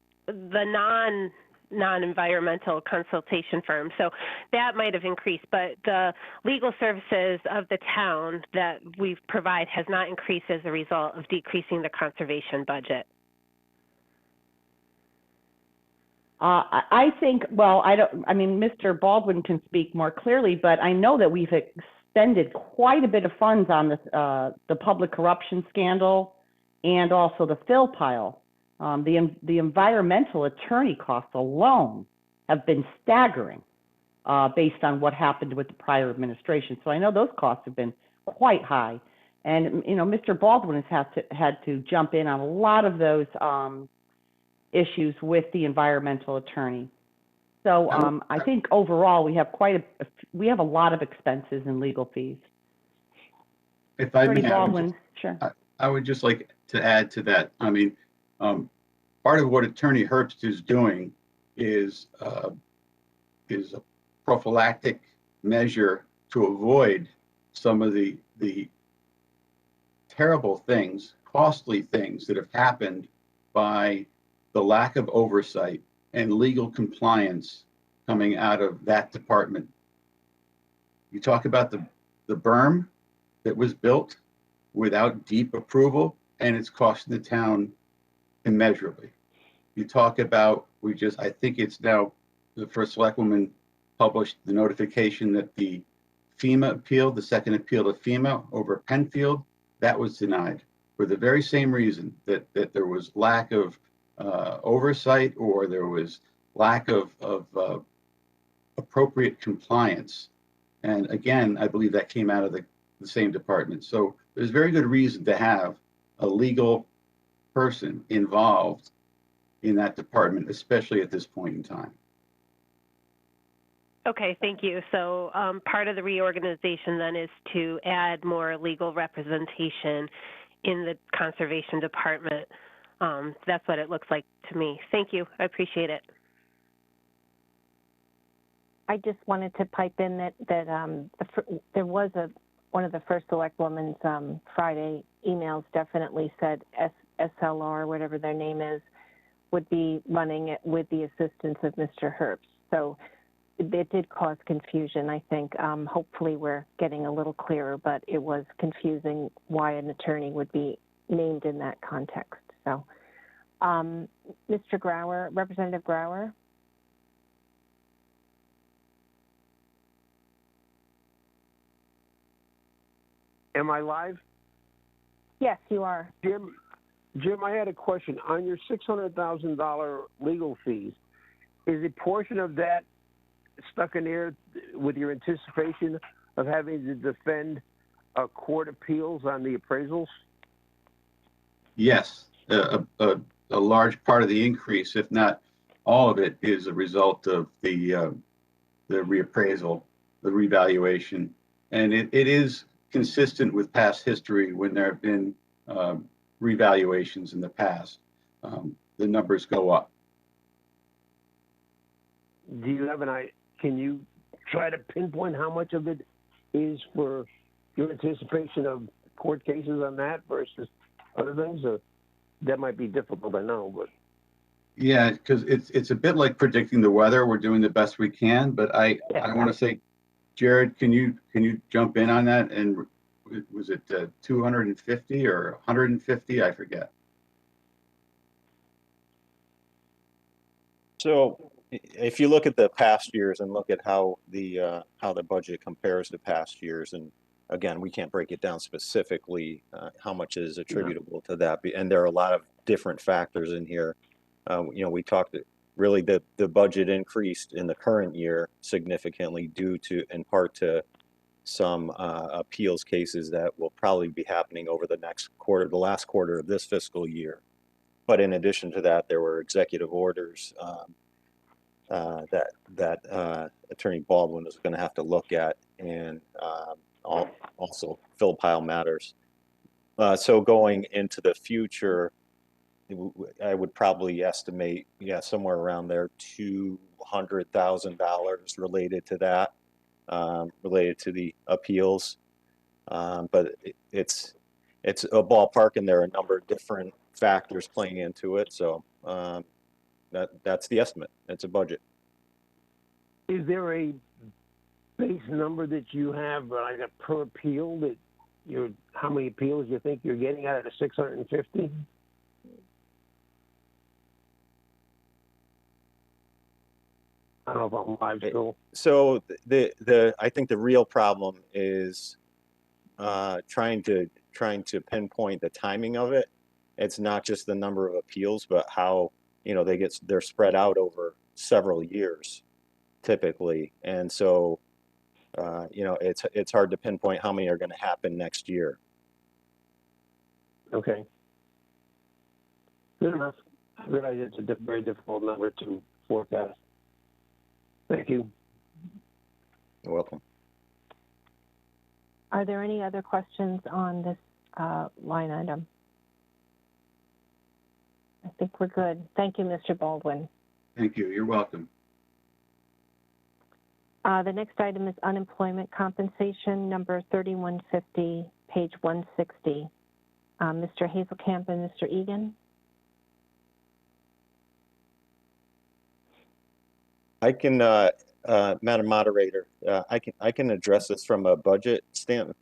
non-environmental consultation firm, so that might have increased, but the legal services of the town that we provide has not increased as a result of decreasing the conservation budget. I think, well, I mean, Mr. Baldwin can speak more clearly, but I know that we've extended quite a bit of funds on this, the public corruption scandal and also the fill pile. The environmental attorney costs alone have been staggering based on what happened with the prior administration. So I know those costs have been quite high. And, you know, Mr. Baldwin has had to jump in on a lot of those issues with the environmental attorney. So I think overall we have we have a lot of expenses and legal fees. If I Attorney may, Baldwin, sure. I would just like to add to that. I mean, part of what Attorney Herbst is doing is a prophylactic measure to avoid some of the terrible things, costly things that have happened by the lack of oversight and legal compliance coming out of that department. You talk about the berm that was built without deep approval, and it's costing the town immeasurably. You talk about, I think it's now, the first selectwoman published the notification that the FEMA appeal, the second appeal to FEMA over Penfield, that was denied for the very same reason that there was lack of oversight, or there was lack of appropriate compliance. And again, I believe that came out of the same department. So there's very good reason to have a legal person involved in that department, especially at this point in time. Okay, thank you. So part of the reorganization then is to add more legal representation in the conservation department. That's what it looks like to me. Thank you. I appreciate it. I just wanted to pipe in that there was one of the first selectwoman's Friday emails definitely said SLR, whatever their name is, would be running it with the assistance of Mr. Herbst. So it did cause confusion, I think. Hopefully we're getting a little clearer, but it was confusing why an attorney would be named in that context. So, Mr. Grauer, Representative Grauer. Am I live? Yes, you are. Jim, I had a question. On your $600,000 legal fees, is a portion of that stuck in there with your anticipation of having to defend court appeals on the appraisals? Yes, a large part of the increase, if not all of it, is a result of the reappraisal, the revaluation, and it is consistent with past history. When there have been revaluations in the past, the numbers go up. Do you have an idea? Can you try to pinpoint how much of it is for your anticipation of court cases on that versus other things? Or that might be difficult, I know, but. Yeah, because it's a bit like predicting the weather. We're doing the best we can, but I want to say, Jared, can you jump in on that? And was it 250 or 150? I forget. So if you look at the past years and look at how the budget compares to past years, and again, we can't break it down specifically how much is attributable to that, and there are a lot of different factors in here. You know, we talked really the budget increased in the current year significantly due to, in part, to some appeals cases that will probably be happening over the next quarter, the last quarter of this fiscal year. But in addition to that, there were executive orders that Attorney Baldwin is going to have to look at, and also Phil Pyle matters. So going into the future, I would probably estimate, somewhere around there, $200,000 related to that, related to the appeals. But it's a ballpark, and there are a number of different factors playing into it. So that's the estimate. It's a budget. Is there a base number that you have, like a per appeal, that how many appeals you think you're getting out of the 650? I don't know if I'm live still. So I think the real problem is trying to pinpoint the timing of it. it's not just the number of appeals, but how, they're spread out over several years typically. And so, it's hard to pinpoint how many are going to happen next year. Okay. Good enough. I realize it's a very difficult number to forecast. Thank you. You're welcome. Are there any other questions on this line item? I think we're good. Thank you, Mr. Baldwin. Thank you. You're welcome. The next item is unemployment compensation, number 3150, page 160. Mr. Hazelkamp and Mr. Egan. I can, Madam Moderator, I can address this from a budget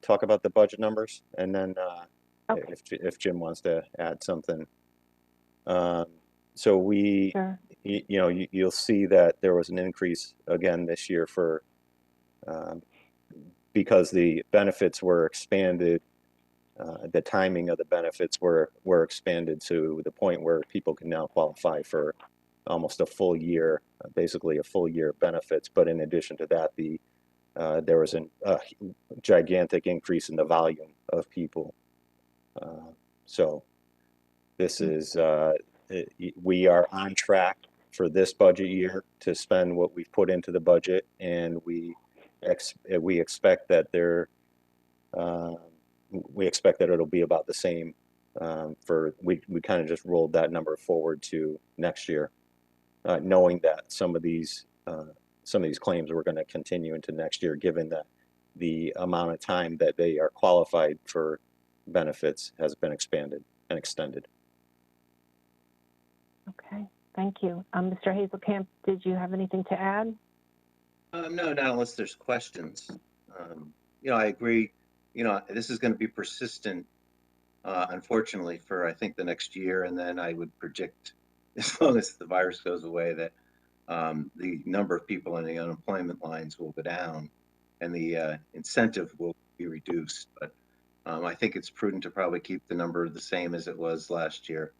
talk about the budget numbers, and then Okay. if Jim wants to add something. So we, Sure. you'll see that there was an increase again this year for because the benefits were expanded. The timing of the benefits were expanded to the point where people can now qualify for almost a full year, basically a full year of benefits. But in addition to that, there was a gigantic increase in the volume of people. So this is, we are on track for this budget year to spend what we've put into the budget, and we expect that it'll be about the same we kind of just rolled that number forward to next year, knowing that some of these claims were going to continue into next year, given that the amount of time that they are qualified for benefits has been expanded and extended. Okay, thank you. Mr. Hazelkamp, did you have anything to add? No, not unless there's questions. I agree. This is going to be persistent, unfortunately, for I think the next year, and then I would predict, as long as the virus goes away, that the number of people in the unemployment lines will go down, and the incentive will be reduced. But I think it's prudent to probably keep the number the same as it was last year.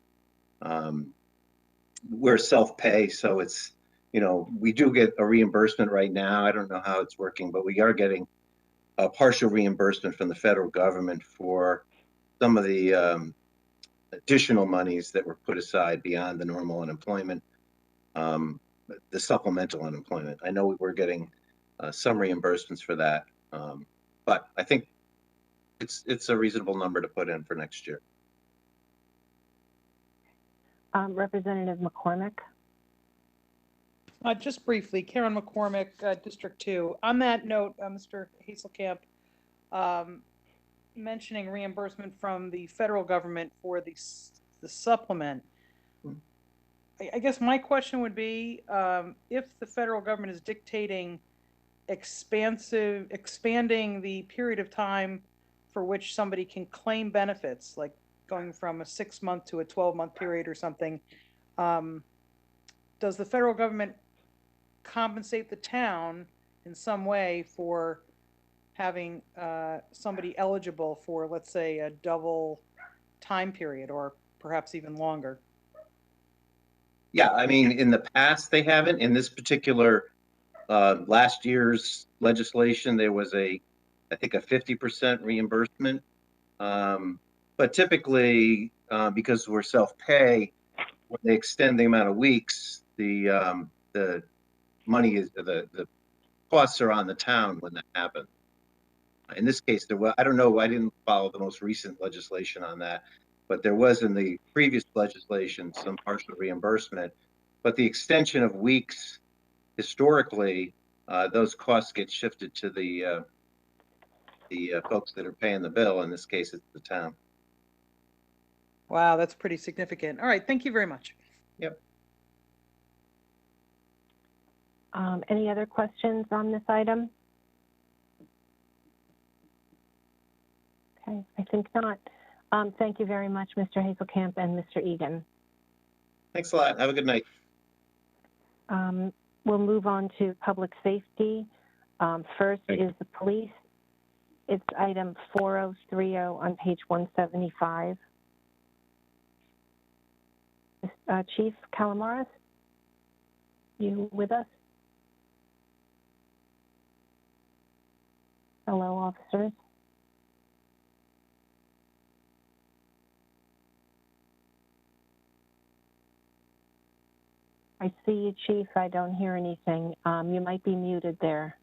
We're self-pay, so it's, we do get a reimbursement right now. I don't know how it's working, but we are getting a partial reimbursement from the federal government for some of the additional monies that were put aside beyond the normal unemployment, the supplemental unemployment. I know we're getting some reimbursements for that, but I think it's a reasonable number to put in for next year. Representative McCormick. Just briefly, Karen McCormick, District 2. On that note, Mr. Hazelkamp, mentioning reimbursement from the federal government for the supplement. I guess my question would be, if the federal government is dictating expanding the period of time for which somebody can claim benefits, like going from a 6-month to a 12-month period or something, does the federal government compensate the town in some way for having somebody eligible for, let's say, a double time period or perhaps even longer? Yeah, I mean, in the past they haven't. In this particular last year's legislation, there was I think a 50% reimbursement. But typically, because we're self-pay, when they extend the amount of weeks, the money is the costs are on the town when that happens. In this case, I don't know, I didn't follow the most recent legislation on that, but there was in the previous legislation some partial reimbursement. But the extension of weeks, historically, those costs get shifted to the folks that are paying the bill. In this case, it's the town. Wow, that's pretty significant. All right, thank you very much. Yep. Any other questions on this item? Okay, I think not. Thank you very much, Mr. Hazelkamp and Mr. Egan. Thanks a lot. Have a good night. We'll move on to public safety. First is the police. It's item 4030 on page 175. Chief Calamaris, you with us? Hello, officers. I see you, Chief. I don't hear anything. You might be muted there.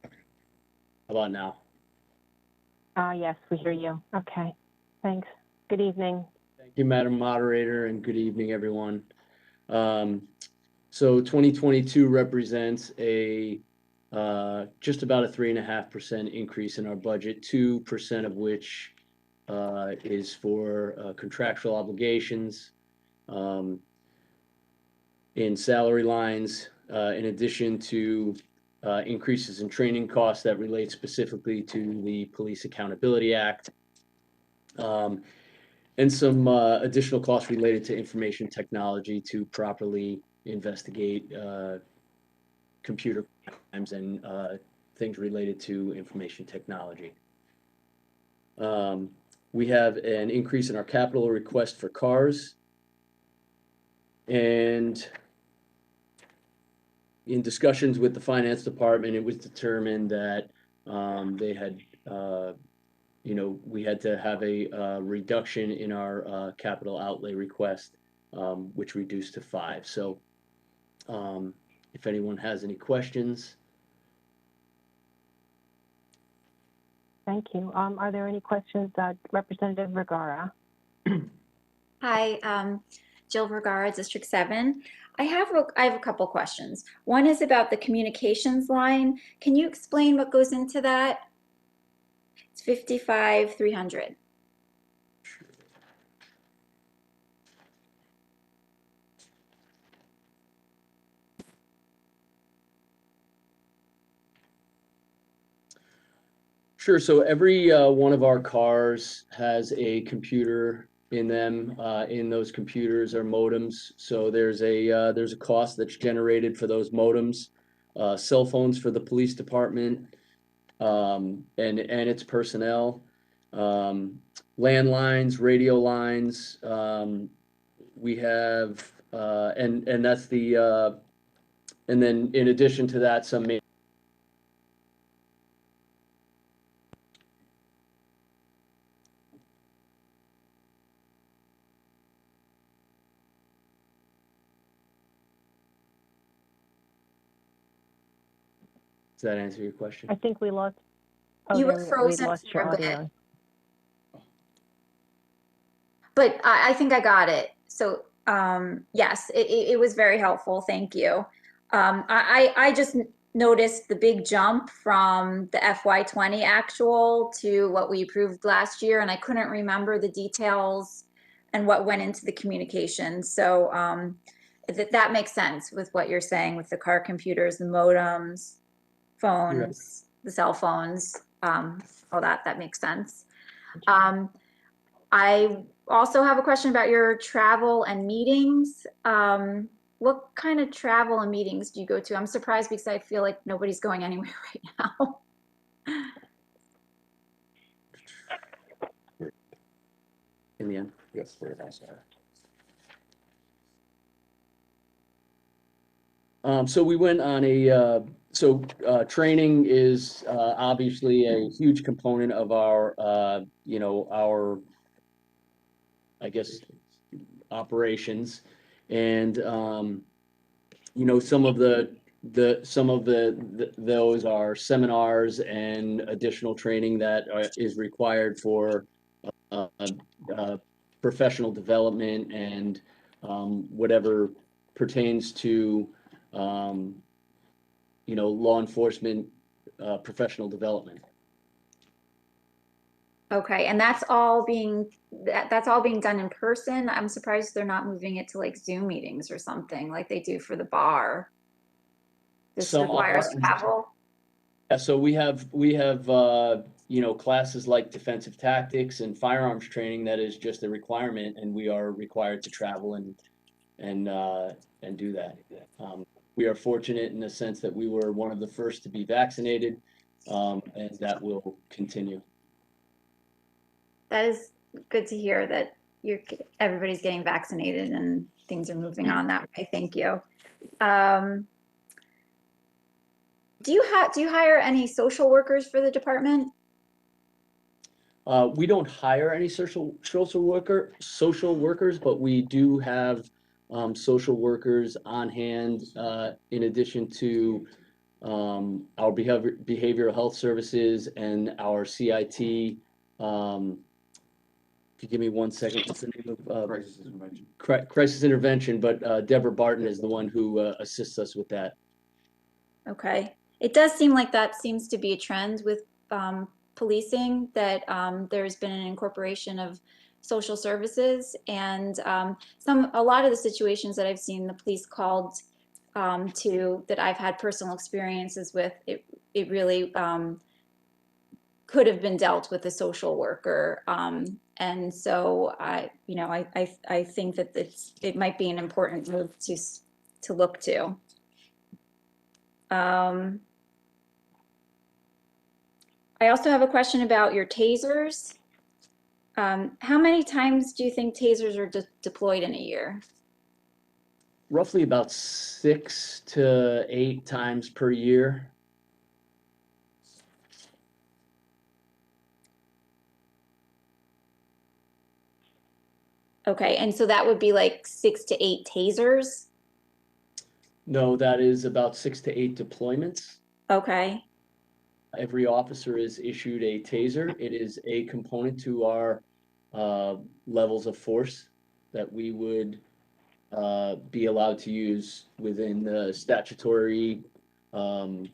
How about now? Yes, we hear you. Okay, thanks. Good evening. Thank you, Madam Moderator, and good evening, everyone. So 2022 represents a just about a 3.5% increase in our budget, 2% of which is for contractual obligations in salary lines, in addition to increases in training costs that relate specifically to the Police Accountability Act, and some additional costs related to information technology to properly investigate computer crimes and things related to information technology. We have an increase in our capital request for cars, and in discussions with the finance department, it was determined that they had, we had to have a reduction in our capital outlay request, which reduced to 5. So if anyone has any questions. Thank you. Are there any questions, Representative Vergara? Hi, Jill Vergara, District 7. I have a couple questions. One is about the communications line. Can you explain what goes into that? It's 55,300. Sure. So every one of our cars has a computer in them. In those computers are modems. So there's a cost that's generated for those modems. Cell phones for the police department and its personnel. Landlines, radio lines. We have and that's the and then in addition to that, some Does that answer your question? I think we lost. Oh, You were frozen we lost your for a bit. audio. But I think I got it. So yes, it was very helpful. Thank you. I just noticed the big jump from the FY20 actual to what we approved last year, and I couldn't remember the details and what went into the communication. So that makes sense with what you're saying with the car computers, the modems, phones, the cell phones, all that makes sense. I also have a question about your travel and meetings. What kind of travel and meetings do you go to? I'm surprised because I feel like nobody's going anywhere right now. in the end. Yes, very nice. So we went on a training is obviously a huge component of our our I guess operations, and some of those are seminars and additional training that is required for professional development and whatever pertains to law enforcement professional development. Okay, and that's all being done in person. I'm surprised they're not moving it to like Zoom meetings or something like they do for the bar. This requires travel. Yeah, so we have classes like defensive tactics and firearms training that is just a requirement, and we are required to travel and do that. We are fortunate in the sense that we were one of the first to be vaccinated, and that will continue. That is good to hear that everybody's getting vaccinated and things are moving on that way. Thank you. Do you hire any social workers for the department? We don't hire any social workers, but we do have social workers on hand in addition to our behavioral health services and our CIT. If you give me 1 second, what's the name of crisis intervention? Crisis intervention, but Deborah Barton is the one who assists us with that. Okay. It does seem like that seems to be a trend with policing, that there's been an incorporation of social services, and a lot of the situations that I've seen the police called to, that I've had personal experiences with, it really could have been dealt with a social worker. And so I think that it might be an important move to look to. I also have a question about your tasers. How many times do you think tasers are deployed in a year? Roughly about 6 to 8 times per year. Okay, and so that would be like 6 to 8 tasers? No, that is about 6 to 8 deployments. Okay. Every officer is issued a taser. It is a component to our levels of force that we would be allowed to use within the statutory, the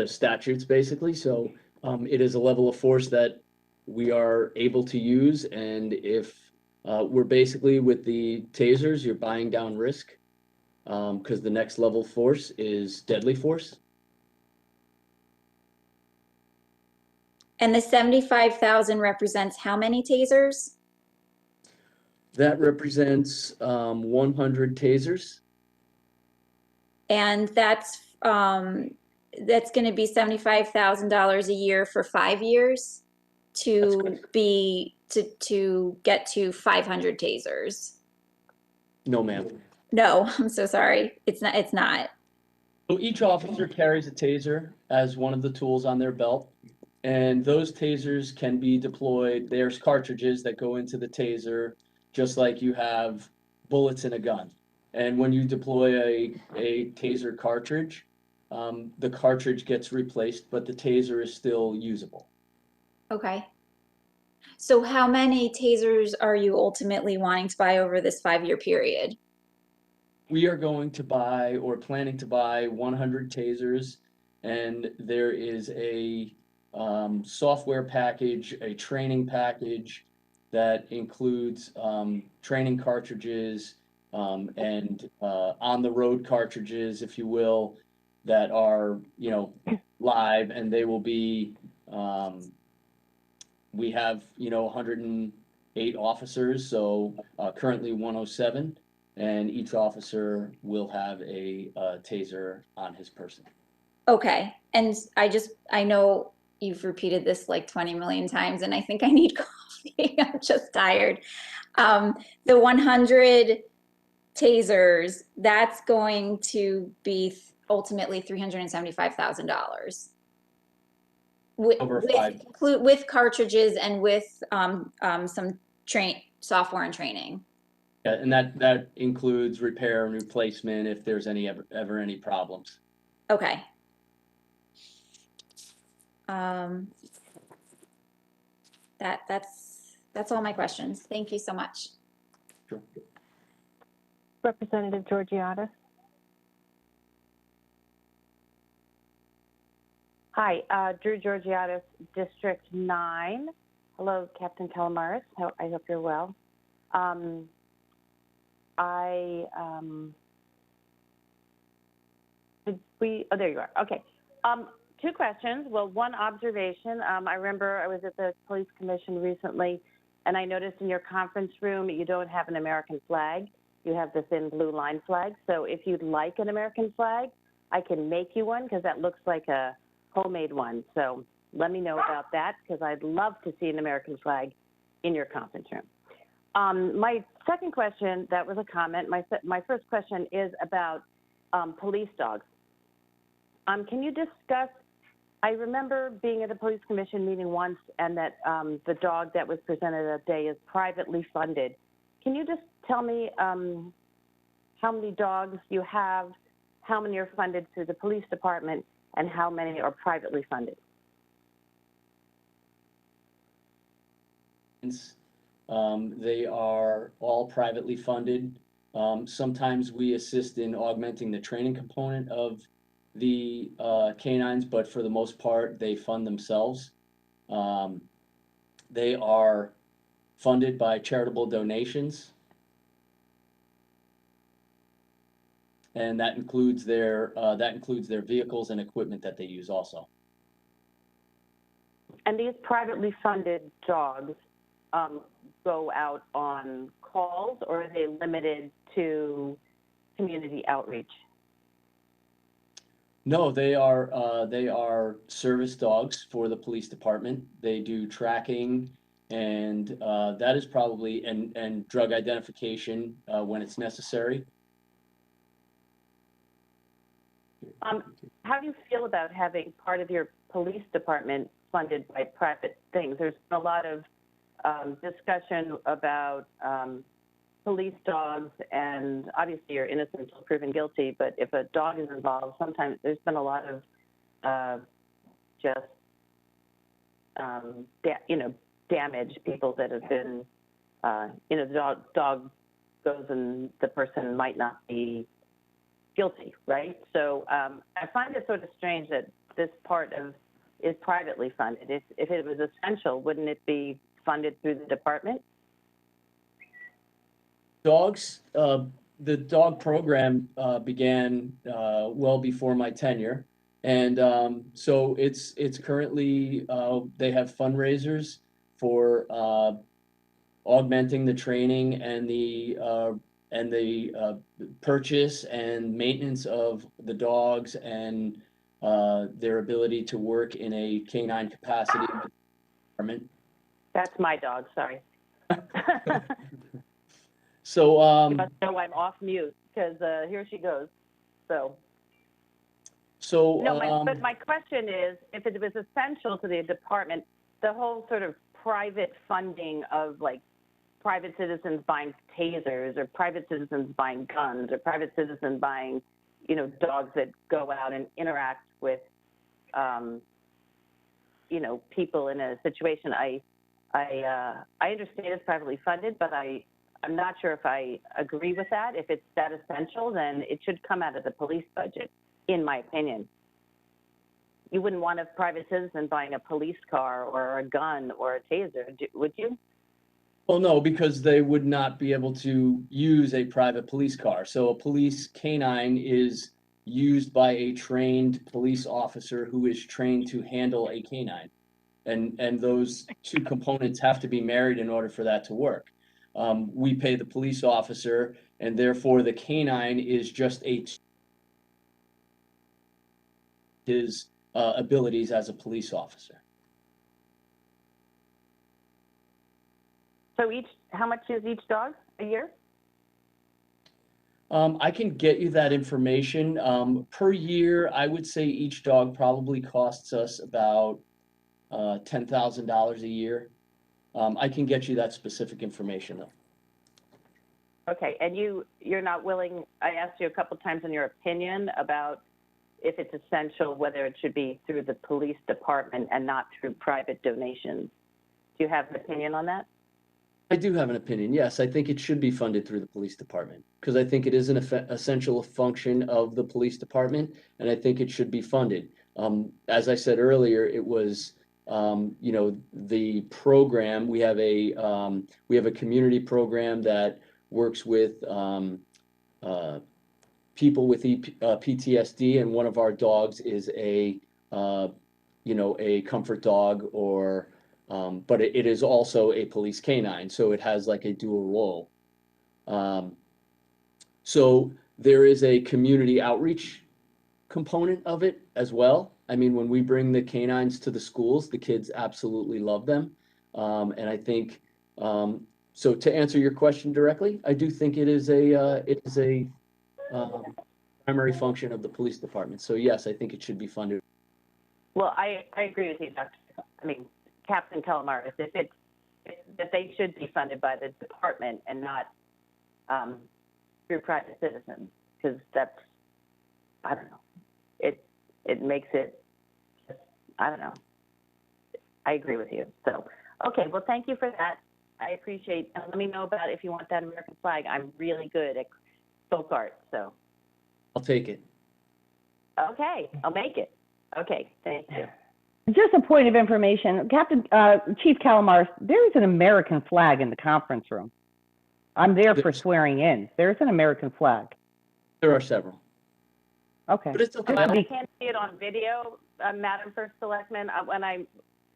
statutes basically. So it is a level of force that we are able to use. And if we're basically with the tasers, you're buying down risk because the next level force is deadly force. And the 75,000 represents how many tasers? That represents 100 tasers. And that's going to be $75,000 a year for 5 years to get to 500 tasers. No, ma'am. No, I'm so sorry. It's not. So each officer carries a taser as one of the tools on their belt. And those tasers can be deployed. There's cartridges that go into the taser, just like you have bullets in a gun. And when you deploy a taser cartridge, the cartridge gets replaced, but the taser is still usable. Okay. So how many tasers are you ultimately wanting to buy over this 5-year period? We are going to buy, or planning to buy, 100 tasers, and there is a software package, a training package that includes training cartridges and on-the-road cartridges, if you will, that are, live, and they will be, we have, 108 officers, so currently 107, and each officer will have a taser on his person. Okay, and I know you've repeated this like 20 million times, and I think I need coffee. I'm just tired. The 100 tasers, that's going to be ultimately $375,000. With cartridges and with some software and training. Yeah, and that includes repair and replacement if there's ever any problems. Okay. That's all my questions. Thank you so much. Sure. Representative Georgiadis. Hi, Drew Georgiadis, District 9. Hello, Captain Calamaris. I hope you're well. Oh, there you are. Okay. 2 questions. Well, one observation. I remember I was at the Police Commission recently, and I noticed in your conference room you don't have an American flag. You have the thin blue line flag. So if you'd like an American flag, I can make you one because that looks like a homemade one. So let me know about that because I'd love to see an American flag in your conference room. My second question, that was a comment. My first question is about police dogs. Can you discuss, I remember being at a police commission meeting once and that the dog that was presented that day is privately funded. Can you just tell me how many dogs you have, how many are funded through the police department, and how many are privately funded? They are all privately funded. Sometimes we assist in augmenting the training component of the canines, but for the most part, they fund themselves. They are funded by charitable donations, and that includes their vehicles and equipment that they use also. And these privately funded dogs go out on calls, or are they limited to community outreach? No, they are service dogs for the police department. They do tracking, and that is probably and drug identification when it's necessary. How do you feel about having part of your police department funded by private things? There's been a lot of discussion about police dogs, and obviously you're innocent until proven guilty, but if a dog is involved, sometimes there's been a lot of damage, people that have been, the dog goes and the person might not be guilty, right? So I find it sort of strange that this part is privately funded. If it was essential, wouldn't it be funded through the department? Dogs, the dog program began well before my tenure, and so it's currently they have fundraisers for augmenting the training and the purchase and maintenance of the dogs and their ability to work in a canine capacity with the department. That's my dog, sorry. So you must know I'm off mute because here she goes. So no, but my question is, if it was essential to the department, the whole sort of private funding of like private citizens buying tasers or private citizens buying guns or private citizens buying, dogs that go out and interact with, people in a situation. I understand it's privately funded, but I'm not sure if I agree with that. If it's that essential, then it should come out of the police budget, in my opinion. You wouldn't want a private citizen buying a police car or a gun or a taser, would you? Well, no, because they would not be able to use a private police car. So a police canine is used by a trained police officer who is trained to handle a canine. And those two components have to be married in order for that to work. We pay the police officer, and therefore the canine is just his abilities as a police officer. So how much is each dog a year? I can get you that information. Per year, I would say each dog probably costs us about $10,000 a year. I can get you that specific information though. Okay, and you're not willing, I asked you a couple times in your opinion about if it's essential, whether it should be through the police department and not through private donations. Do you have an opinion on that? I do have an opinion. Yes, I think it should be funded through the police department because I think it is an essential function of the police department, and I think it should be funded. As I said earlier, it was the program. We have a community program that works with people with PTSD, and one of our dogs is a comfort dog, or but it is also a police canine, so it has like a dual role. So there is a community outreach component of it as well. I mean, when we bring the canines to the schools, the kids absolutely love them. And I think So to answer your question directly, I do think it is a primary function of the police department. So yes, I think it should be funded. Well, I agree with you, Captain Calamaris, that they should be funded by the department and not through private citizens, because that's, I don't know, it makes it, I don't know. I agree with you. So, okay, well, thank you for that. I appreciate, and let me know about if you want that American flag. I'm really good at folk art, so. I'll take it. Okay, I'll make it. Okay, thank you. Just a point of information, Chief Calamaris, there is an American flag in the conference room. I'm there for swearing in. There's an American flag. There are several. Okay. But it's okay. I can't see it on video, Madam First Selectman.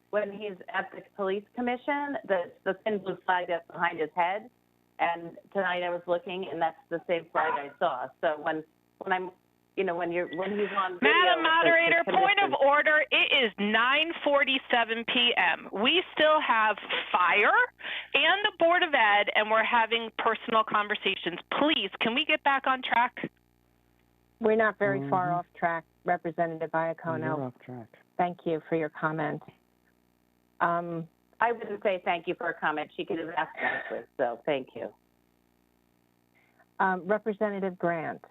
When he's at the police commission, the thin blue flag that's behind his head, and tonight I was looking, and that's the same flag I saw. So when I'm, when he's on video. Madam Moderator, point of order. It is 9:47 p.m. We still have fire and the Board of Ed, and we're having personal conversations. Please, can we get back on track? We're not very far off track, Representative Iacono. You're off track. Thank you for your comment. I wouldn't say thank you for a comment. She could have asked nicely, so thank you. Representative Grant.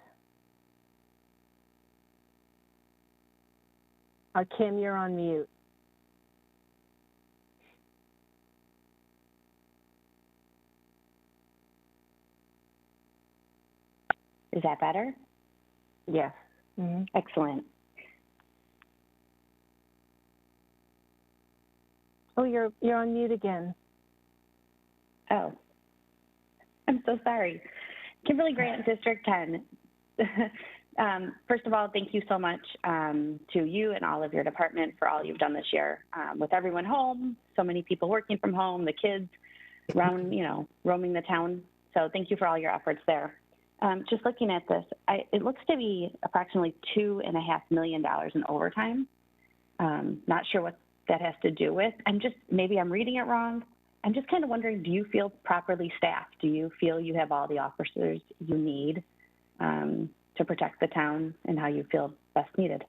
Kim, you're on mute. Is that better? Yes. Mm-hmm. Excellent. Oh, you're on mute again. Oh, I'm so sorry. Kimberly Grant, District 10. First of all, thank you so much to you and all of your department for all you've done this year. With everyone home, so many people working from home, the kids roaming the town. So thank you for all your efforts there. Just looking at this, it looks to be approximately $2.5 million in overtime. Not sure what that has to do with. Maybe I'm reading it wrong. I'm just kind of wondering, do you feel properly staffed? Do you feel you have all the officers you need to protect the town, and how you feel best needed?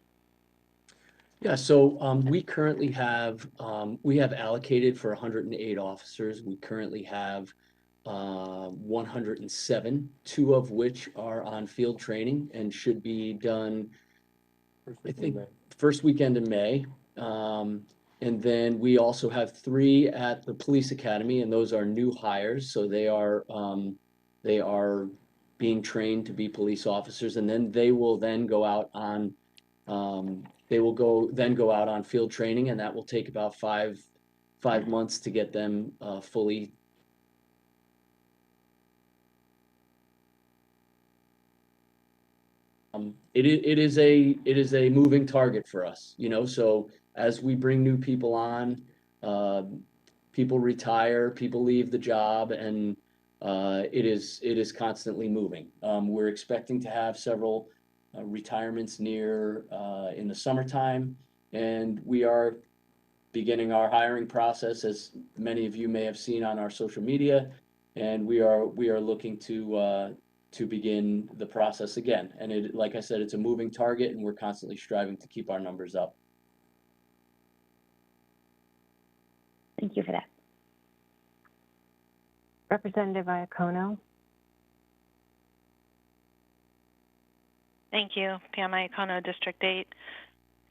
Yeah, so we currently have, we have allocated for 108 officers. We currently have 107, 2 of which are on field training and should be done, I think, first weekend in May. And then we also have 3 at the police academy, and those are new hires. So they are being trained to be police officers, and then they will then go out on go out on field training, and that will take about five months to get them fully. It is a moving target for us, so as we bring new people on, people retire, people leave the job, and it is constantly moving. We're expecting to have several retirements near in the summertime, and we are beginning our hiring process, as many of you may have seen on our social media, and we are looking to begin the process again. And like I said, it's a moving target, and we're constantly striving to keep our numbers up. Thank you for that. Representative Iacono. Thank you, Pam Iacono, District 8.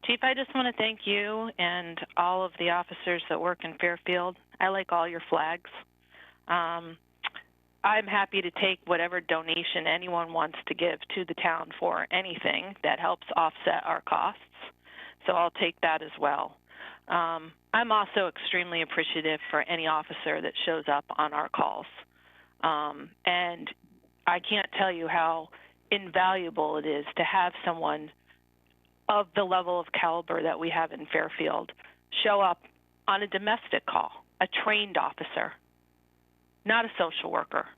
Chief, I just want to thank you and all of the officers that work in Fairfield. I like all your flags. I'm happy to take whatever donation anyone wants to give to the town for anything that helps offset our costs. So I'll take that as well. I'm also extremely appreciative for any officer that shows up on our calls. And I can't tell you how invaluable it is to have someone of the level of caliber that we have in Fairfield show up on a domestic call, a trained officer, not a social worker.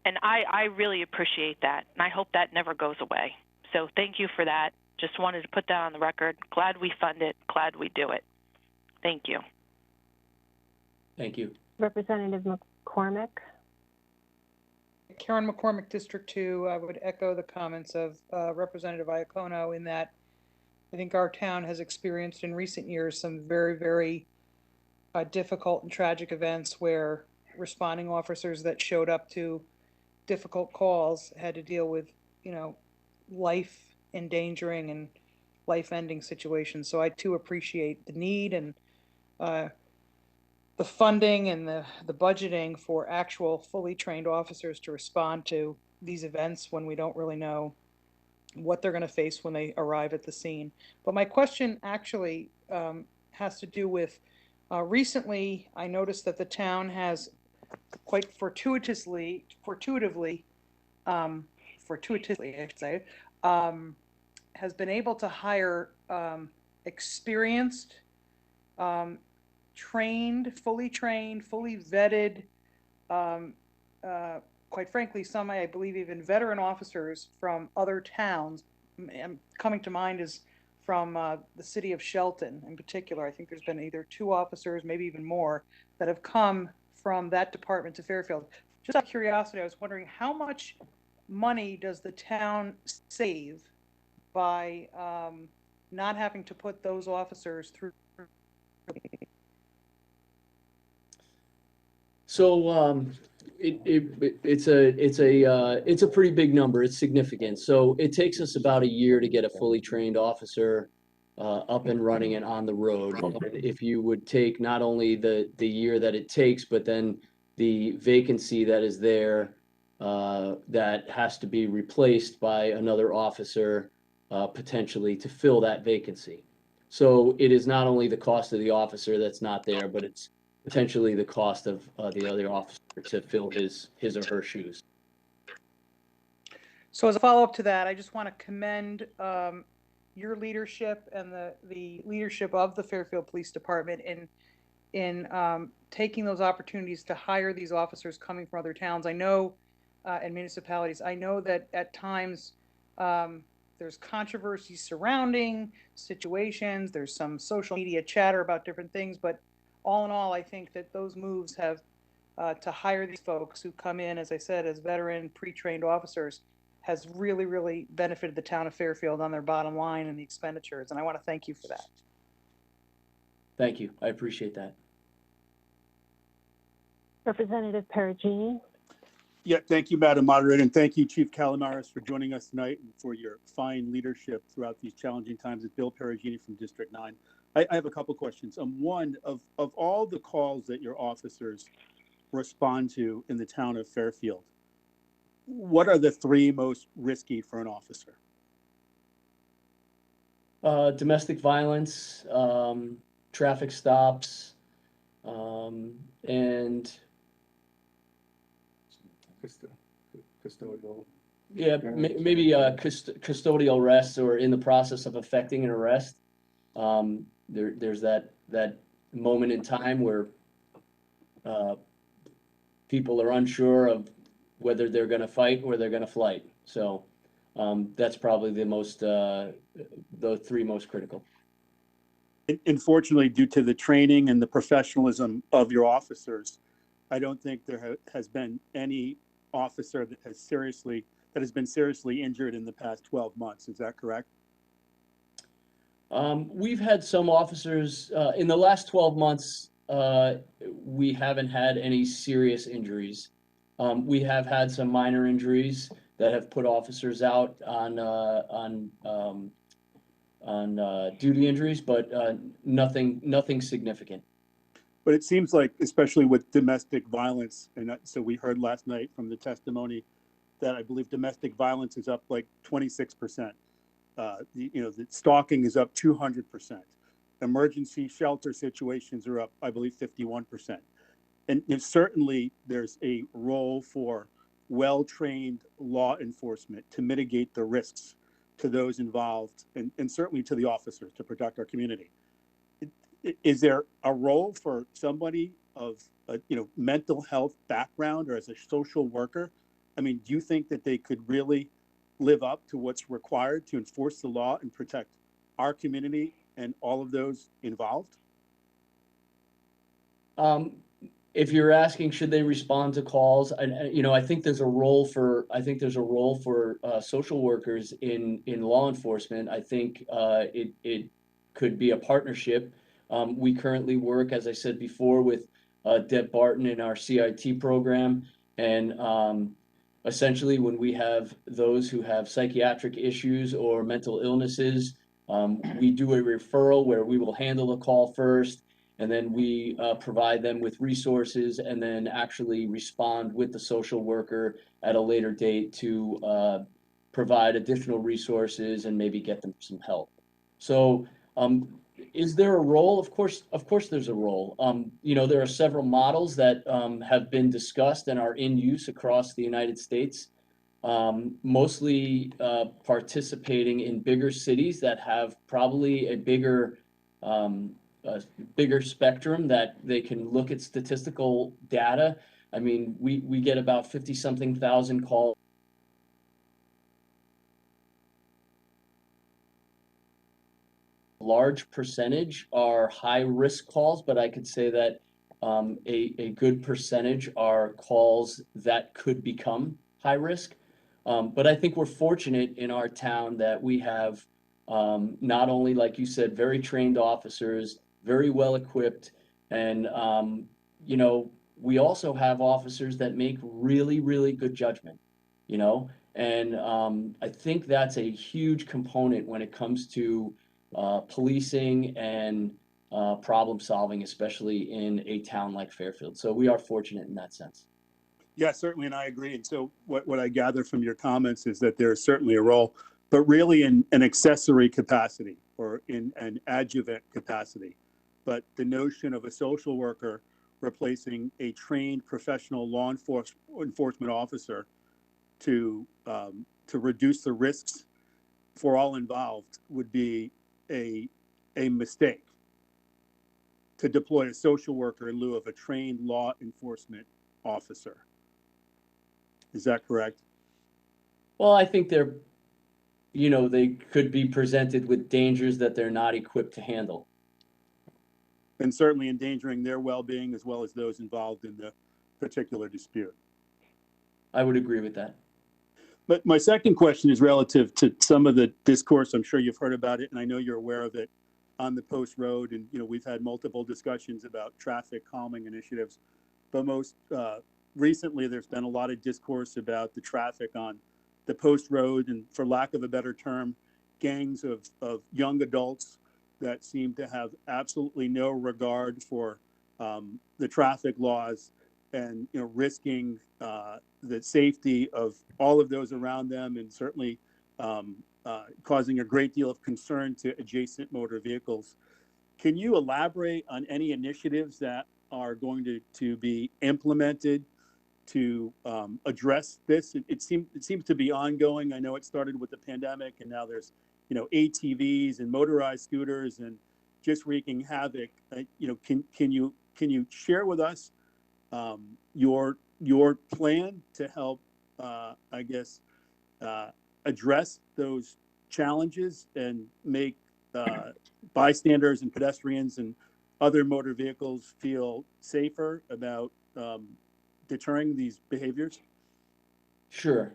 And I really appreciate that, and I hope that never goes away. So thank you for that. Just wanted to put that on the record. Glad we fund it. Glad we do it. Thank you. Thank you. Representative McCormick. Karen McCormick, District 2, I would echo the comments of Representative Iacono in that I think our town has experienced in recent years some very, very difficult and tragic events where responding officers that showed up to difficult calls had to deal with, you know, life endangering and life ending situations. So I too appreciate the need and the funding and the budgeting for actual fully trained officers to respond to these events when we don't really know what they're going to face when they arrive at the scene. But my question actually has to do with recently I noticed that the town has quite fortuitously, I should say, has been able to hire experienced, fully trained, fully vetted, quite frankly, some I believe even veteran officers from other towns. Coming to mind is from the city of Shelton in particular. I think there's been either 2 officers, maybe even more, that have come from that department to Fairfield. Just out of curiosity, I was wondering how much money does the town save by not having to put those officers through? So it's a pretty big number. It's significant. So it takes us about a year to get a fully trained officer up and running and on the road. And if you would take not only the year that it takes, but then the vacancy that is there that has to be replaced by another officer potentially to fill that vacancy. So it is not only the cost of the officer that's not there, but it's potentially the cost of the other officer to fill his or her shoes. So as a follow-up to that, I just want to commend your leadership and the leadership of the Fairfield Police Department in taking those opportunities to hire these officers coming from other towns. I know, and municipalities, I know that at times there's controversy surrounding situations, there's some social media chatter about different things, but all in all, I think that those moves have to hire these folks who come in, as I said, as veteran, pre-trained officers, has really, really benefited the town of Fairfield on their bottom line and the expenditures, and I want to thank you for that. Thank you. I appreciate that. Representative Perugini. Yeah, thank you, Madam Moderator, and thank you, Chief Calamaris, for joining us tonight and for your fine leadership throughout these challenging times. It's Bill Perugini from District 9. I have a couple questions. One, of all the calls that your officers respond to in the town of Fairfield, what are the 3 most risky for an officer? Domestic violence, traffic stops, and custodial. Yeah, maybe custodial arrests or in the process of effecting an arrest. There's that moment in time where people are unsure of whether they're going to fight or they're going to flight. So that's probably the 3 most critical. Unfortunately, due to the training and the professionalism of your officers, I don't think there has been any officer that has been seriously injured in the past 12 months. Is that correct? We've had some officers in the last 12 months. We haven't had any serious injuries. We have had some minor injuries that have put officers out on duty injuries, but nothing significant. But it seems like, especially with domestic violence, and so we heard last night from the testimony that I believe domestic violence is up like 26%. The stalking is up 200%. Emergency shelter situations are up, I believe, 51%. And certainly there's a role for well-trained law enforcement to mitigate the risks to those involved and certainly to the officers to protect our community. Is there a role for somebody of a mental health background or as a social worker? I mean, do you think that they could really live up to what's required to enforce the law and protect our community and all of those involved? if you're asking, should they respond to calls? And you know, I think there's a role for social workers in law enforcement. I think it could be a partnership. We currently work, as I said before, with Deb Barton in our CIT program, and essentially, when we have those who have psychiatric issues or mental illnesses, we do a referral where we will handle the call first, and then we provide them with resources, and then actually respond with the social worker at a later date to provide additional resources and maybe get them some help. So is there a role? Of course there's a role. You know, there are several models that have been discussed and are in use across the United States, mostly participating in bigger cities that have probably a bigger spectrum that they can look at statistical data. I mean, we get about 50-something thousand calls. Large percentage are high risk calls, but I could say that a good percentage are calls that could become high risk. But I think we're fortunate in our town that we have not only, like you said, very trained officers, very well equipped, and you know, we also have officers that make really, really good judgment, you know, and I think that's a huge component when it comes to policing and problem solving, especially in a town like Fairfield. So we are fortunate in that sense. Yeah, certainly, and I agree. And so what I gather from your comments is that there's certainly a role, but really in an accessory capacity or in an adjuvant capacity. But the notion of a social worker replacing a trained professional law enforcement officer to reduce the risks for all involved would be a mistake. To deploy a social worker in lieu of a trained law enforcement officer. Is that correct? Well, I think they're, you know, they could be presented with dangers that they're not equipped to handle. And certainly endangering their well-being as well as those involved in the particular dispute. I would agree with that. But my second question is relative to some of the discourse. I'm sure you've heard about it, and I know you're aware of it on the Post Road. And, you know, we've had multiple discussions about traffic calming initiatives. But most recently, there's been a lot of discourse about the traffic on the Post Road, and for lack of a better term, gangs of young adults that seem to have absolutely no regard for the traffic laws, and, you know, risking the safety of all of those around them, and certainly causing a great deal of concern to adjacent motor vehicles. Can you elaborate on any initiatives that are going to be implemented to address this? It seems to be ongoing. I know it started with the pandemic, and now there's, you know, ATVs and motorized scooters and just wreaking havoc. You know, can you share with us your plan to help, I guess, address those challenges and make bystanders and pedestrians and other motor vehicles feel safer about deterring these behaviors? Sure.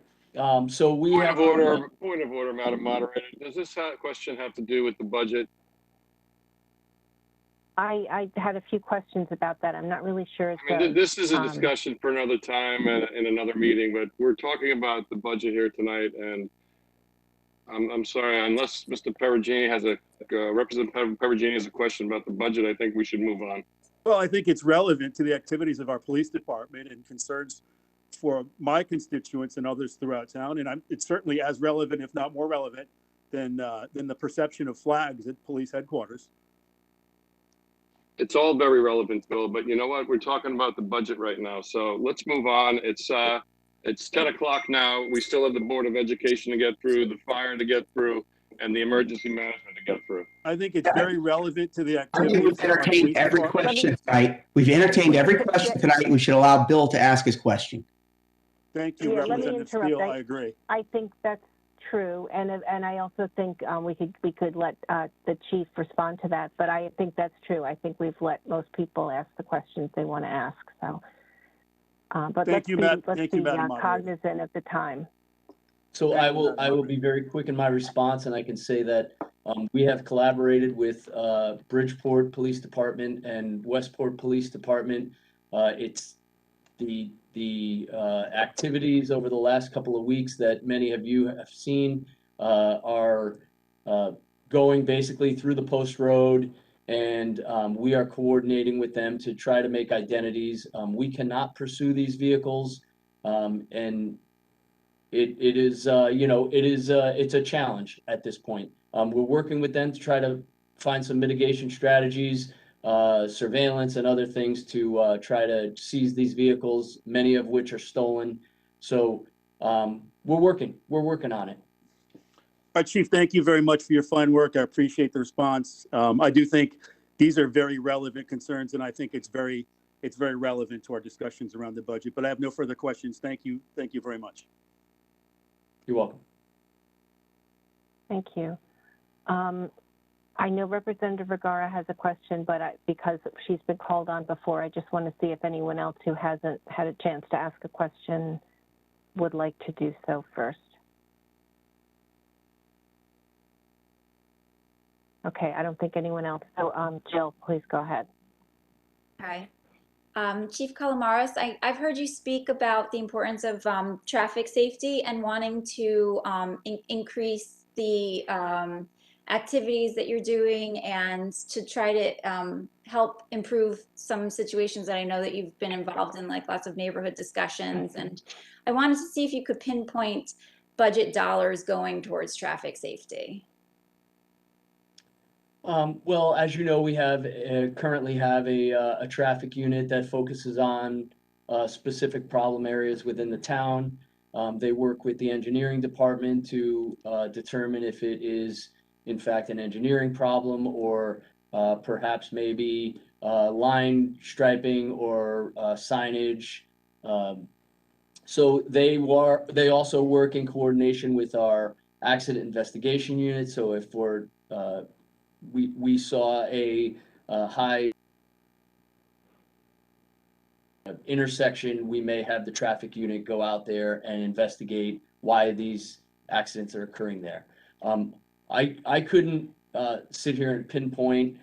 So we Point have of order, Madam Moderator. Does this question have to do with the budget? I had a few questions about that. I'm not really sure. I mean, this is a discussion for another time and in another meeting, but we're talking about the budget here tonight, and I'm sorry, unless Mr. Perugini has Representative Perugini has a question about the budget, I think we should move on. Well, I think it's relevant to the activities of our police department and concerns for my constituents and others throughout town, and it's certainly as relevant, if not more relevant, than the perception of flags at police headquarters. It's all very relevant, Bill, but you know what? We're talking about the budget right now, so let's move on. It's 10 o'clock now. We still have the Board of Education to get through, the fire to get through, and the emergency management to get through. I think it's very relevant to the I think activities. we've entertained every question tonight. We've entertained every question tonight. We should allow Bill to ask his question. Thank you, Yeah, let me Representative interrupt. Steele. I agree. I think that's true, and I also think we could let the chief respond to that. But I think that's true. I think we've let most people ask the questions they want to ask. So, but let's be cognizant of the time. So I will be very quick in my response, and I can say that we have collaborated with Bridgeport Police Department and Westport Police Department. It's the activities over the last couple of weeks that many of you have seen are going basically through the post road, and we are coordinating with them to try to make identities. We cannot pursue these vehicles, and it is it's a challenge at this point. We're working with them to try to find some mitigation strategies, surveillance and other things to try to seize these vehicles, many of which are stolen. So we're working on it. All right, Chief, thank you very much for your fine work. I appreciate the response. I do think these are very relevant concerns, and I think it's very relevant to our discussions around the budget. But I have no further questions. Thank you very much. You're welcome. Thank you. I know Representative Vergara has a question, but because she's been called on before, I just want to see if anyone else who hasn't had a chance to ask a question would like to do so first. Okay, I don't think anyone else. So Jill, please go ahead. Hi. Chief Calamares, I've heard you speak about the importance of traffic safety and wanting to increase the activities that you're doing and to try to help improve some situations that I know that you've been involved in, like lots of neighborhood discussions. And I wanted to see if you could pinpoint budget dollars going towards traffic safety. Well, as you know, we have currently have a traffic unit that focuses on specific problem areas within the town. They work with the engineering department to determine if it is in fact an engineering problem or perhaps maybe line striping or signage. So they also work in coordination with our accident investigation unit. So if we saw a high intersection, we may have the traffic unit go out there and investigate why these accidents are occurring there. I couldn't sit here and pinpoint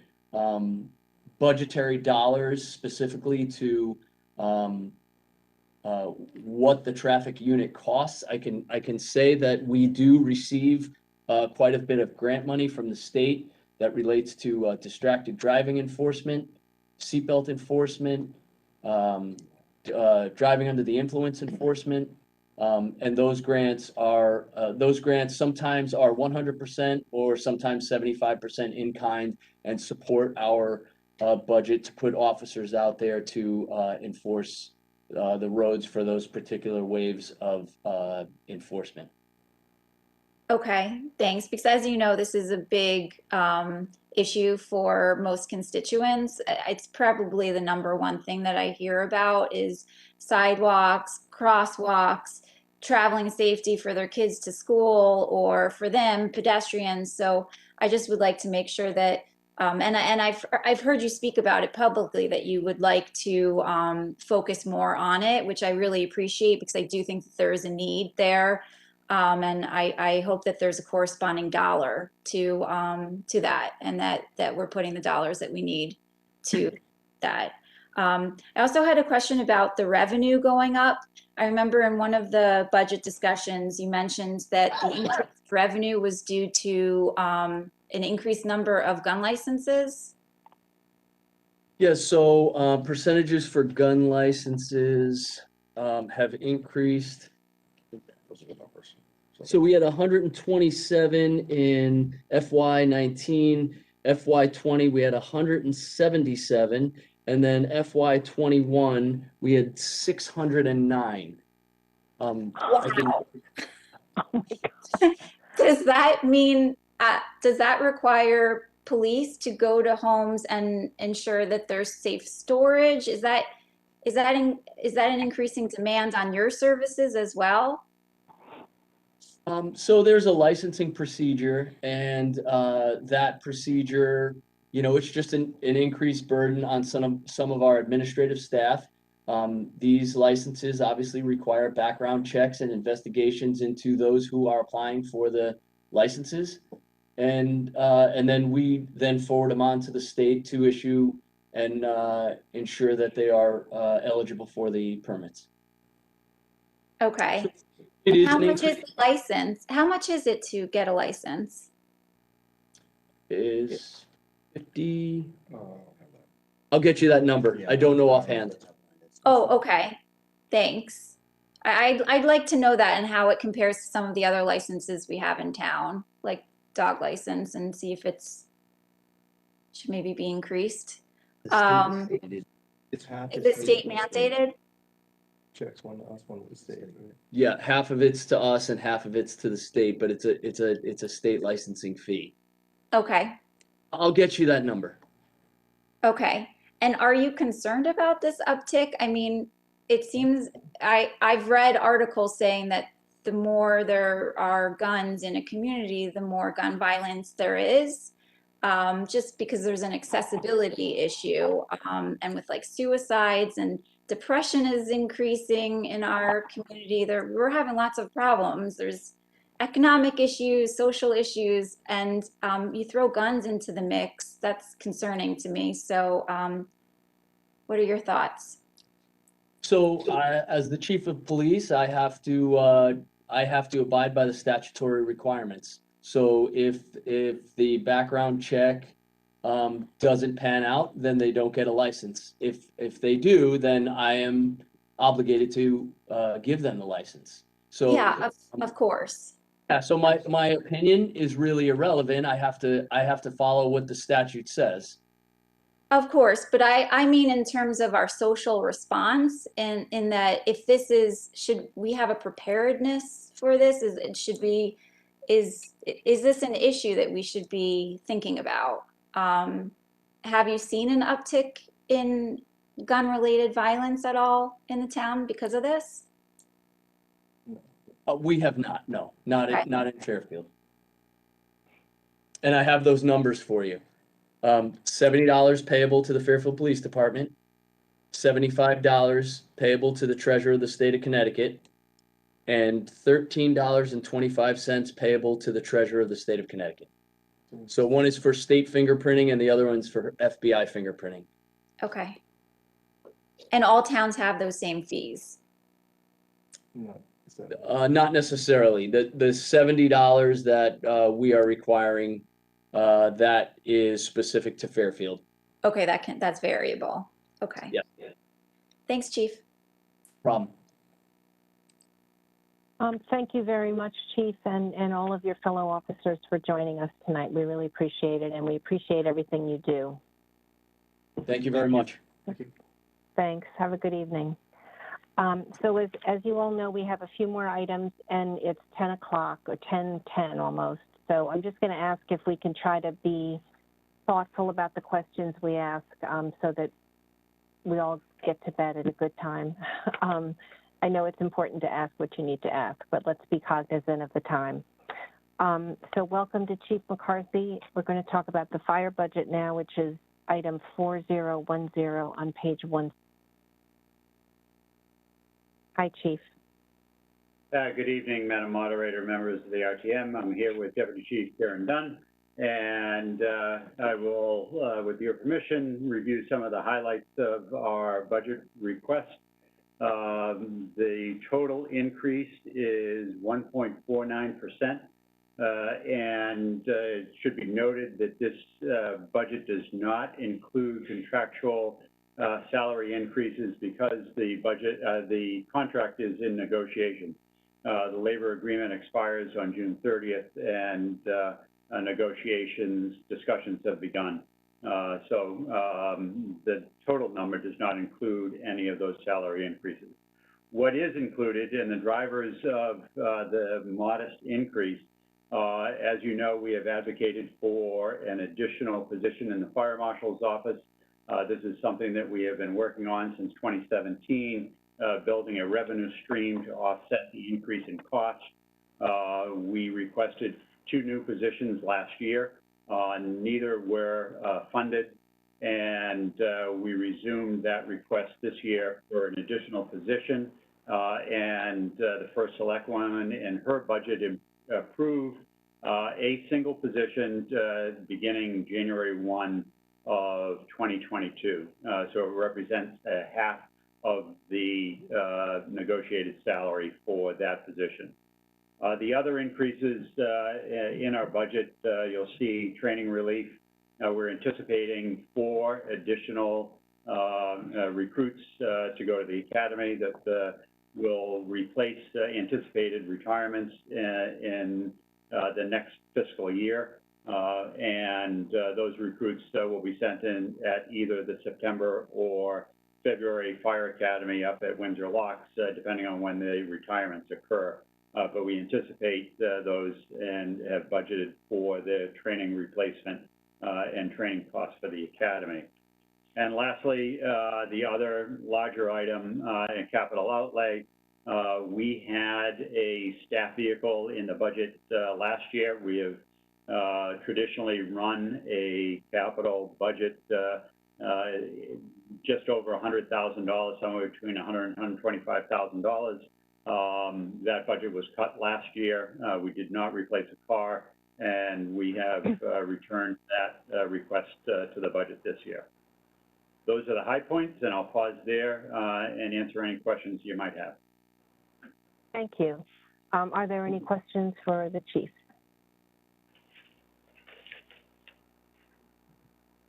budgetary dollars specifically to what the traffic unit costs. I can say that we do receive quite a bit of grant money from the state that relates to distracted driving enforcement, seatbelt enforcement, driving under the influence enforcement, and those grants sometimes are 100% or sometimes 75% in kind and support our budget to put officers out there to enforce the roads for those particular waves of enforcement. Okay, thanks. Because as you know, this is a big issue for most constituents. It's probably the #1 thing that I hear about is sidewalks, crosswalks, traveling safety for their kids to school or for them, pedestrians. So I just would like to make sure that, and I've heard you speak about it publicly, that you would like to focus more on it, which I really appreciate because I do think that there is a need there. And I hope that there's a corresponding dollar to that, and that we're putting the dollars that we need to that. I also had a question about the revenue going up. I remember in one of the budget discussions, you mentioned that the increased revenue was due to an increased number of gun licenses. Yeah, so percentages for gun licenses have increased. So we had 127 in FY19, FY20 we had 177, and then FY21 we had 609. Wow. Does that mean, does that require police to go to homes and ensure that there's safe storage? Is that an increasing demand on your services as well? So there's a licensing procedure, and that procedure, it's just an increased burden on some of our administrative staff. These licenses obviously require background checks and investigations into those who are applying for the licenses. And then we then forward them on to the state to issue and ensure that they are eligible for the permits. Okay. It And is how an much is increase. the license? How much is it to get a license? Is 50. I'll get you that number. I don't know offhand. Oh, okay. Thanks. I'd like to know that and how it compares to some of the other licenses we have in town, like dog license, and see if should maybe be increased. It's half. Is it state mandated? Checks one to us, one to the state. Yeah, half of it's to us and half of it's to the state, but it's a state licensing fee. Okay. I'll get you that number. Okay. And are you concerned about this uptick? I mean, it seems I've read articles saying that the more there are guns in a community, the more gun violence there is, just because there's an accessibility issue, and with like suicides and depression is increasing in our community. We're having lots of problems. There's economic issues, social issues, and you throw guns into the mix. That's concerning to me. So what are your thoughts? So as the chief of police, I have to abide by the statutory requirements. So if the background check doesn't pan out, then they don't get a license. If they do, then I am obligated to give them the license. So yeah, of course. Yeah, so my opinion is really irrelevant. I have to follow what the statute says. Of course, but I mean in terms of our social response, in that if this should we have a preparedness for this? Is this an issue that we should be thinking about? Have you seen an uptick in gun-related violence at all in the town because of this? We have not, no, not Okay. not in Fairfield. And I have those numbers for you. $70 payable to the Fairfield Police Department, $75 payable to the Treasurer of the State of Connecticut, and $13.25 payable to the Treasurer of the State of Connecticut. So one is for state fingerprinting and the other one's for FBI fingerprinting. Okay. And all towns have those same fees? Not necessarily. The $70 that we are requiring, that is specific to Fairfield. Okay, that's variable. Okay. Yeah. Thanks, Chief. Problem. Thank you very much, Chief, and all of your fellow officers for joining us tonight. We really appreciate it, and we appreciate everything you do. Thank you very much. Thank you. Thanks. Have a good evening. So as you all know, we have a few more items, and it's 10 o'clock, or 10:10 almost. So I'm just going to ask if we can try to be thoughtful about the questions we ask, so that we all get to bed at a good time. I know it's important to ask what you need to ask, but let's be cognizant of the time. So welcome to Chief McCarthy. We're going to talk about the fire budget now, which is item 4010 on page 1. Hi, Chief. Good evening, Madam Moderator, members of the RTM. I'm here with Deputy Chief Darren Dunn, and I will, with your permission, review some of the highlights of our budget request. The total increase is 1.49%, and it should be noted that this budget does not include contractual salary increases because the contract is in negotiation. The labor agreement expires on June 30th, and discussions have begun. So the total number does not include any of those salary increases. What is included in the drivers of the modest increase, as you know, we have advocated for an additional position in the Fire Marshal's office. This is something that we have been working on since 2017, building a revenue stream to offset the increase in cost. We requested 2 new positions last year. Neither were funded, and we resumed that request this year for an additional position. And the first select woman in her budget approved a single position beginning January 1 of 2022. So it represents half of the negotiated salary for that position. The other increases in our budget, you'll see training relief. We're anticipating 4 additional recruits to go to the academy that will replace anticipated retirements in the next fiscal year. And those recruits will be sent in at either the September or February Fire Academy up at Windsor Locks, depending on when the retirements occur. But we anticipate those and have budgeted for the training replacement and training costs for the academy. And lastly, the other larger item in capital outlay, we had a staff vehicle in the budget last year. We have traditionally run a capital budget just over $100,000, somewhere between $100,000 and $125,000. That budget was cut last year. We did not replace a car, and we have returned that request to the budget this year. Those are the high points, and I'll pause there and answer any questions you might have. Thank you. Are there any questions for the chief?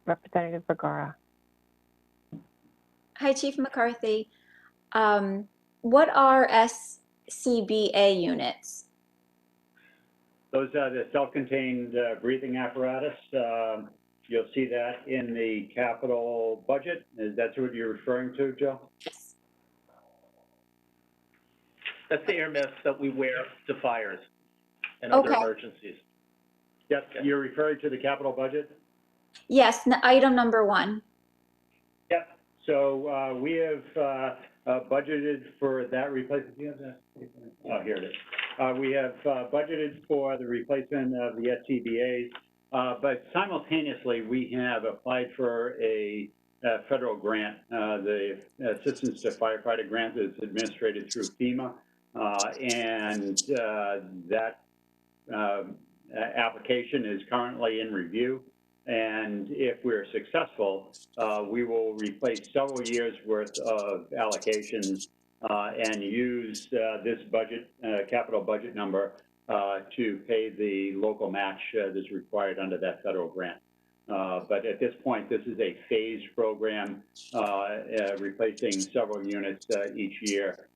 Representative Vergara. Hi, Chief McCarthy. What are SCBA units? Those are the self-contained breathing apparatus. You'll see that in the capital budget. Is that what you're referring to, Joe? Yes. That's the air mask that we wear to fires and other emergencies. Yes, you're referring to the capital budget? Yes, item number 1. Yep. So we have budgeted for that replacement. Do you have that? Oh, here it is. We have budgeted for the replacement of the SCBA's, but simultaneously we have applied for a federal grant. The Assistance to Firefighter Grant is administered through FEMA, and that application is currently in review. And if we're successful, we will replace several years worth of allocations and use this budget, capital budget number, to pay the local match that's required under that federal grant. But at this point, this is a phased program, replacing several units each year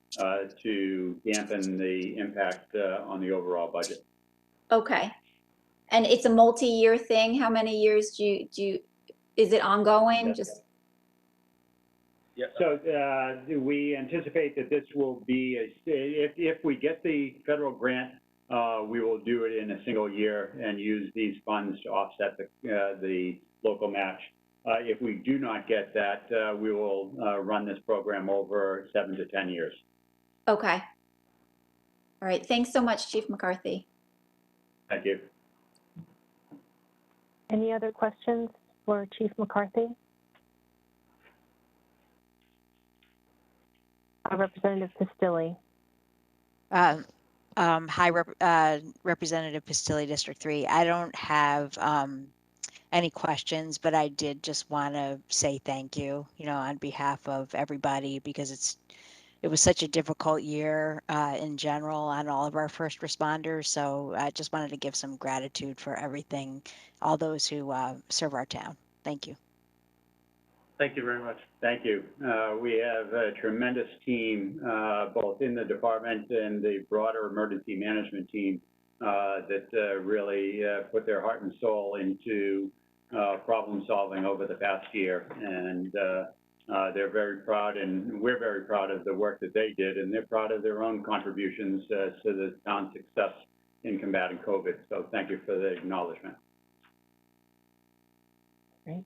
to dampen the impact on the overall budget. Okay. And it's a multi-year thing. How many years do you is it ongoing? Yes. Just. Yeah. So we anticipate that this will be if we get the federal grant, we will do it in a single year and use these funds to offset the local match. If we do not get that, we will run this program over 7 to 10 years. Okay. All right. Thanks so much, Chief McCarthy. Thank you. Any other questions for Chief McCarthy? Representative Pistilli. Hi, Representative Pistilli, District 3. I don't have any questions, but I did just want to say thank you, on behalf of everybody, because it was such a difficult year in general on all of our first responders. So I just wanted to give some gratitude for everything, all those who serve our town. Thank you. Thank you very much. Thank you. We have a tremendous team, both in the department and the broader emergency management team, that really put their heart and soul into problem solving over the past year. And they're very proud, and we're very proud of the work that they did, and they're proud of their own contributions to the town's success in combating COVID. So thank you for the acknowledgement. Great.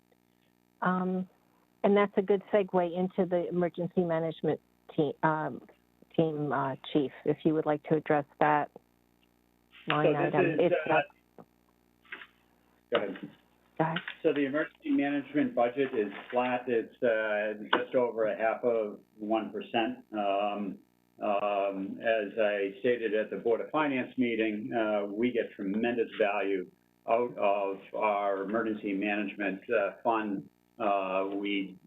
And that's a good segue into the emergency management team, Chief, if you would like to address that. line item. It's go ahead. Go ahead. So the emergency management budget is flat. It's just over 0.5%. As I stated at the Board of Finance meeting, we get tremendous value out of our emergency management fund. We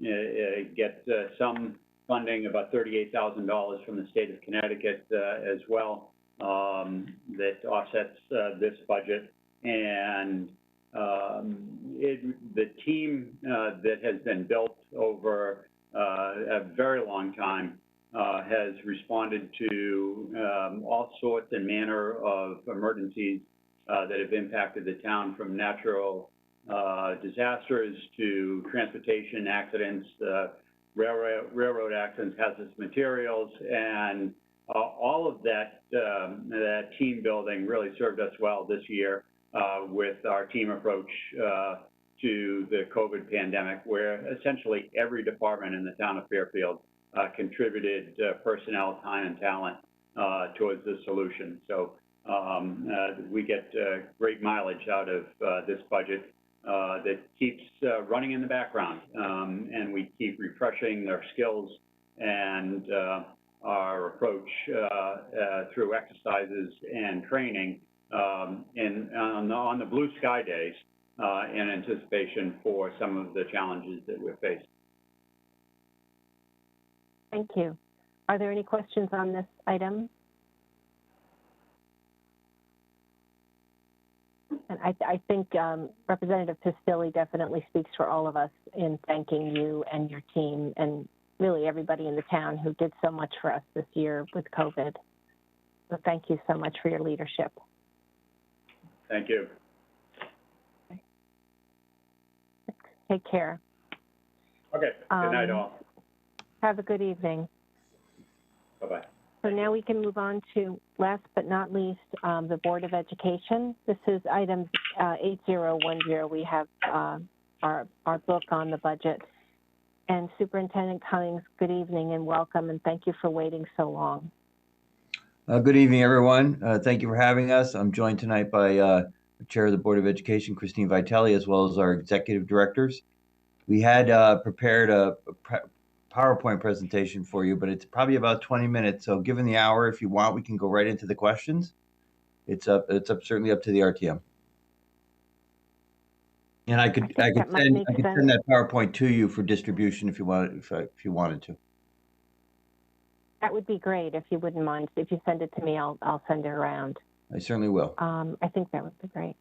get some funding, about $38,000 from the state of Connecticut as well, that offsets this budget. And the team that has been built over a very long time has responded to all sorts and manner of emergencies that have impacted the town, from natural disasters to transportation accidents, railroad accidents, hazardous materials, and all of that team building really served us well this year with our team approach to the COVID pandemic, where essentially every department in the town of Fairfield contributed personnel, time, and talent towards the solution. So we get great mileage out of this budget that keeps running in the background, and we keep refreshing their skills and our approach through exercises and training on the blue sky days in anticipation for some of the challenges that we're faced. Thank you. Are there any questions on this item? And I think Representative Pistilli definitely speaks for all of us in thanking you and your team, and really everybody in the town who did so much for us this year with COVID. So thank you so much for your leadership. Thank you. Take care. Okay. Good night, all. Have a good evening. Bye-bye. So now we can move on to, last but not least, the Board of Education. This is item 8010. We have our book on the budget. And Superintendent Cummings, good evening and welcome, and thank you for waiting so long. Good evening, everyone. Thank you for having us. I'm joined tonight by the Chair of the Board of Education, Christine Vitale, as well as our executive directors. We had prepared a PowerPoint presentation for you, but it's probably about 20 minutes. So given the hour, if you want, we can go right into the questions. It's certainly up to the RTM. And I could send that PowerPoint to you for distribution if you wanted to. That would be great if you wouldn't mind. If you send it to me, I'll send it around. I certainly will. I think that would be great.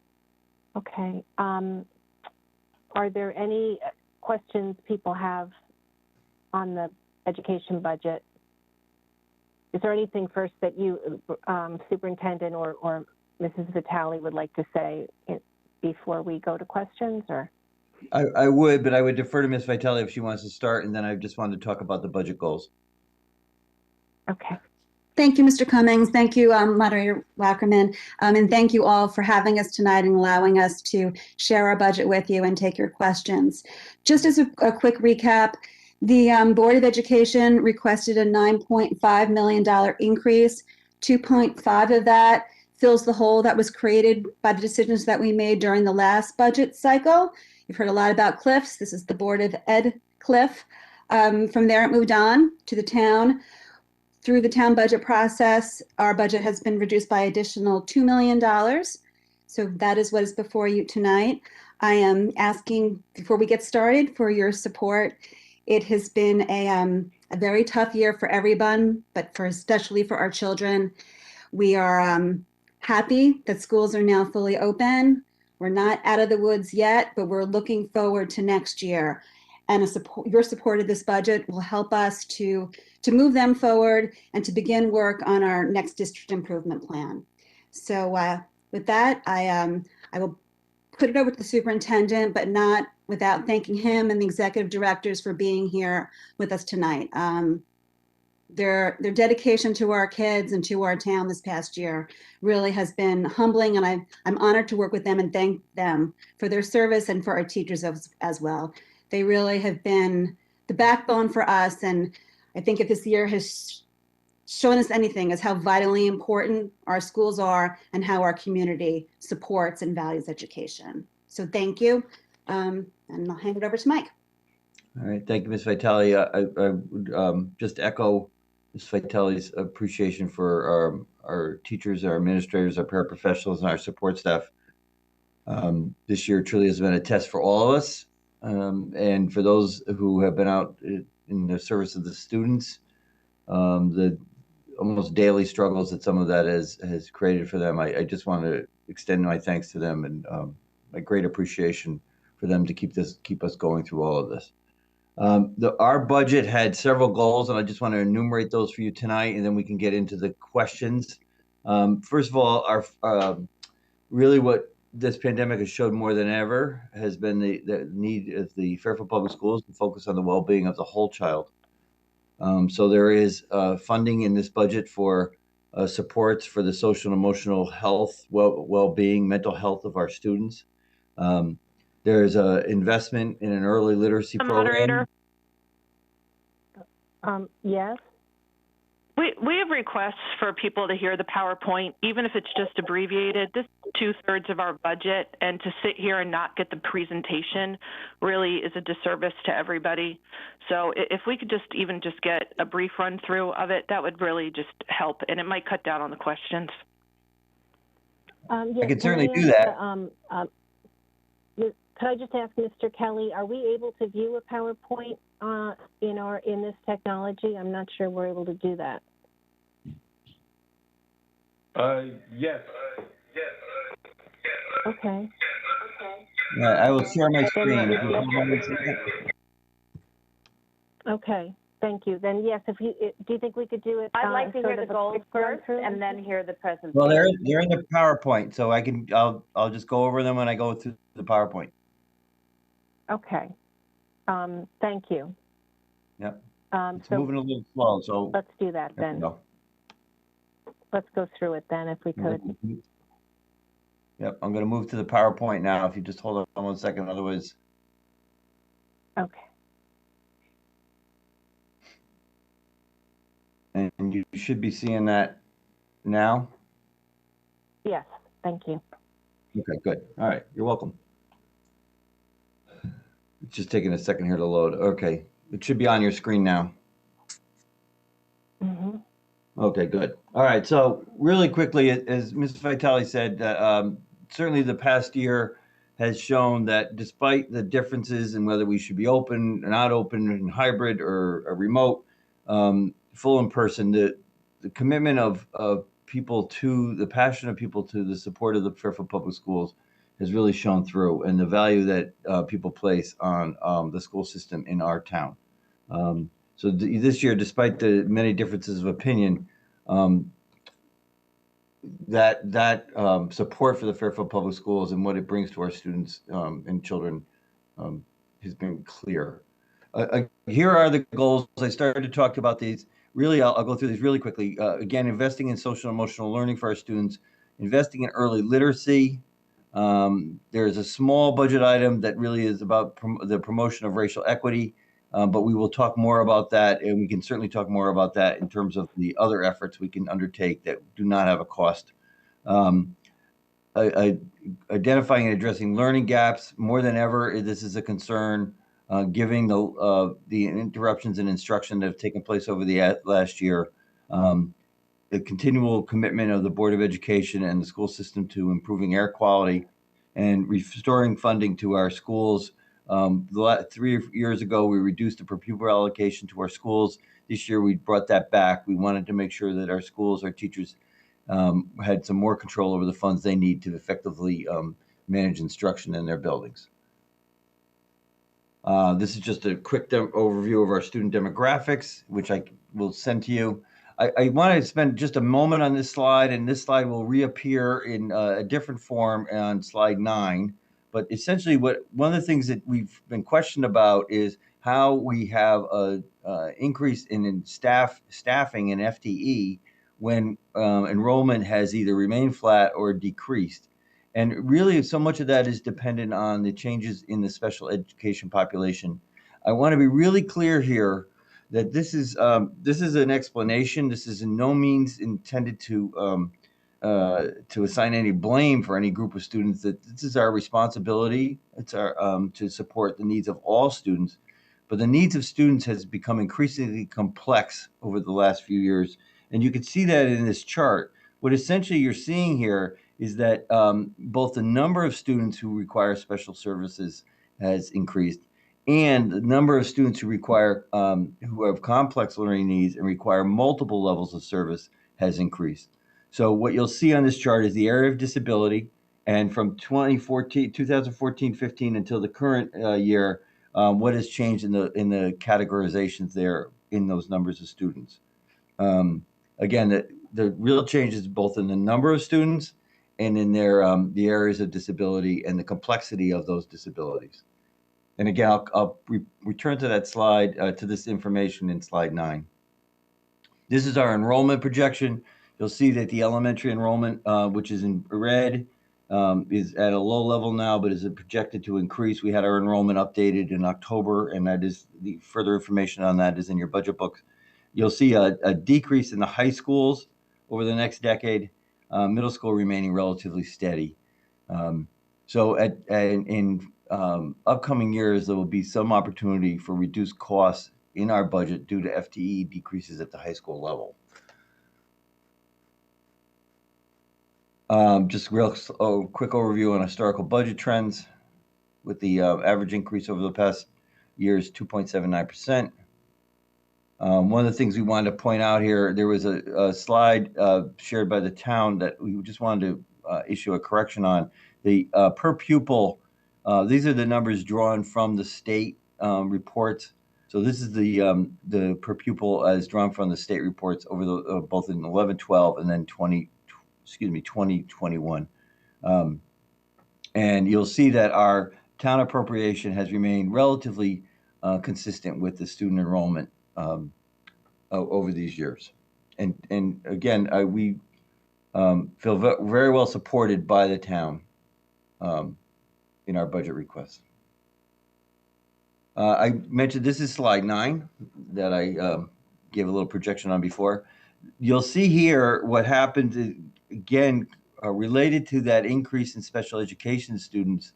Okay. Are there any questions people have on the education budget? Is there anything first that you, Superintendent or Mrs. Vitale, would like to say before we go to questions? Or I would, but I would defer to Ms. Vitale if she wants to start, and then I just wanted to talk about the budget goals. Okay. Thank you, Mr. Cummings. Thank you, Moderator Wackerman. And thank you all for having us tonight and allowing us to share our budget with you and take your questions. Just as a quick recap, the Board of Education requested a $9.5 million increase. 2.5 of that fills the hole that was created by the decisions that we made during the last budget cycle. You've heard a lot about cliffs. This is the Board of Ed cliff. From there, it moved on to the town. Through the town budget process, our budget has been reduced by additional $2 million. So that is what is before you tonight. I am asking, before we get started, for your support. It has been a very tough year for everyone, but especially for our children. We are happy that schools are now fully open. We're not out of the woods yet, but we're looking forward to next year. And your support of this budget will help us to move them forward and to begin work on our next district improvement plan. So with that, I will put it over to the superintendent, but not without thanking him and the executive directors for being here with us tonight. Their dedication to our kids and to our town this past year really has been humbling, and I'm honored to work with them and thank them for their service and for our teachers as well. They really have been the backbone for us, and I think if this year has shown us anything is how vitally important our schools are and how our community supports and values education. So thank you. And I'll hand it over to Mike. All right, thank you, Ms. Vitale. I would just echo Ms. Vitale's appreciation for our teachers, our administrators, our paraprofessionals, and our support staff. This year truly has been a test for all of us. And for those who have been out in the service of the students, the almost daily struggles that some of that has created for them, I just want to extend my thanks to them and my great appreciation for them to keep us going through all of this. Our budget had several goals, and I just want to enumerate those for you tonight, and then we can get into the questions. First of all, our really what this pandemic has showed more than ever has been the need of the Fairfield Public Schools to focus on the well-being of the whole child. So there is funding in this budget for supports for the social and emotional health, well-being, mental health of our students. There's an investment in an early literacy program. Yes. We have requests for people to hear the PowerPoint, even if it's just abbreviated. This is 2/3 of our budget, and to sit here and not get the presentation really is a disservice to everybody. So if we could even just get a brief run through of it, that would really just help, and it might cut down on the questions. I can certainly do that. Could I just ask Mr. Kelly, are we able to view a PowerPoint in this technology? I'm not sure we're able to do that. Yes. Okay. Yeah, I will share my screen. Okay, thank you. Then yes, do you think we could do it? I'd like to hear sort the of a goals quick run first through? and then hear the presentation. Well, they're in the PowerPoint, so I'll just go over them when I go through the PowerPoint. Okay. Thank you. Yep. It's So moving a little slow, so let's do that then. go. Let's go through it then, if we could. Yep, I'm going to move to the PowerPoint now. If you just hold on 1 second, otherwise. Okay. And you should be seeing that now. Yes, thank you. Okay, good. All right, you're welcome. It's just taking a second here to load. Okay, it should be on your screen now. Mm-hmm. Okay, good. All right, so really quickly, as Ms. Vitale said, certainly the past year has shown that despite the differences in whether we should be open or not open, and hybrid or remote, full in person, the commitment of people to the passion of people to the support of the Fairfield Public Schools has really shown through, and the value that people place on the school system in our town. So this year, despite the many differences of opinion, that support for the Fairfield Public Schools and what it brings to our students and children has been clear. Here are the goals. I started to talk about these. Really, I'll go through these really quickly. Again, investing in social and emotional learning for our students, investing in early literacy. There's a small budget item that really is about the promotion of racial equity. But we will talk more about that, and we can certainly talk more about that in terms of the other efforts we can undertake that do not have a cost. Identifying and addressing learning gaps more than ever. This is a concern. Given the interruptions in instruction that have taken place over the last year, the continual commitment of the Board of Education and the school system to improving air quality and restoring funding to our schools. 3 years ago, we reduced the per pupil allocation to our schools. This year, we brought that back. We wanted to make sure that our schools, our teachers had some more control over the funds they need to effectively manage instruction in their buildings. This is just a quick overview of our student demographics, which I will send to you. I want to spend just a moment on this slide, and this slide will reappear in a different form on slide 9. But essentially, one of the things that we've been questioned about is how we have a increase in staffing in FTE when enrollment has either remained flat or decreased. And really, so much of that is dependent on the changes in the special education population. I want to be really clear here that this is an explanation. This is in no means intended to assign any blame for any group of students. That this is our responsibility. It's our to support the needs of all students, but the needs of students has become increasingly complex over the last few years, and you can see that in this chart. What essentially you're seeing here is that both the number of students who require special services has increased, and the number of students who require who have complex learning needs and require multiple levels of service has increased. So what you'll see on this chart is the area of disability, and from 2014-15 until the current year, what has changed in the categorizations there in those numbers of students. Again, the real change is both in the number of students and in their the areas of disability and the complexity of those disabilities. And again, I'll return to that slide, to this information in slide 9. This is our enrollment projection. You'll see that the elementary enrollment, which is in red, is at a low level now, but is projected to increase. We had our enrollment updated in October, and that is the further information on that is in your budget book. You'll see a decrease in the high schools over the next decade, middle school remaining relatively steady. So in upcoming years, there will be some opportunity for reduced costs in our budget due to FTE decreases at the high school level. Just quick overview on historical budget trends with the average increase over the past year is 2.79%. One of the things we wanted to point out here, there was a slide shared by the town that we just wanted to issue a correction on. The per pupil, these are the numbers drawn from the state reports. So this is the per pupil as drawn from the state reports over the both in 11-12 and then 2021. And you'll see that our town appropriation has remained relatively consistent with the student enrollment over these years. And again, we feel very well supported by the town in our budget request. I mentioned this is slide 9 that I gave a little projection on before. You'll see here what happened again related to that increase in special education students.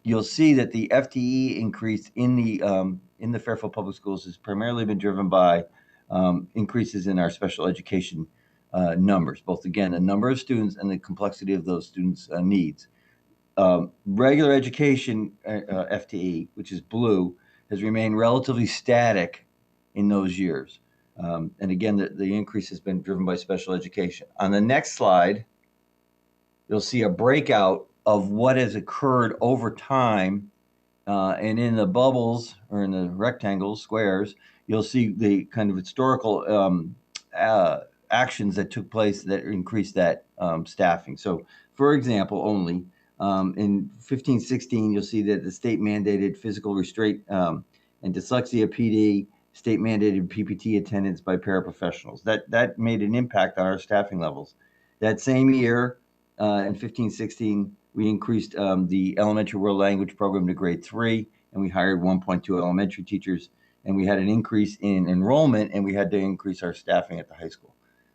You'll see that the FTE increase in the Fairfield Public Schools has primarily been driven by increases in our special education numbers, both again the number of students and the complexity of those students' needs. Regular education FTE, which is blue, has remained relatively static in those years. And again, the increase has been driven by special education. On the next slide, you'll see a breakout of what has occurred over time. And in the bubbles or in the rectangles, squares, you'll see the kind of historical actions that took place that increased that staffing. So, for example, only in 15-16, you'll see that the state mandated physical restraint and dyslexia PD, state mandated PPT attendance by paraprofessionals. That made an impact on our staffing levels. That same year, in 15-16, we increased the elementary world language program to grade 3, and we hired 1.2 elementary teachers, and we had an increase in enrollment, and we had to increase our staffing at the high school.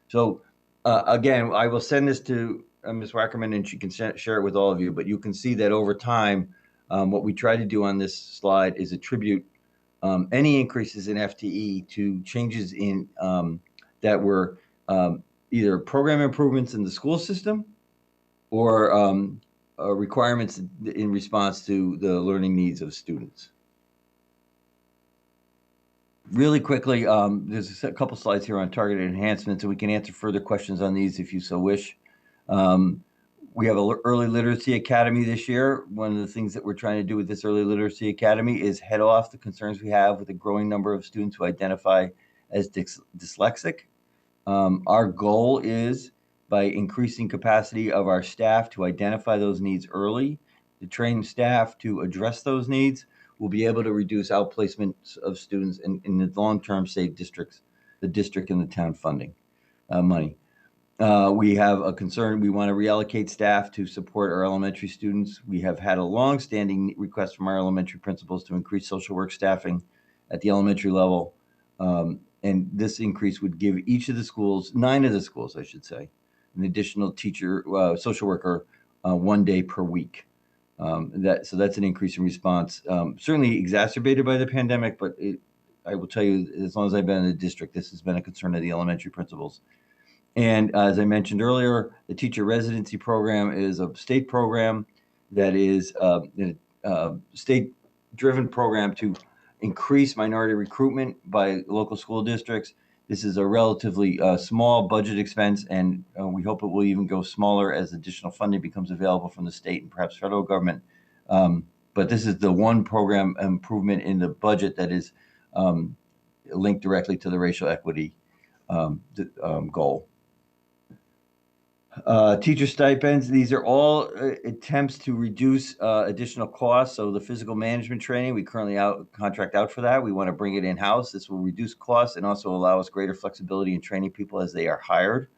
So again, I will send this to Ms. Wackerman, and she can share it with all of you, but you can see that over time, what we try to do on this slide is attribute any increases in FTE to changes in that were either program improvements in the school system or requirements in response to the learning needs of students. Really quickly, there's a couple slides here on targeted enhancements, and we can answer further questions on these if you so wish. We have an early literacy academy this year. One of the things that we're trying to do with this early literacy academy is head off the concerns we have with a growing number of students who identify as dyslexic. Our goal is, by increasing capacity of our staff to identify those needs early, to train staff to address those needs, we'll be able to reduce outplacements of students and in the long term save the district and the town funding money. We have a concern. We want to reallocate staff to support our elementary students. We have had a long-standing request from our elementary principals to increase social work staffing at the elementary level. And this increase would give each of the schools, 9 of the schools, I should say, an additional teacher, social worker, 1 day per week. So that's an increase in response, certainly exacerbated by the pandemic, but I will tell you, as long as I've been in the district, this has been a concern of the elementary principals. And as I mentioned earlier, the teacher residency program is a state program that is a state-driven program to increase minority recruitment by local school districts. This is a relatively small budget expense, and we hope it will even go smaller as additional funding becomes available from the state and perhaps federal government. But this is the one program improvement in the budget that is linked directly to the racial equity goal. Teacher stipends, these are all attempts to reduce additional costs. So the physical management training, we currently contract out for that. We want to bring it in-house. This will reduce costs and also allow us greater flexibility in training people as they are hired.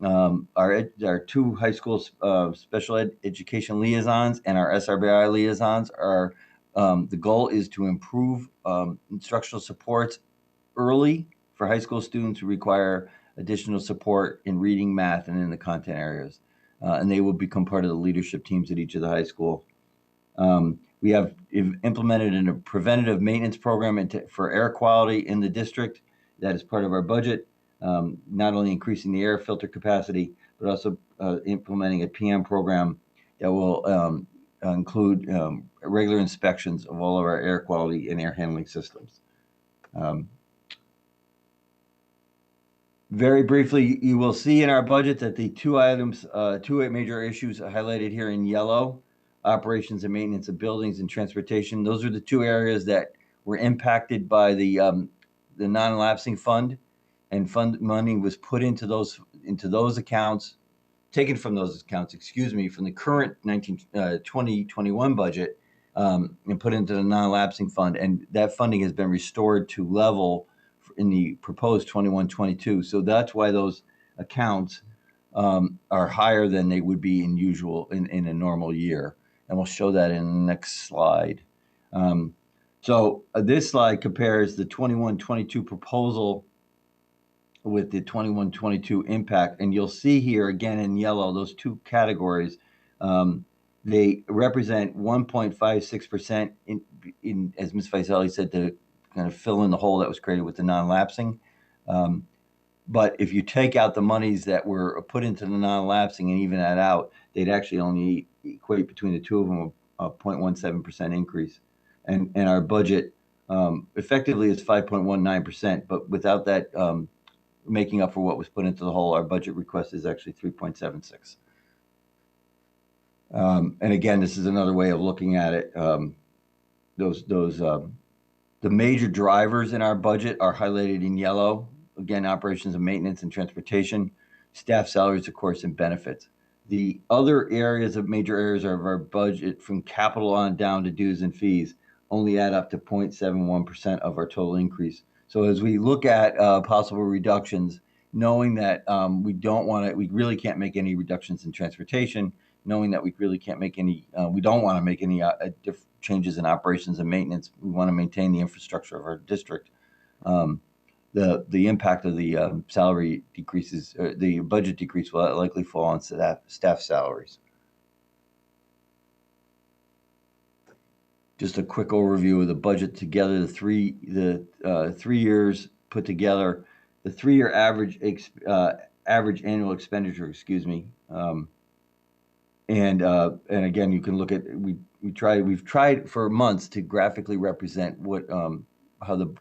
Our 2 high school special education liaisons and our SRBI liaisons are, the goal is to improve instructional supports early for high school students who require additional support in reading, math, and in the content areas. And they will become part of the leadership teams at each of the high school. We have implemented a preventative maintenance program for air quality in the district. That is part of our budget, not only increasing the air filter capacity, but also implementing a PM program that will include regular inspections of all of our air quality and air handling systems. Very briefly, you will see in our budget that the 2 major issues highlighted here in yellow, operations and maintenance of buildings and transportation. Those are the 2 areas that were impacted by the non-lapsing fund, and fund money was put into those accounts, taken from those accounts, from the current 2021 budget, and put into the non-lapsing fund. And that funding has been restored to level in the proposed 21-22. So that's why those accounts are higher than they would be in a normal year. And we'll show that in the next slide. So this slide compares the 21-22 proposal with the 21-22 impact. And you'll see here again in yellow, those 2 categories, they represent 1.56% in, as Ms. Faisali said, to kind of fill in the hole that was created with the non-lapsing. But if you take out the monies that were put into the non-lapsing and even that out, they'd actually only equate between the 2 of them a 0.17% increase. And our budget effectively is 5.19%, but without that making up for what was put into the hole, our budget request is actually 3.76. And again, this is another way of looking at it. The major drivers in our budget are highlighted in yellow. Again, operations and maintenance and transportation, staff salaries, of course, and benefits. The other major areas of our budget, from capital on down to dues and fees, only add up to 0.71% of our total increase. So as we look at possible reductions, knowing that we really can't make any reductions in transportation, knowing that we really can't make any, we don't want to make any changes in operations and maintenance. We want to maintain the infrastructure of our district. The impact of the salary decreases, the budget decrease will likely fall on staff salaries. Just a quick overview of the budget together, the 3 years put together, the 3-year average annual expenditure, and again, you can look at, we've tried for months to graphically represent how the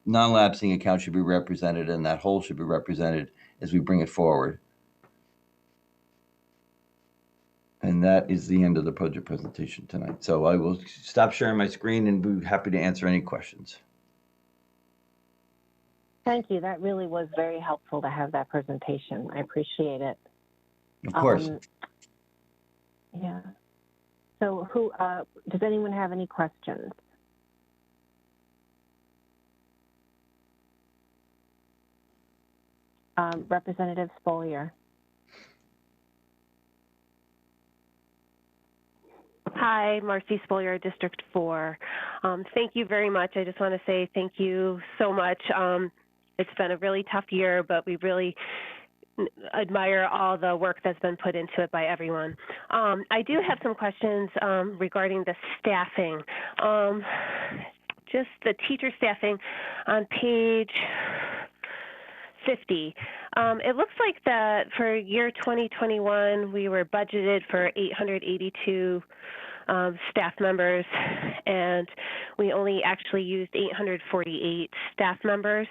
non-lapsing account should be represented and that whole should be represented as we bring it forward. And that is the end of the budget presentation tonight. So I will stop sharing my screen and be happy to answer any questions. Thank you. That really was very helpful to have that presentation. I appreciate it. Of course. Yeah. So does anyone have any questions? Representative Spolier. Hi, Marcy Spolier, District 4. Thank you very much. I just want to say thank you so much. It's been a really tough year, but we really admire all the work that's been put into it by everyone. I do have some questions regarding the staffing. Just the teacher staffing on page 50. It looks like that for year 2021, we were budgeted for 882 staff members, and we only actually used 848 staff members.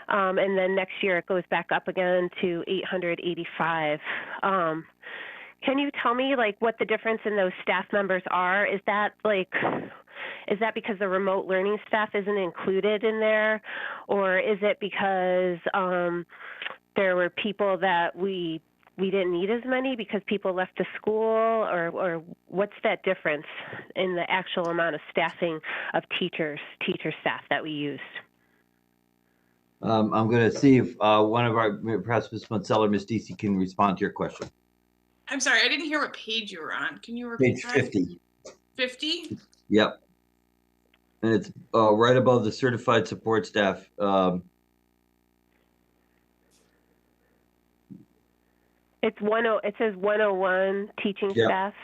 And then next year it goes back up again to 885. Can you tell me like what the difference in those staff members are? Is that because the remote learning staff isn't included in there, or is it because there were people that we didn't need as many because people left the school, or what's that difference in the actual amount of staffing of teacher staff that we used? I'm going to see if one of our, perhaps Ms. Montsell or Ms. Deasy can respond to your question. I'm sorry, I didn't hear what page you were on. Can you repeat Page that? 50. 50? Yep. And it's right above the certified support staff. It says 101 teaching Yep. staff.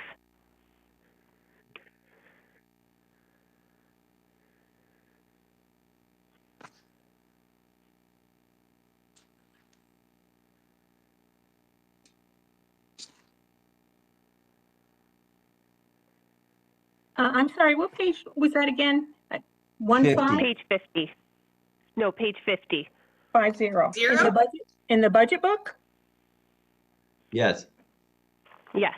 I'm sorry, what page was that again? 15? Page 50. No, page 50. 50. In the budget book? Yes. Yes.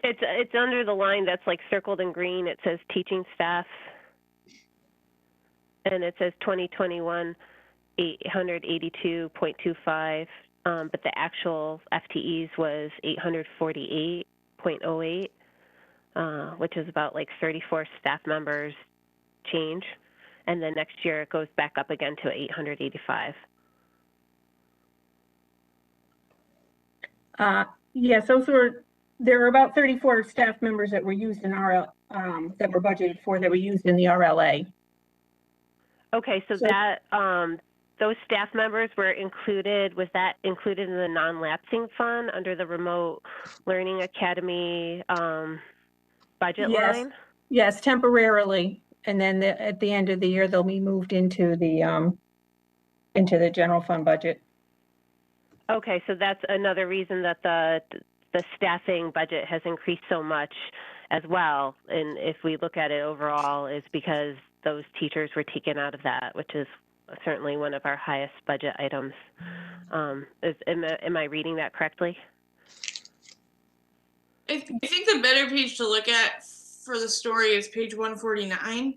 It's under the line that's like circled in green. It says teaching staff, and it says 2021 882.25, but the actual FTEs was 848.08, which is about like 34 staff members change, and then next year it goes back up again to 885. Yes, there were about 34 staff members that were used in that were budgeted for, that were used in the RLA. Okay, so that those staff members were included. Was that included in the non-lapsing fund under the Remote Learning Academy budget line? Yes, temporarily, and then at the end of the year they'll be moved into the general fund budget. Okay, so that's another reason that the staffing budget has increased so much as well. And if we look at it overall, is because those teachers were taken out of that, which is certainly one of our highest budget items. Am I reading that correctly? I think the better page to look at for the story is page 149.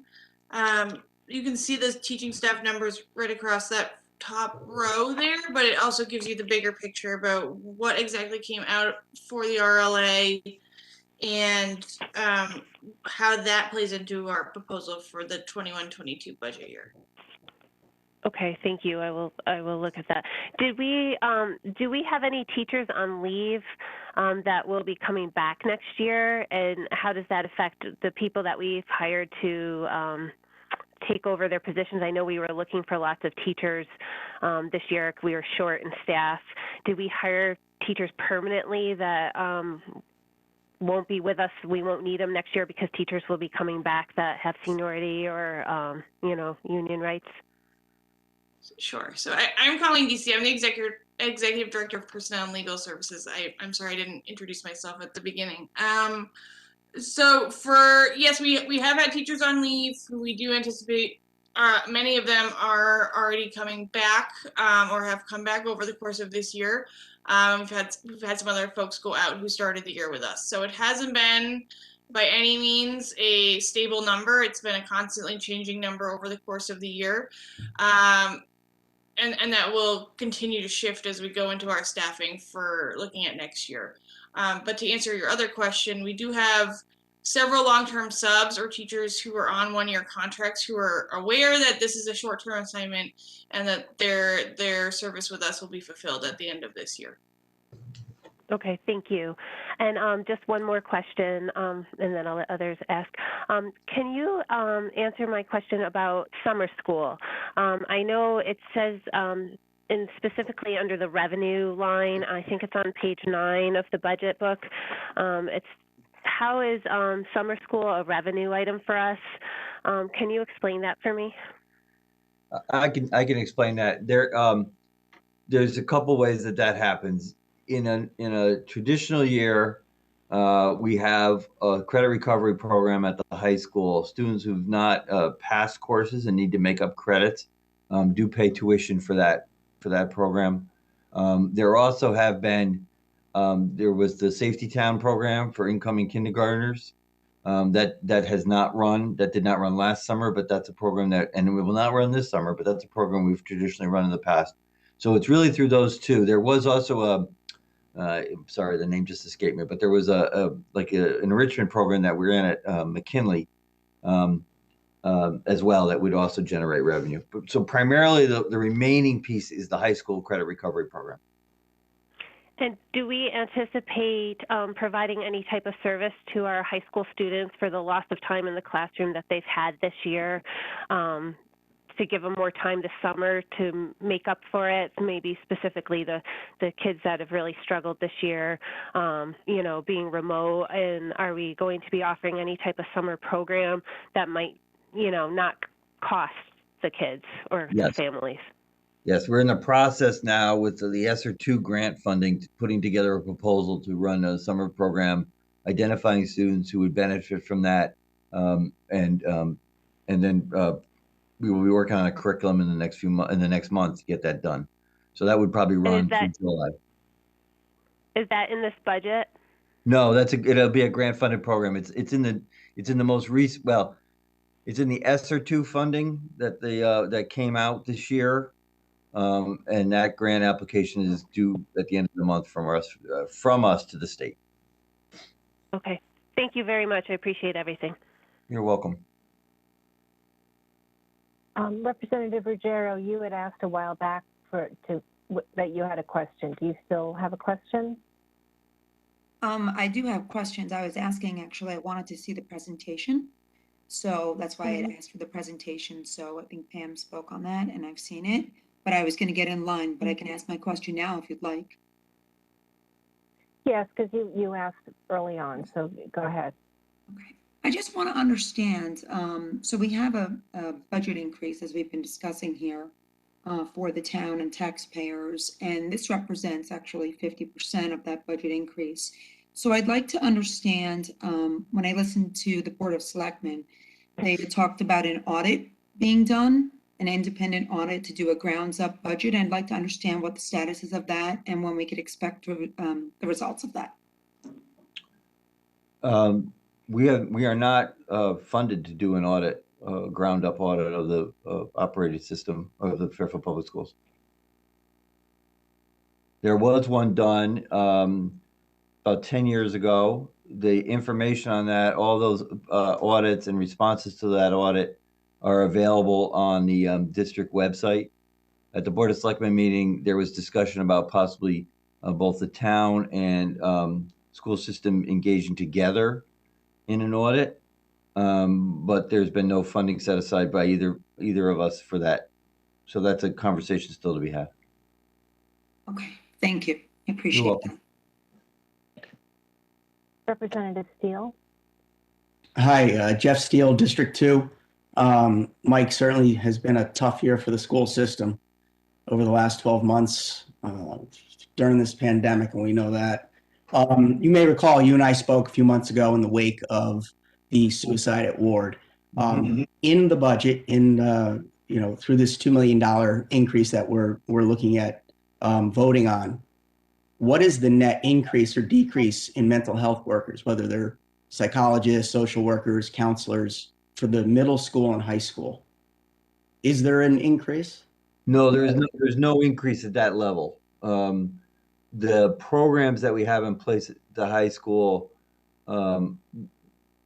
You can see the teaching staff numbers right across that top row there, but it also gives you the bigger picture about what exactly came out for the RLA and how that plays into our proposal for the 21-22 budget year. Okay, thank you. I will look at that. Do we have any teachers on leave that will be coming back next year, and how does that affect the people that we've hired to take over their positions? I know we were looking for lots of teachers this year. We were short in staff. Did we hire teachers permanently that won't be with us? We won't need them next year because teachers will be coming back that have seniority or union rights. Sure. So I'm Colleen DC. I'm the executive director of personnel and legal services. I'm sorry I didn't introduce myself at the beginning. So yes, we have had teachers on leave who we do anticipate. Many of them are already coming back or have come back over the course of this year. We've had some other folks go out who started the year with us. So it hasn't been by any means a stable number. It's been a constantly changing number over the course of the year. And that will continue to shift as we go into our staffing for looking at next year. But to answer your other question, we do have several long-term subs or teachers who are on one-year contracts who are aware that this is a short-term assignment and that their service with us will be fulfilled at the end of this year. Okay, thank you. And just one more question, and then I'll let others ask. Can you answer my question about summer school? I know it says, and specifically under the revenue line, I think it's on page 9 of the budget book. How is summer school a revenue item for us? Can you explain that for me? I can explain that. There's a couple ways that happens. In a traditional year, we have a credit recovery program at the high school. Students who've not passed courses and need to make up credits do pay tuition for that program. There also have been there was the Safety Town program for incoming kindergartners that did not run last summer, but that's a program and we will not run this summer, but that's a program we've traditionally run in the past. So it's really through those two. There was also sorry, the name just escaped me, but there was an enrichment program that we're in at McKinley as well that would also generate revenue. So primarily the remaining piece is the high school credit recovery program. And do we anticipate providing any type of service to our high school students for the loss of time in the classroom that they've had this year, to give them more time this summer to make up for it, maybe specifically the kids that have really struggled this year, being remote? And are we going to be offering any type of summer program that might, not cost the kids or the families? Yes, we're in the process now with the ESSER 2 grant funding, putting together a proposal to run a summer program, identifying students who would benefit from that, and then we will be working on a curriculum in the next month to get that done. So that would probably run through July. Is that in this budget? No, it'll be a grant funded program. It's in the most recent. Well, it's in the ESSER 2 funding that came out this year. And that grant application is due at the end of the month from us to the state. Okay. Thank you very much. I appreciate everything. You're welcome. Representative Ruggiero, you had asked a while back that you had a question. Do you still have a question? I do have questions. I was asking, actually, I wanted to see the presentation. So that's why I had asked for the presentation. So I think Pam spoke on that and I've seen it. But I was going to get in line, but I can ask my question now if you'd like. Yes, because you asked early on, so go ahead. Okay. I just want to understand, so we have a budget increase, as we've been discussing here, for the town and taxpayers, and this represents actually 50% of that budget increase. So I'd like to understand, when I listened to the Board of Selectmen, they talked about an audit being done, an independent audit to do a grounds up budget. I'd like to understand what the status is of that and when we could expect the results of that. We are not funded to do an audit, ground up audit of the operating system of the Fairfield Public Schools. There was one done about 10 years ago. The information on that, all those audits and responses to that audit are available on the district website. At the Board of Selectmen meeting, there was discussion about possibly both the town and school system engaging together in an audit, but there's been no funding set aside by either of us for that. So that's a conversation still to be had. Okay, thank you. I appreciate that. Representative Steele. Hi, Jeff Steele, District 2. Mike, certainly has been a tough year for the school system over the last 12 months during this pandemic, and we know that. You may recall you and I spoke a few months ago in the wake of the suicide at Ward. In the budget, through this $2 million increase that we're looking at voting on, what is the net increase or decrease in mental health workers, whether they're psychologists, social workers, counselors, for the middle school and high school? Is there an increase? No, there's no increase at that level. The programs that we have in place at the high school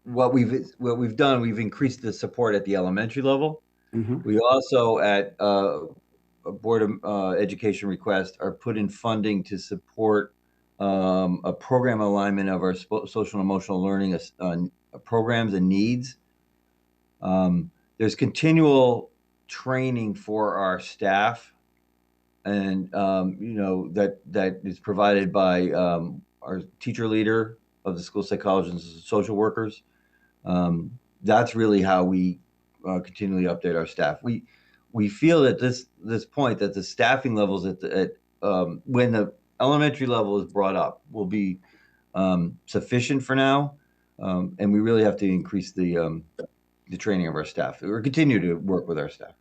what we've done, we've increased the support at the elementary level. Mhm. We also at a Board of Education request are put in funding to support a program alignment of our social and emotional learning programs and needs. There's continual training for our staff, and that is provided by our teacher leader of the school psychologists and social workers. That's really how we continually update our staff. We feel at this point that the staffing levels when the elementary level is brought up will be sufficient for now, and we really have to increase the training of our staff. We'll continue to work with our staff.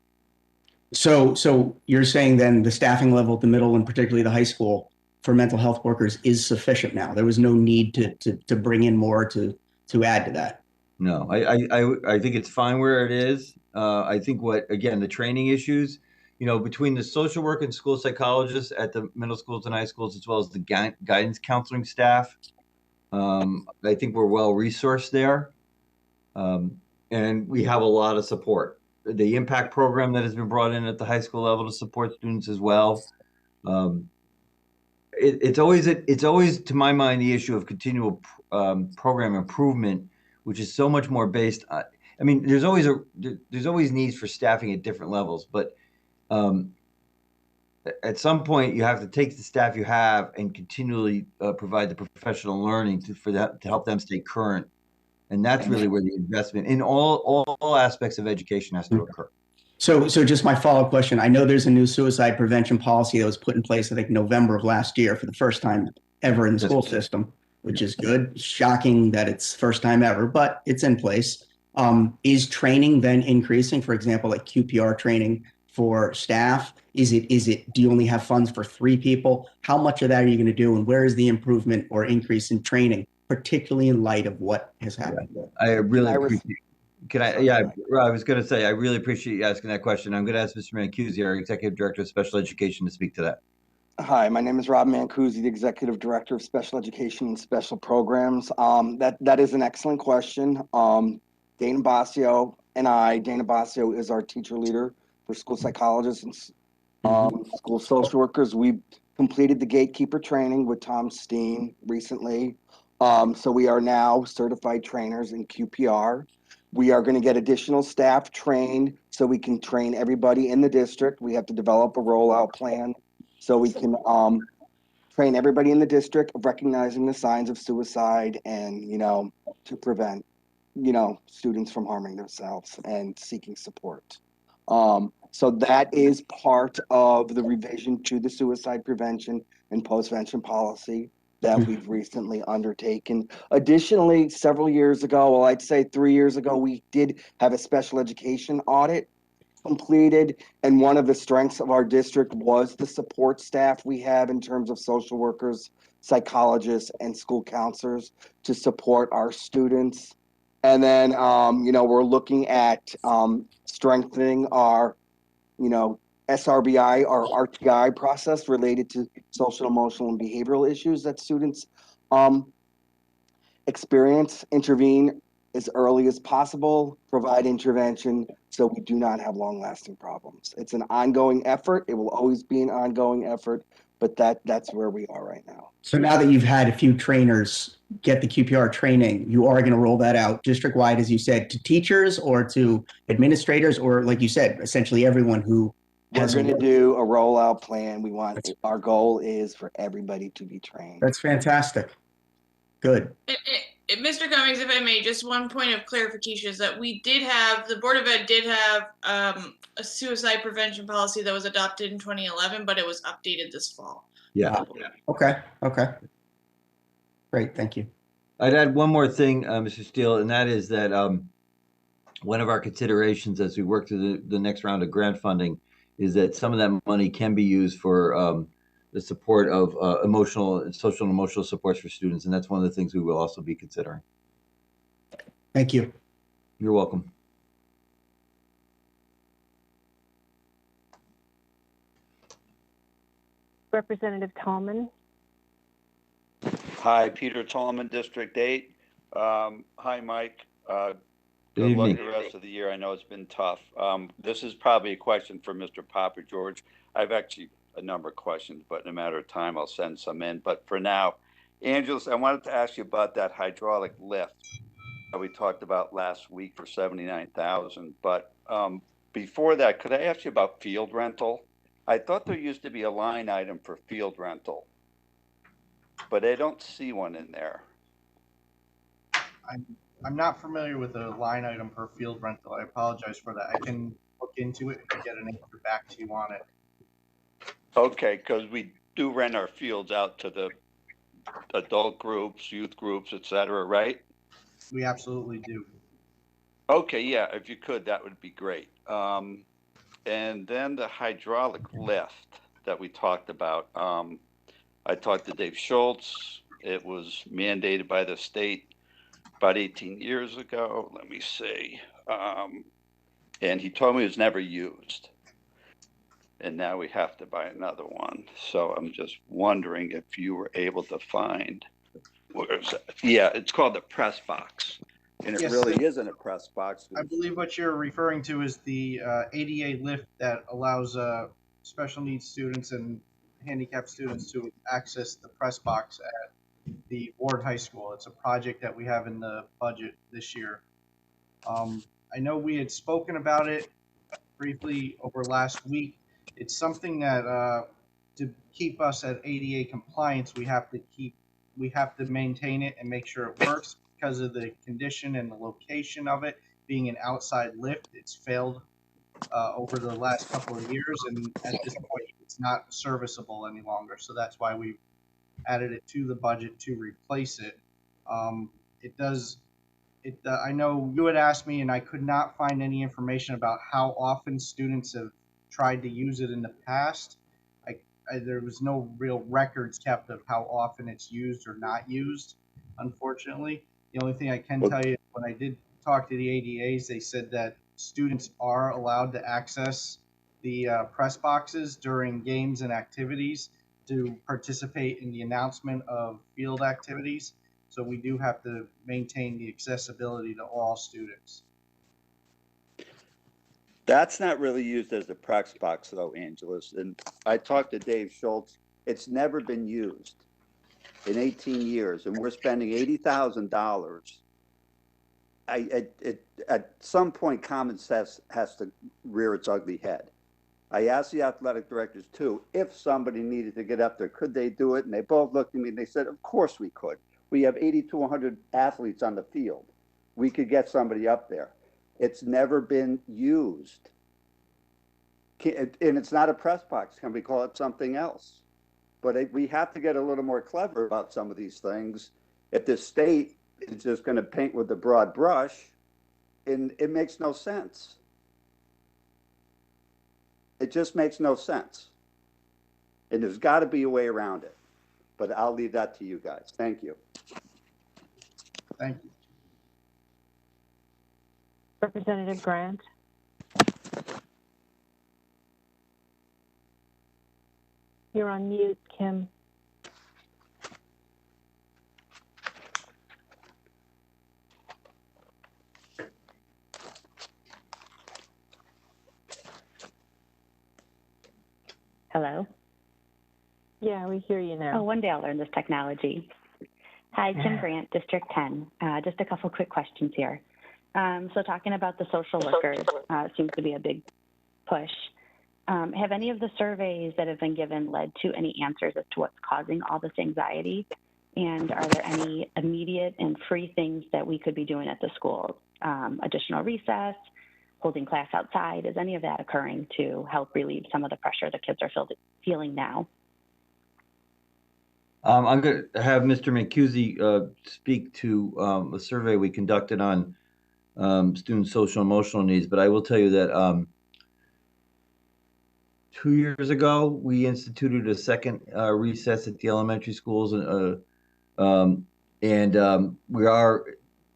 So you're saying then the staffing level at the middle and particularly the high school for mental health workers is sufficient now. There was no need to bring in more to add to that. No, I think it's fine where it is. I think the training issues, between the social work and school psychologists at the middle schools and high schools, as well as the guidance counseling staff, I think we're well resourced there. And we have a lot of support. The impact program that has been brought in at the high school level to support students as well. It's always, to my mind, the issue of continual program improvement, which is so much more based on. I mean, there's always needs for staffing at different levels, but at some point you have to take the staff you have and continually provide the professional learning to help them stay current. And that's really where the investment in all aspects of education has to occur. So just my follow-up question. I know there's a new suicide prevention policy that was put in place, I think, November of last year for the first time ever in the school system, which is good. Shocking that it's first time ever, but it's in place. Is training then increasing, for example, like QPR training for staff? Do you only have funds for 3 people? How much of that are you going to do? And where is the improvement or increase in training, particularly in light of what has happened? I really appreciate. I was going to say, I really appreciate you asking that question. I'm going to ask Mr. Mancusi, our Executive Director of Special Education, to speak to that. Hi, my name is Rob Mancusi, the Executive Director of Special Education and Special Programs. That is an excellent question. Dana Basio and Dana Basio is our teacher leader for school psychologists and school social workers. We completed the gatekeeper training with Tom Steen recently. So we are now certified trainers in QPR. We are going to get additional staff trained so we can train everybody in the district. We have to develop a rollout plan so we can train everybody in the district of recognizing the signs of suicide and, to prevent, students from harming themselves and seeking support. So that is part of the revision to the suicide prevention and postvention policy that we've recently undertaken. Additionally, several years ago, well, I'd say 3 years ago, we did have a special education audit completed. And one of the strengths of our district was the support staff we have in terms of social workers, psychologists, and school counselors to support our students. And then, we're looking at strengthening our, SRBI, our RTI process related to social, emotional, and behavioral issues that students experience, intervene as early as possible, provide intervention so we do not have long-lasting problems. It's an ongoing effort. It will always be an ongoing effort, but that's where we are right now. So now that you've had a few trainers get the QPR training, you are going to roll that out district-wide, as you said, to teachers or to administrators, or like you said, essentially everyone who has. We're going to do a rollout plan. Our goal is for everybody to be trained. That's fantastic. Good. Mr. Cummings, if I may, just one point of clarification is that the Board of Ed did have a suicide prevention policy that was adopted in 2011, but it was updated this fall. Yeah. Okay. Great. Thank you. I'd add one more thing, Mr. Steele, and that is that one of our considerations as we work through the next round of grant funding is that some of that money can be used for the support of social and emotional supports for students. And that's one of the things we will also be considering. Thank you. You're welcome. Representative Tallman. Hi, Peter Tallman, District 8. Hi, Mike. Good Good luck evening. the rest of the year. I know it's been tough. This is probably a question for Mr. Papa George. I've actually a number of questions, but in a matter of time, I'll send some in. But for now, Angeles, I wanted to ask you about that hydraulic lift that we talked about last week for 79,000. But before that, could I ask you about field rental? I thought there used to be a line item for field rental, but I don't see one in there. I'm not familiar with a line item per field rental. I apologize for that. I can look into it and get an answer back to you on it. Okay, because we do rent our fields out to the adult groups, youth groups, et cetera, right? We absolutely do. Okay, yeah, if you could, that would be great. And then the hydraulic lift that we talked about. I talked to Dave Schultz. It was mandated by the state about 18 years ago. Let me see. And he told me it was never used. And now we have to buy another one. So I'm just wondering if you were able to find, where is it? Yeah, it's called the press box. And it Yes, really isn't a press box. I believe what you're referring to is the ADA lift that allows special needs students and handicapped students to access the press box at the Ward High School. It's a project that we have in the budget this year. I know we had spoken about it briefly over last week. It's something that to keep us at ADA compliance, we have to maintain it and make sure it works because of the condition and the location of it being an outside lift. It's failed over the last couple of years, and at this point, it's not serviceable any longer. So that's why we added it to the budget to replace it. It does. I know you had asked me, and I could not find any information about how often students have tried to use it in the past. There was no real records kept of how often it's used or not used, unfortunately. The only thing I can tell you, when I did talk to the ADAs, they said that students are allowed to access the press boxes during games and activities to participate in the announcement of field activities. So we do have to maintain the accessibility to all students. That's not really used as a press box, though, Angeles. And I talked to Dave Schultz. It's never been used in 18 years, and we're spending $80,000. At some point, common sense has to rear its ugly head. I asked the athletic directors, too, if somebody needed to get up there, could they do it? And they both looked at me and they said, of course we could. We have 80 to 100 athletes on the field. We could get somebody up there. It's never been used. And it's not a press box. Can we call it something else? But we have to get a little more clever about some of these things. If the state is just going to paint with a broad brush, and it makes no sense. It just makes no sense. And there's got to be a way around it. But I'll leave that to you guys. Thank you. Thank you. Representative Grant. You're on mute, Kim. Hello? Yeah, we hear you now. Oh, one day I'll learn this technology. Hi, Kim Grant, District 10. Just a couple quick questions here. So talking about the social workers seems to be a big push. Have any of the surveys that have been given led to any answers as to what's causing all this anxiety? And are there any immediate and free things that we could be doing at the schools? Additional recess, holding class outside, is any of that occurring to help relieve some of the pressure the kids are feeling now? I'm going to have Mr. Mancusi speak to a survey we conducted on student social emotional needs, but I will tell you that 2 years ago, we instituted a second recess at the elementary schools, and we are,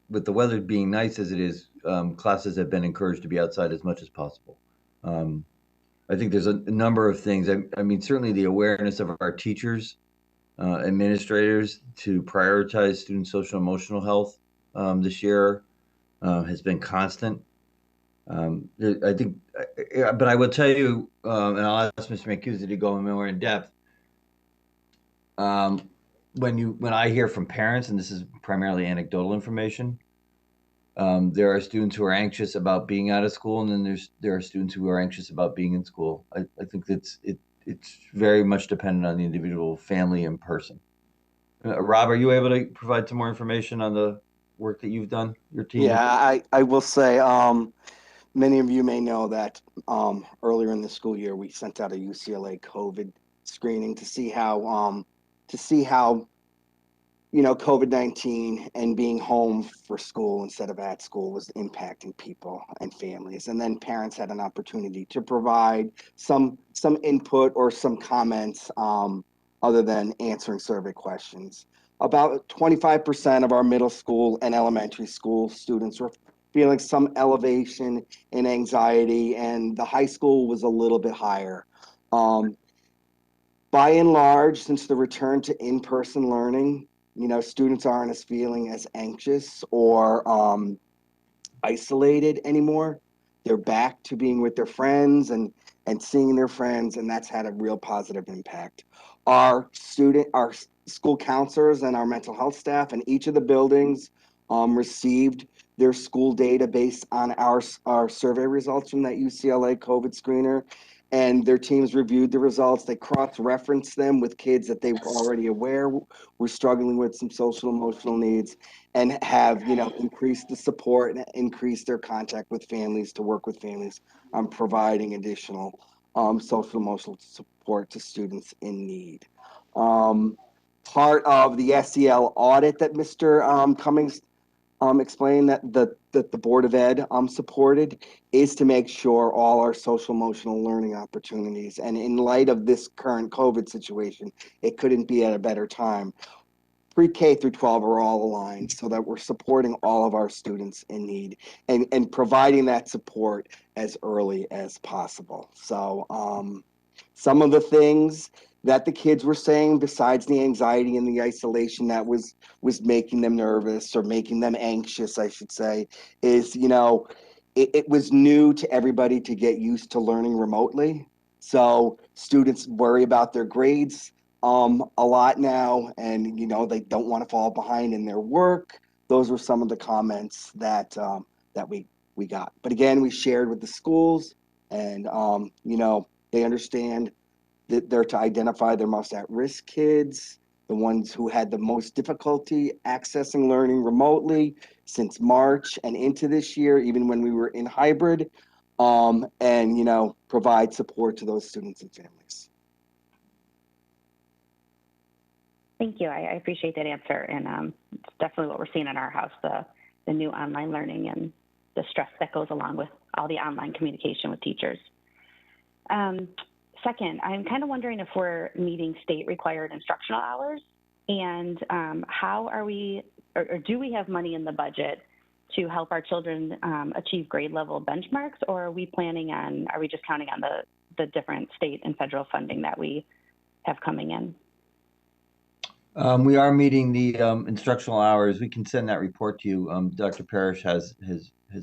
with the weather being nice as it is, classes have been encouraged to be outside as much as possible. I think there's a number of things. I mean, certainly the awareness of our teachers, administrators to prioritize student social emotional health this year. has been constant. I think, but I will tell you, and I'll ask Mr. Mancusi to go more in depth. When I hear from parents, and this is primarily anecdotal information, there are students who are anxious about being out of school, and then there are students who are anxious about being in school. I think it's very much dependent on the individual family and person. Rob, are you able to provide some more information on the work that you've done, your team? Yeah, I will say, many of you may know that earlier in the school year, we sent out a UCLA COVID screening to see how COVID-19 and being home for school instead of at school was impacting people and families. And then parents had an opportunity to provide some input or some comments other than answering survey questions. About 25% of our middle school and elementary school students were feeling some elevation in anxiety, and the high school was a little bit higher. By and large, since the return to in-person learning, students aren't as feeling as anxious or isolated anymore. They're back to being with their friends and seeing their friends, and that's had a real positive impact. Our school counselors and our mental health staff in each of the buildings received their school data based on our survey results from that UCLA COVID screener, and their teams reviewed the results. They cross-referenced them with kids that they were already aware were struggling with some social emotional needs, and have increased the support and increased their contact with families to work with families on providing additional social emotional support to students in need. Part of the SEL audit that Mr. Cummings explained that the Board of Ed supported is to make sure all our social emotional learning opportunities, and in light of this current COVID situation, it couldn't be at a better time. Pre-K through 12 are all aligned so that we're supporting all of our students in need and providing that support as early as possible. So some of the things that the kids were saying, besides the anxiety and the isolation that was making them nervous or making them anxious, I should say, is, it was new to everybody to get used to learning remotely. So students worry about their grades a lot now, and they don't want to fall behind in their work. Those were some of the comments that we got. But again, we shared with the schools, and they understand that they're to identify their most at-risk kids, the ones who had the most difficulty accessing learning remotely since March and into this year, even when we were in hybrid, and provide support to those students and families. Thank you. I appreciate that answer, and it's definitely what we're seeing in our house, the new online learning and the stress that goes along with all the online communication with teachers. Second, I'm kind of wondering if we're meeting state required instructional hours, and how are we, or do we have money in the budget to help our children achieve grade level benchmarks, or are we just counting on the different state and federal funding that we have coming in? We are meeting the instructional hours. We can send that report to you. Dr. Parrish has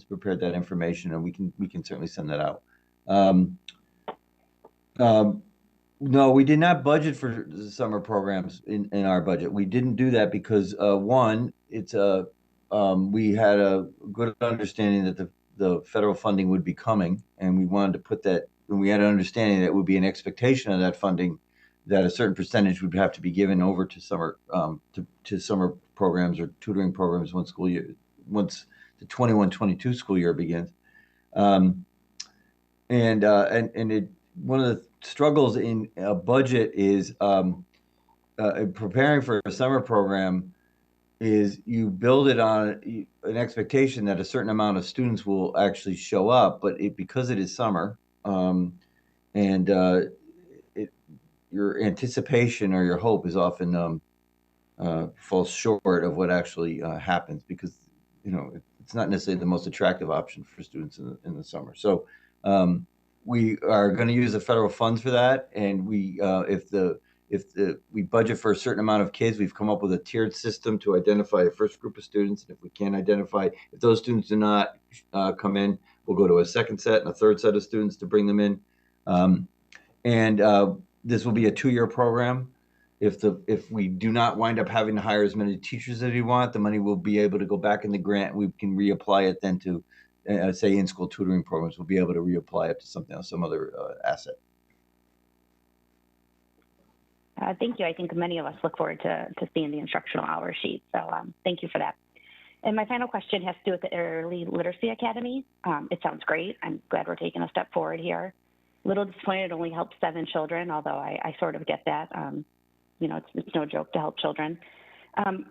prepared that information, and we can certainly send that out. No, we did not budget for the summer programs in our budget. We didn't do that because one, we had a good understanding that the federal funding would be coming, and we wanted to put that. And we had an understanding that it would be an expectation of that funding, that a certain percentage would have to be given over to summer to summer programs or tutoring programs once the 21-22 school year begins. One of the struggles in a budget is preparing for a summer program is you build it on an expectation that a certain amount of students will actually show up, but because it is summer, your anticipation or your hope is often falls short of what actually happens, because it's not necessarily the most attractive option for students in the summer. So we are going to use the federal funds for that, and if we budget for a certain amount of kids, we've come up with a tiered system to identify a first group of students. And if we can't identify, if those students do not come in, we'll go to a second set and a third set of students to bring them in. This will be a 2-year program. If we do not wind up having to hire as many teachers as we want, the money will be able to go back in the grant. We can reapply it then to, say, in-school tutoring programs. We'll be able to reapply it to something else, some other asset. Thank you. I think many of us look forward to seeing the instructional hour sheet. So thank you for that. And my final question has to do with the Early Literacy Academy. It sounds great. I'm glad we're taking a step forward here. Little disappointed it only helped 7 children, although I sort of get that. You know, it's no joke to help children.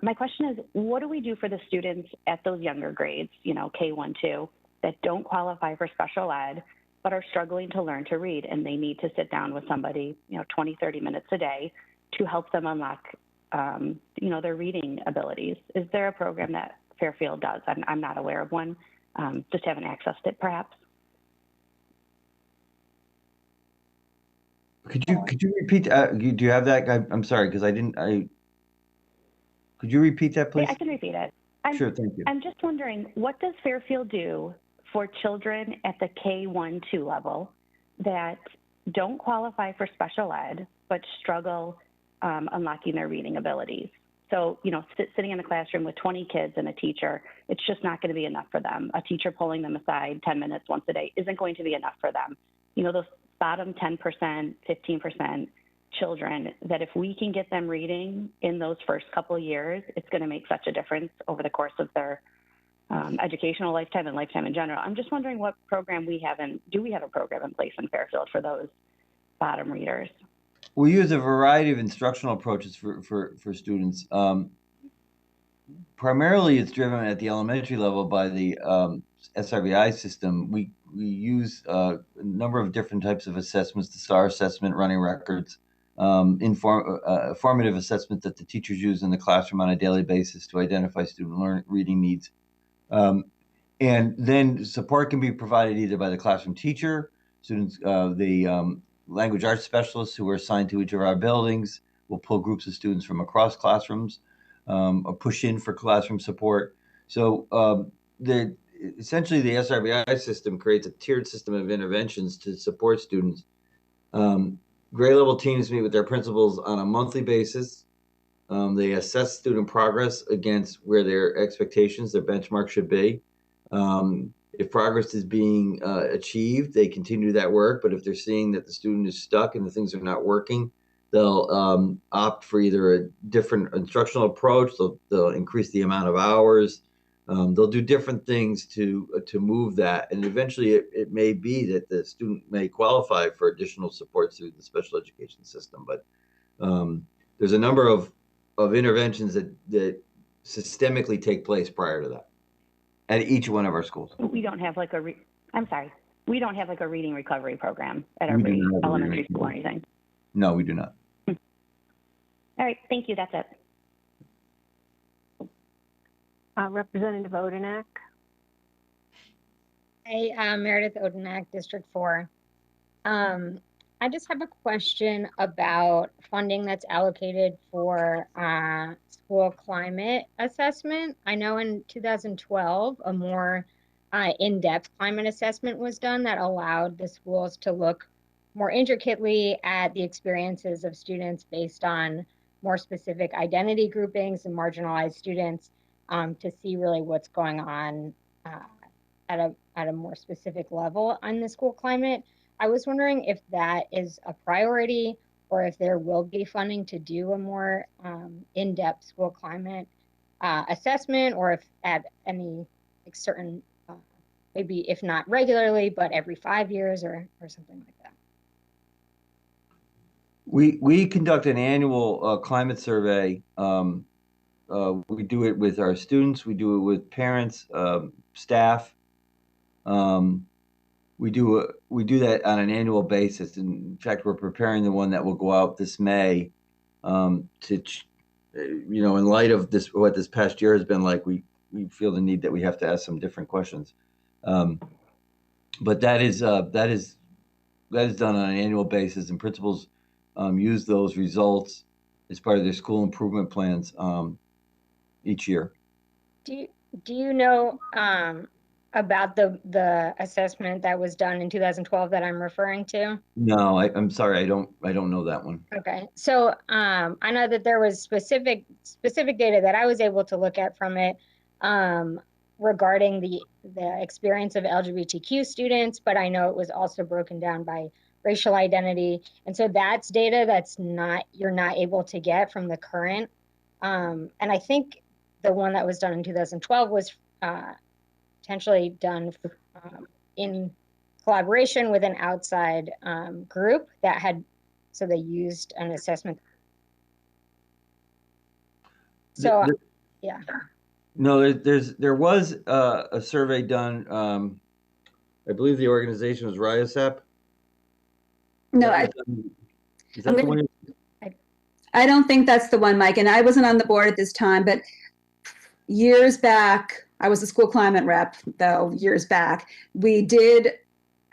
My question is, what do we do for the students at those younger grades, you know, K1, 2, that don't qualify for special ed, but are struggling to learn to read, and they need to sit down with somebody, you know, 20, 30 minutes a day to help them unlock, you know, their reading abilities? Is there a program that Fairfield does? I'm not aware of one. Just haven't accessed it, perhaps. Could you repeat? Do you have that? I'm sorry, because could you repeat that, please? Yeah, I can repeat it. Sure, thank you. I'm just wondering, what does Fairfield do for children at the K1, 2 level that don't qualify for special ed, but struggle unlocking their reading abilities? So, you know, sitting in a classroom with 20 kids and a teacher, it's just not going to be enough for them. A teacher pulling them aside 10 minutes once a day isn't going to be enough for them. You know, those bottom 10%, 15% children, that if we can get them reading in those first couple of years, it's going to make such a difference over the course of their educational lifetime and lifetime in general. I'm just wondering what program do we have a program in place in Fairfield for those bottom readers? We use a variety of instructional approaches for students. Primarily, it's driven at the elementary level by the SRVI system. We use a number of different types of assessments: the STAR assessment, running records, formative assessment that the teachers use in the classroom on a daily basis to identify student reading needs. And then support can be provided either by the classroom teacher, students, the language arts specialists who are assigned to each of our buildings will pull groups of students from across classrooms, or push in for classroom support. So essentially the SRVI system creates a tiered system of interventions to support students. Grade level teams meet with their principals on a monthly basis. They assess student progress against where their expectations, their benchmark should be. If progress is being achieved, they continue that work. But if they're seeing that the student is stuck and the things are not working, they'll opt for either a different instructional approach. They'll increase the amount of hours. They'll do different things to move that. And eventually it may be that the student may qualify for additional support through the special education system. But there's a number of interventions that systemically take place prior to that at each one of our schools. We don't have like we don't have like a reading recovery program at every elementary school or anything. No, we do not. All right, thank you. That's it. Representative Odenak. Hey, Meredith Odenak, District 4. I just have a question about funding that's allocated for school climate assessment. I know in 2012, a more in-depth climate assessment was done that allowed the schools to look more intricately at the experiences of students based on more specific identity groupings and marginalized students, to see really what's going on at a more specific level on the school climate. I was wondering if that is a priority or if there will be funding to do a more in-depth school climate assessment, or if at any like certain, maybe if not regularly, but every 5 years or something like that. We conduct an annual climate survey. We do it with our students. We do it with parents, staff. We do that on an annual basis. In fact, we're preparing the one that will go out this May. In light of what this past year has been like, we feel the need that we have to ask some different questions. But that is done on an annual basis, and principals use those results as part of their school improvement plans each year. Do you know about the assessment that was done in 2012 that I'm referring to? No, I'm sorry, I don't know that one. Okay, so I know that there was specific data that I was able to look at from it regarding the experience of LGBTQ students, but I know it was also broken down by racial identity, and so that's data that's you're not able to get from the current. And I think the one that was done in 2012 was potentially done in collaboration with an outside group that had, so they used an assessment. So, yeah. No, there was a survey done. I believe the organization was RIASEP. No, is that the one? I don't think that's the one, Mike. And I wasn't on the board at this time, but years back, I was a school climate rep, though, years back. We did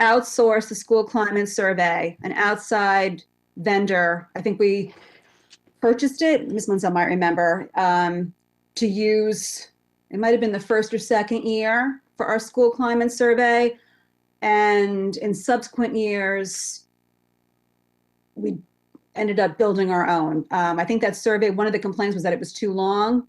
outsource the school climate survey, an outside vendor. I think we purchased it, Ms. Munsell might remember, to use, it might have been the first or second year for our school climate survey. And in subsequent years, we ended up building our own. I think that survey, one of the complaints was that it was too long.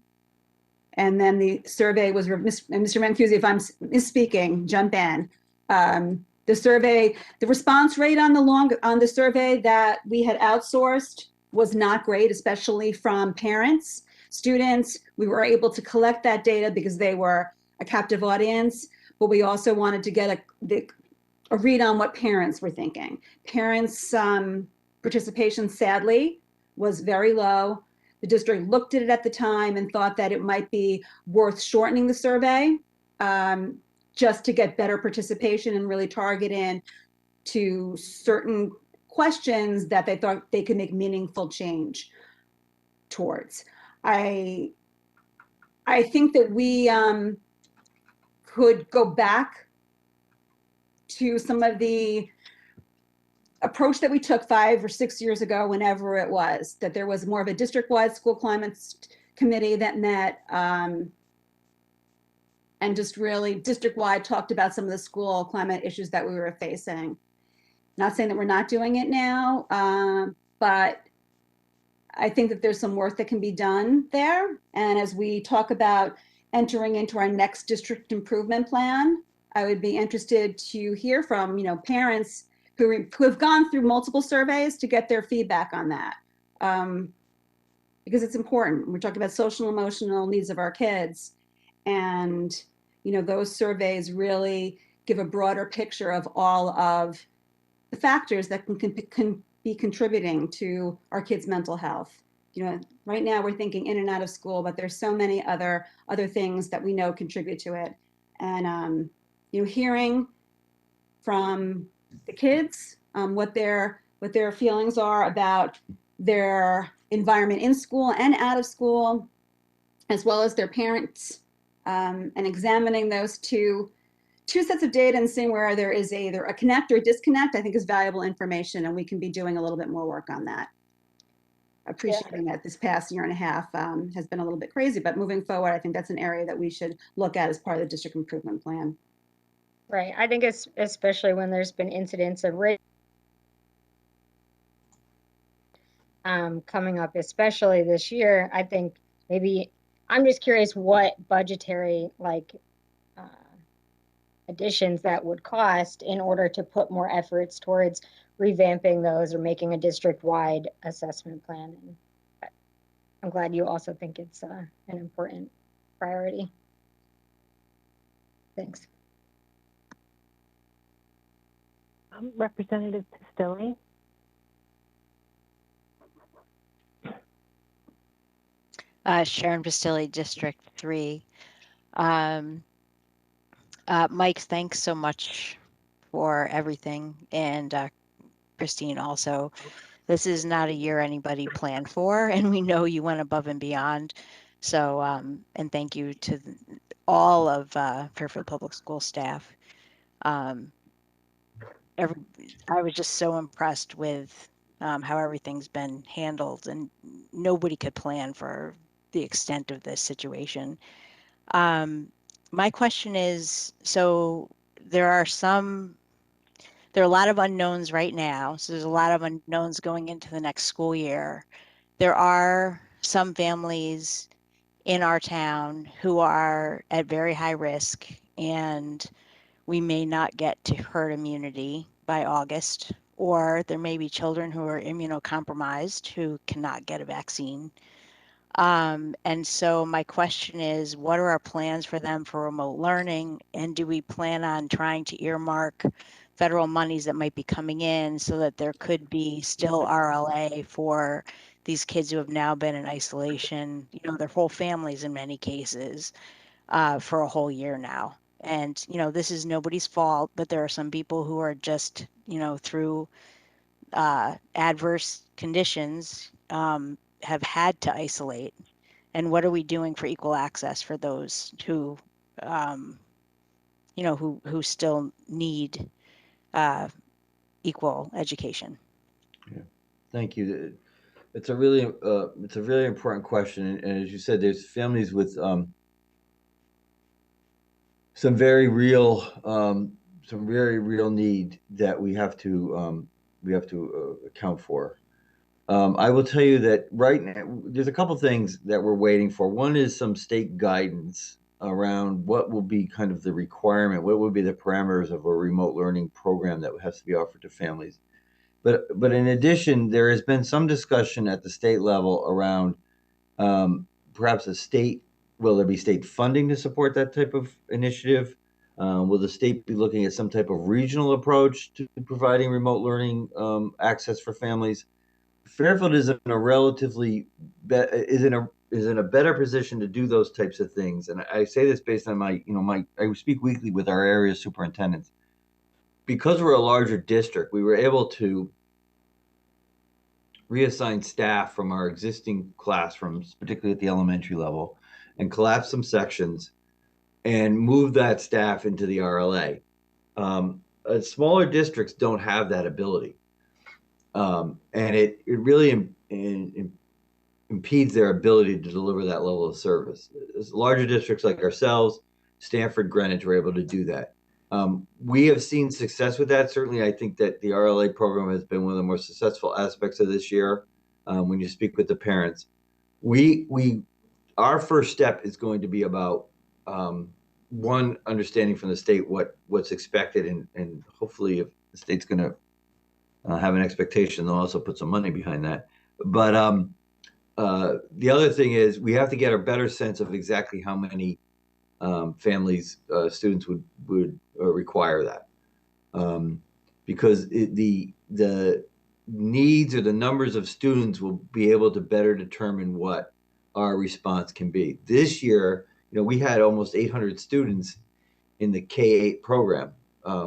And then the survey was, and Mr. Mancusi, if I'm misspeaking, jump in. The survey, the response rate on the survey that we had outsourced was not great, especially from parents, students. We were able to collect that data because they were a captive audience, but we also wanted to get a read on what parents were thinking. Parents' participation, sadly, was very low. The district looked at it at the time and thought that it might be worth shortening the survey just to get better participation and really target in to certain questions that they thought they could make meaningful change towards. I think that we could go back to some of the approach that we took 5 or 6 years ago, whenever it was, that there was more of a district-wide school climate committee that met and just really district-wide talked about some of the school climate issues that we were facing. Not saying that we're not doing it now, but I think that there's some work that can be done there. And as we talk about entering into our next district improvement plan, I would be interested to hear from, parents who have gone through multiple surveys to get their feedback on that. Because it's important. We're talking about social and emotional needs of our kids. And, those surveys really give a broader picture of all of the factors that can be contributing to our kids' mental health. Right now we're thinking in and out of school, but there's so many other things that we know contribute to it. And, hearing from the kids, what their feelings are about their environment in school and out of school, as well as their parents, and examining those two sets of data and seeing where there is either a connect or a disconnect, I think is valuable information, and we can be doing a little bit more work on that. Appreciating that this past year and a half has been a little bit crazy, but moving forward, I think that's an area that we should look at as part of the district improvement plan. Right. I think it's especially when there's been incidents of rape coming up, especially this year. I think maybe I'm just curious what budgetary additions that would cost in order to put more efforts towards revamping those or making a district-wide assessment plan. And I'm glad you also think it's an important priority. Thanks. Representative Pistilli. Sharon Pistilli, District 3. Mike, thanks so much for everything. And Christine also. This is not a year anybody planned for, and we know you went above and beyond. So, and thank you to all of Fairfield Public School staff. I was just so impressed with how everything's been handled, and nobody could plan for the extent of this situation. My question is, so there are a lot of unknowns right now. So there's a lot of unknowns going into the next school year. There are some families in our town who are at very high risk, and we may not get to herd immunity by August, or there may be children who are immunocompromised who cannot get a vaccine. And so my question is, what are our plans for them for remote learning? And do we plan on trying to earmark federal monies that might be coming in so that there could be still RLA for these kids who have now been in isolation, their whole families in many cases, for a whole year now? And, this is nobody's fault, but there are some people who are just, through adverse conditions, have had to isolate. And what are we doing for equal access for those who, who still need equal education? Yeah. Thank you. It's a really important question, and as you said, there's families with some very real need that we have to account for. I will tell you that right now there's a couple things that we're waiting for. One is some state guidance around what will be kind of the requirement, what would be the parameters of a remote learning program that has to be offered to families. But in addition, there has been some discussion at the state level around perhaps will there be state funding to support that type of initiative? Will the state be looking at some type of regional approach to providing remote learning access for families? Fairfield is in a better position to do those types of things, and I say this based on I speak weekly with our area superintendents. Because we're a larger district, we were able to reassign staff from our existing classrooms, particularly at the elementary level, and collapse some sections and move that staff into the RLA. Smaller districts don't have that ability. And it really impedes their ability to deliver that level of service. Larger districts like ourselves, Stanford, Greenwich, were able to do that. We have seen success with that. Certainly, I think that the RLA program has been one of the more successful aspects of this year. When you speak with the parents, our first step is going to be about one, understanding from the state what's expected, and hopefully, if the state's going to have an expectation, they'll also put some money behind that. But the other thing is we have to get a better sense of exactly how many families, students would require that, because the needs or the numbers of students will be able to better determine what our response can be. This year, we had almost 800 students in the K-8 program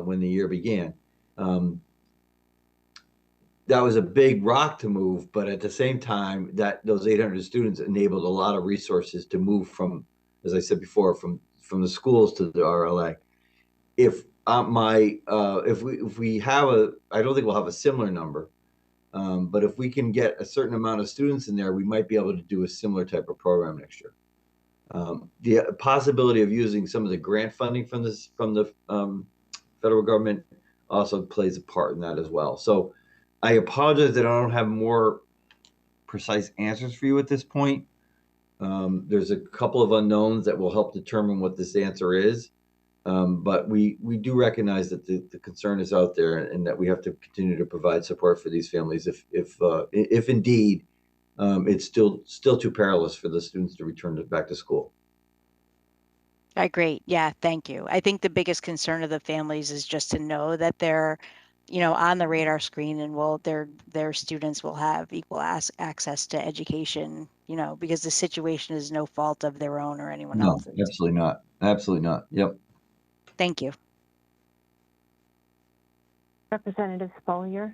when the year began. That was a big rock to move, but at the same time, those 800 students enabled a lot of resources to move from, as I said before, from the schools to the RLA. If we have I don't think we'll have a similar number, but if we can get a certain amount of students in there, we might be able to do a similar type of program next year. The possibility of using some of the grant funding from the federal government also plays a part in that as well. So I apologize that I don't have more precise answers for you at this point. There's a couple of unknowns that will help determine what this answer is. But we do recognize that the concern is out there, and that we have to continue to provide support for these families if indeed it's still too perilous for the students to return back to school. Great. Yeah, thank you. I think the biggest concern of the families is just to know that they're, on the radar screen, and their students will have equal access to education, because the situation is no fault of their own or anyone else's. No, absolutely not. Absolutely not. Yep. Thank you. Representative Spolier.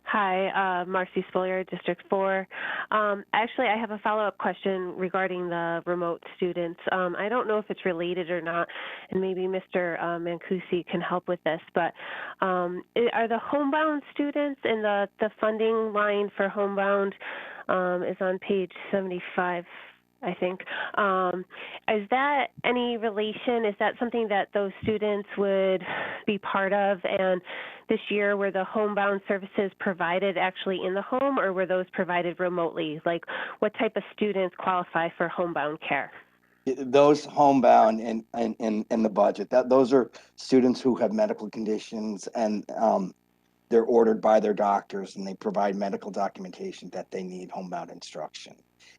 Hi, Marcy Spolier, District 4. Actually, I have a follow-up question regarding the remote students. I don't know if it's related or not, and maybe Mr. Mancusi can help with this, but are the homebound students in the funding line for homebound is on page 75, I think. Is that any relation? Is that something that those students would be part of? And this year, were the homebound services provided actually in the home, or were those provided remotely? Like, what type of students qualify for homebound care? Those homebound in the budget, those are students who have medical conditions and they're ordered by their doctors and they provide medical documentation that they need homebound instruction.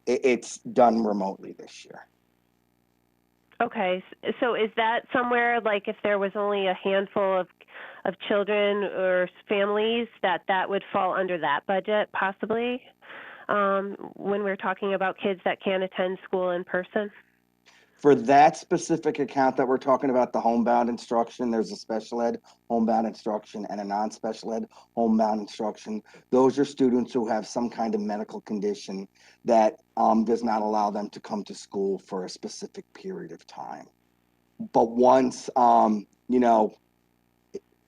It's done remotely this year. Okay, so is that somewhere, like if there was only a handful of children or families, that would fall under that budget possibly, when we're talking about kids that can't attend school in person? For that specific account that we're talking about, the homebound instruction, there's a special ed homebound instruction and a non-special ed homebound instruction. Those are students who have some kind of medical condition that does not allow them to come to school for a specific period of time. But once,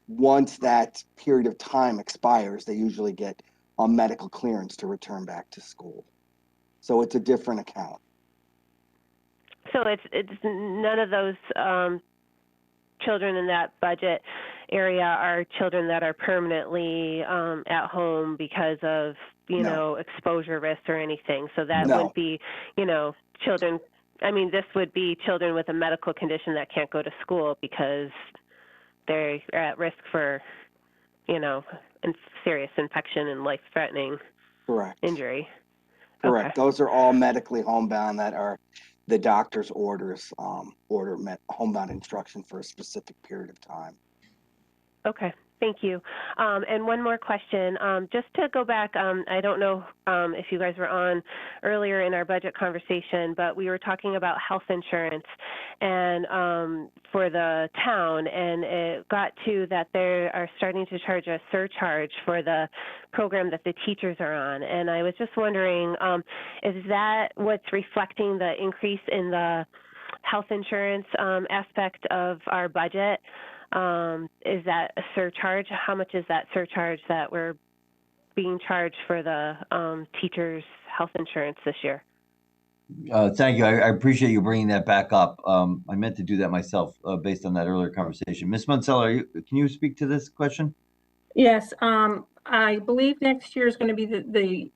once that period of time expires, they usually get a medical clearance to return back to school. So it's a different account. So it's none of those children in that budget area are children that are permanently at home because of exposure risk or anything. So that wouldn't be children. I mean, this would be children with a medical condition that can't go to school because they're at risk for serious infection and life-threatening injury. Correct. Okay. Those are all medically homebound that are the doctor's orders, homebound instruction for a specific period of time. Okay, thank you. And one more question, just to go back, I don't know if you guys were on earlier in our budget conversation, but we were talking about health insurance and for the town, and it got to that they are starting to charge a surcharge for the program that the teachers are on. And I was just wondering, is that what's reflecting the increase in the health insurance aspect of our budget? Is that a surcharge? How much is that surcharge that we're being charged for the teachers' health insurance this year? Thank you. I appreciate you bringing that back up. I meant to do that myself based on that earlier conversation. Ms. Munsella, can you speak to this question? Yes, I believe next year is going to be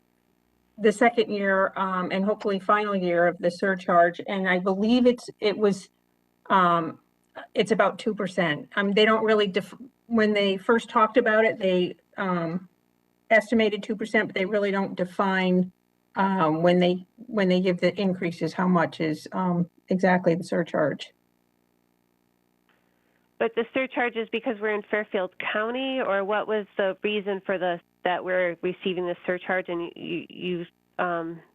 the second year and hopefully final year of the surcharge, and I believe it's about 2%. They don't really when they first talked about it, they estimated 2%, but they really don't define when they give the increases how much is exactly the surcharge. But the surcharge is because we're in Fairfield County, or what was the reason for that we're receiving this surcharge? And you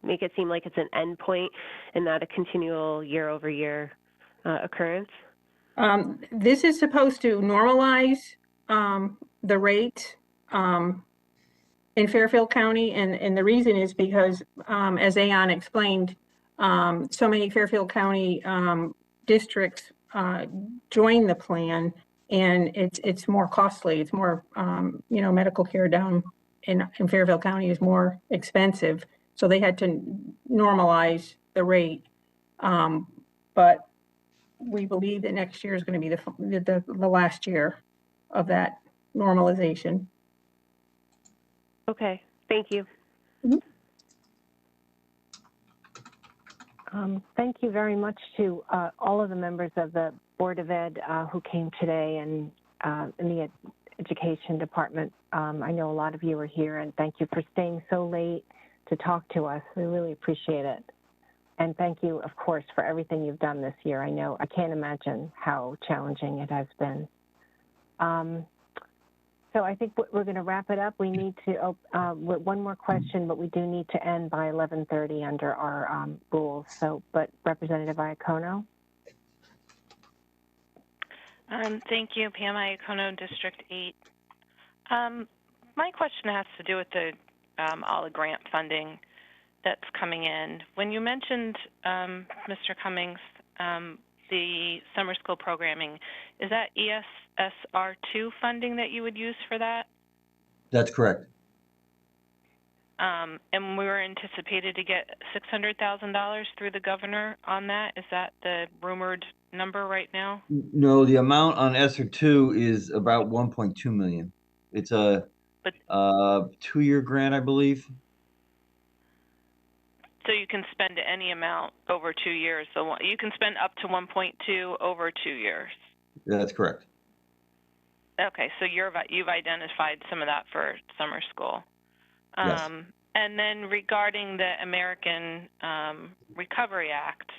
make it seem like it's an endpoint and not a continual year-over-year occurrence. This is supposed to normalize the rate in Fairfield County, and the reason is because, as Aon explained, so many Fairfield County districts join the plan, and it's more costly. It's more, medical care down in Fairfield County is more expensive, so they had to normalize the rate. But we believe that next year is going to be the last year of that normalization. Okay, thank you. Thank you very much to all of the members of the Board of Ed who came today and in the Education Department. I know a lot of you are here, and thank you for staying so late to talk to us. We really appreciate it. And thank you, of course, for everything you've done this year. I can't imagine how challenging it has been. So I think we're going to wrap it up. We need to, one more question, but we do need to end by 11:30 under our rules. So, but Representative Iacono? Thank you, Pam Iacono, District 8. my question has to do with the all the grant funding that's coming in. When you mentioned, Mr. Cummings, the summer school programming, is that ESSR2 funding that you would use for that? That's correct. And we were anticipated to get $600,000 through the governor on that. Is that the rumored number right now? No, the amount on ESSER 2 is about 1.2 million. It's a 2-year grant, I believe. So you can spend any amount over 2 years. So you can spend up to 1.2 over 2 years. That's correct. Okay, so you've identified some of that for summer school. Yes. And then regarding the American Recovery Act,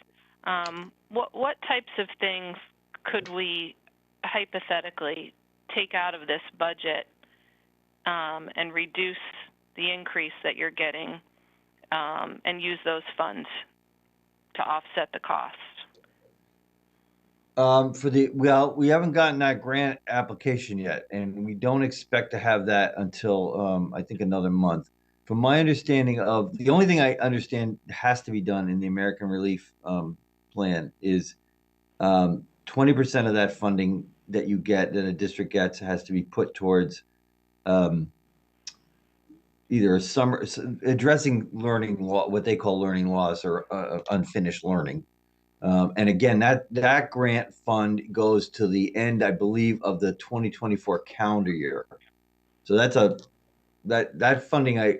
what types of things could we hypothetically take out of this budget and reduce the increase that you're getting and use those funds to offset the cost? We haven't gotten that grant application yet, and we don't expect to have that until I think another month. From my understanding of the only thing I understand has to be done in the American Relief Plan is 20% of that funding that you get, that a district gets, has to be put towards either addressing learning law, what they call learning loss or unfinished learning. And again, that grant fund goes to the end, I believe, of the 2024 calendar year. So that funding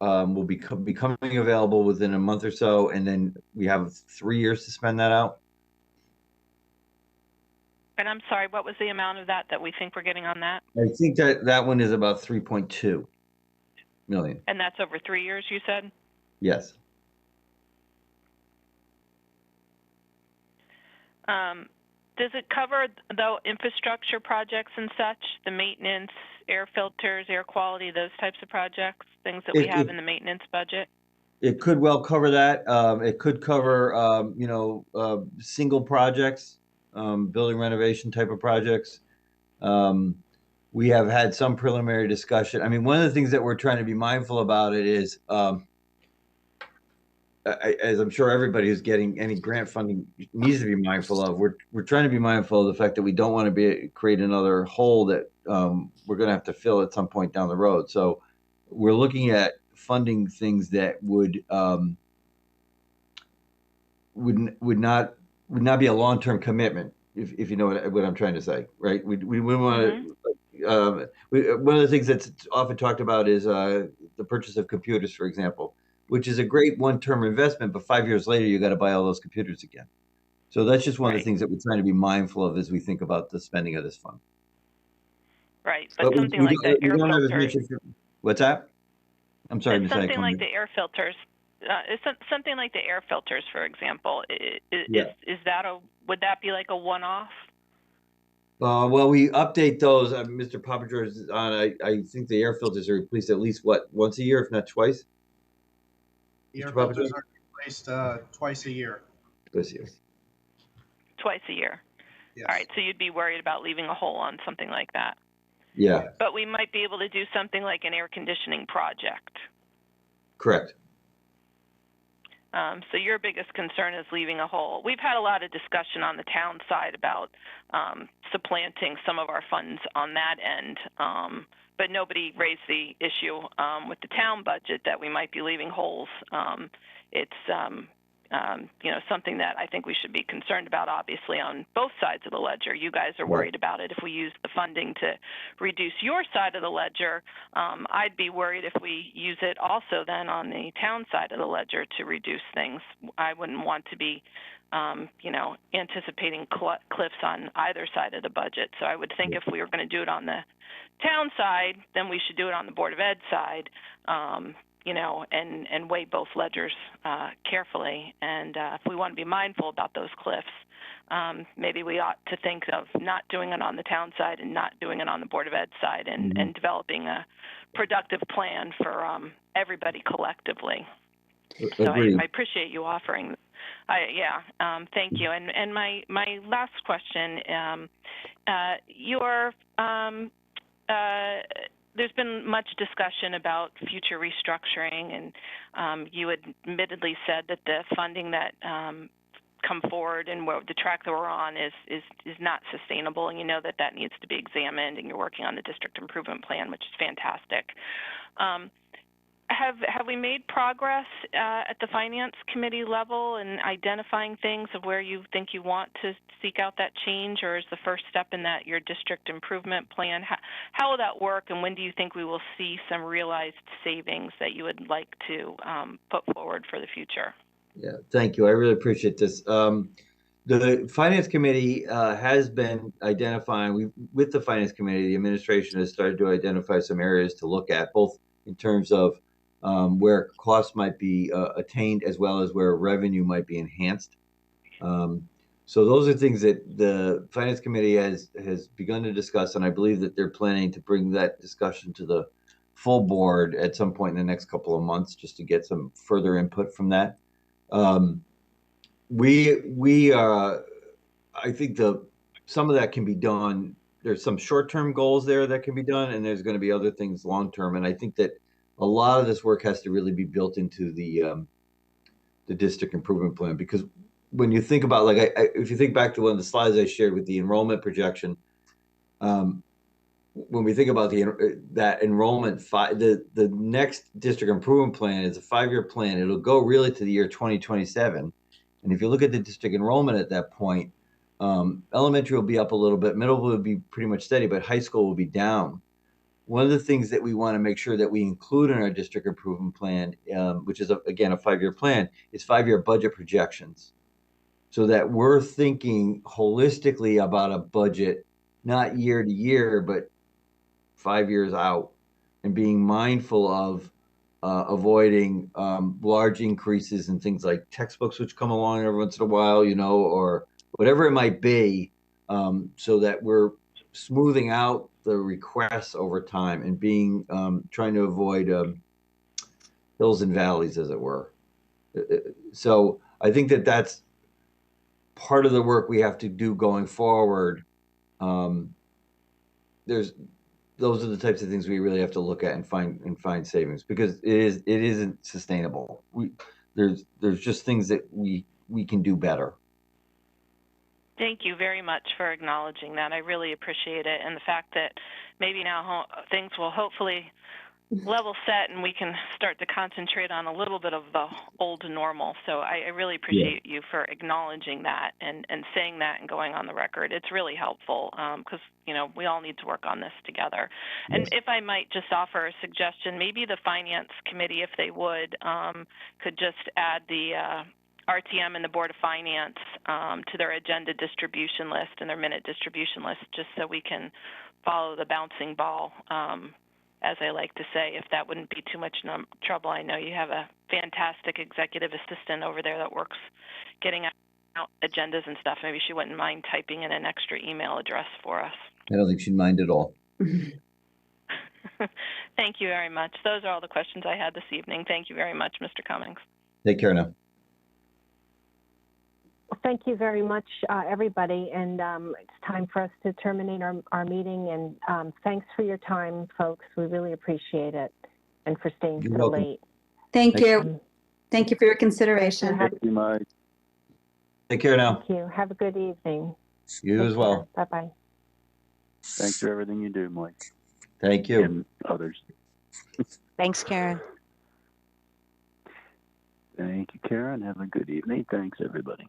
will be becoming available within a month or so, and then we have 3 years to spend that out. And I'm sorry, what was the amount of that we think we're getting on that? I think that one is about 3.2 million. And that's over 3 years, you said? Yes. Does it cover, though, infrastructure projects and such, the maintenance, air filters, air quality, those types of projects, things that we have in the maintenance budget? It could well cover that. It could cover, single projects, building renovation type of projects. We have had some preliminary discussion. I mean, one of the things that we're trying to be mindful about it is, as I'm sure everybody who's getting any grant funding needs to be mindful of, we're trying to be mindful of the fact that we don't want to create another hole that we're going to have to fill at some point down the road. So we're looking at funding things that would not be a long-term commitment, if you know what I'm trying to say, right? We want to. One of the things that's often talked about is the purchase of computers, for example, which is a great one-term investment, but 5 years later, you got to buy all those computers again. So that's just one of the things that we're trying to be mindful of as we think about the spending of this fund. Right, but something like the air filters. What's that? I'm sorry, Ms. Something like the air filters. Something like the air filters, for example. Would that be like a one-off? Well, we update those. Mr. Papador is on. I think the air filters are replaced at least once a year, if not twice. The air filters are replaced twice a year. Twice a year. Twice a year. Yes. All right, so you'd be worried about leaving a hole on something like that. Yeah. But we might be able to do something like an air conditioning project. Correct. So your biggest concern is leaving a hole. We've had a lot of discussion on the town side about supplanting some of our funds on that end, but nobody raised the issue with the town budget that we might be leaving holes. It's something that I think we should be concerned about, obviously, on both sides of the ledger. You guys are worried about it if we use the funding to reduce your side of the ledger. I'd be worried if we use it also then on the town side of the ledger to reduce things. I wouldn't want to be, anticipating cliffs on either side of the budget. So I would think if we were going to do it on the town side, then we should do it on the Board of Ed side. And weigh both ledgers carefully. And if we want to be mindful about those cliffs, maybe we ought to think of not doing it on the town side and not doing it on the Board of Ed side, and developing a productive plan for everybody collectively. So I appreciate you offering. Thank you. And my last question, there's been much discussion about future restructuring, and you admittedly said that the funding that come forward and the track that we're on is not sustainable, and you know that that needs to be examined, and you're working on the district improvement plan, which is fantastic. Have we made progress at the finance committee level in identifying things of where you think you want to seek out that change, or is the first step in that your district improvement plan? How will that work, and when do you think we will see some realized savings that you would like to put forward for the future? Yeah, thank you. I really appreciate this. The Finance Committee has been identifying, with the Finance Committee, the administration has started to identify some areas to look at, both in terms of where costs might be attained as well as where revenue might be enhanced. So those are things that the Finance Committee has begun to discuss, and I believe that they're planning to bring that discussion to the full board at some point in the next couple of months, just to get some further input from that. I think some of that can be done. There's some short-term goals there that can be done, and there's going to be other things long-term. And I think that a lot of this work has to really be built into the district improvement plan, because when you think about, like, if you think back to one of the slides I shared with the enrollment projection, when we think about that enrollment, the next district improvement plan is a 5-year plan. It'll go really to the year 2027. And if you look at the district enrollment at that point, elementary will be up a little bit, middle will be pretty much steady, but high school will be down. One of the things that we want to make sure that we include in our district improvement plan, which is, again, a 5-year plan, is 5-year budget projections, so that we're thinking holistically about a budget, not year to year, but 5 years out, and being mindful of avoiding large increases in things like textbooks, which come along every once in a while, or whatever it might be, so that we're smoothing out the requests over time and being trying to avoid hills and valleys, as it were. So I think that that's part of the work we have to do going forward. Those are the types of things we really have to look at and find savings, because it isn't sustainable. There's just things that we can do better. Thank you very much for acknowledging that. I really appreciate it, and the fact that maybe now things will hopefully level set and we can start to concentrate on a little bit of the old normal. So I really appreciate you for acknowledging that and saying that and going on the record. It's really helpful, because we all need to work on this together. And if I might just offer a suggestion, maybe the Finance Committee, if they would, could just add the RTM and the Board of Finance to their agenda distribution list and their minute distribution list, just so we can follow the bouncing ball, as I like to say, if that wouldn't be too much trouble. I know you have a fantastic executive assistant over there that works getting out agendas and stuff. Maybe she wouldn't mind typing in an extra email address for us. I don't think she'd mind at all. Thank you very much. Those are all the questions I had this evening. Thank you very much, Mr. Cummings. Take care now. Well, thank you very much, everybody. And it's time for us to terminate our meeting. And thanks for your time, folks. We really appreciate it, and for staying so late. Thank you. Thank you for your consideration. Thank you, Mike. Take care now. Thank you. Have a good evening. You as well. Bye-bye. Thanks for everything you do, Mike. Thank you. And others. Thanks, Karen. Thank you, Karen. Have a good evening. Thanks, everybody.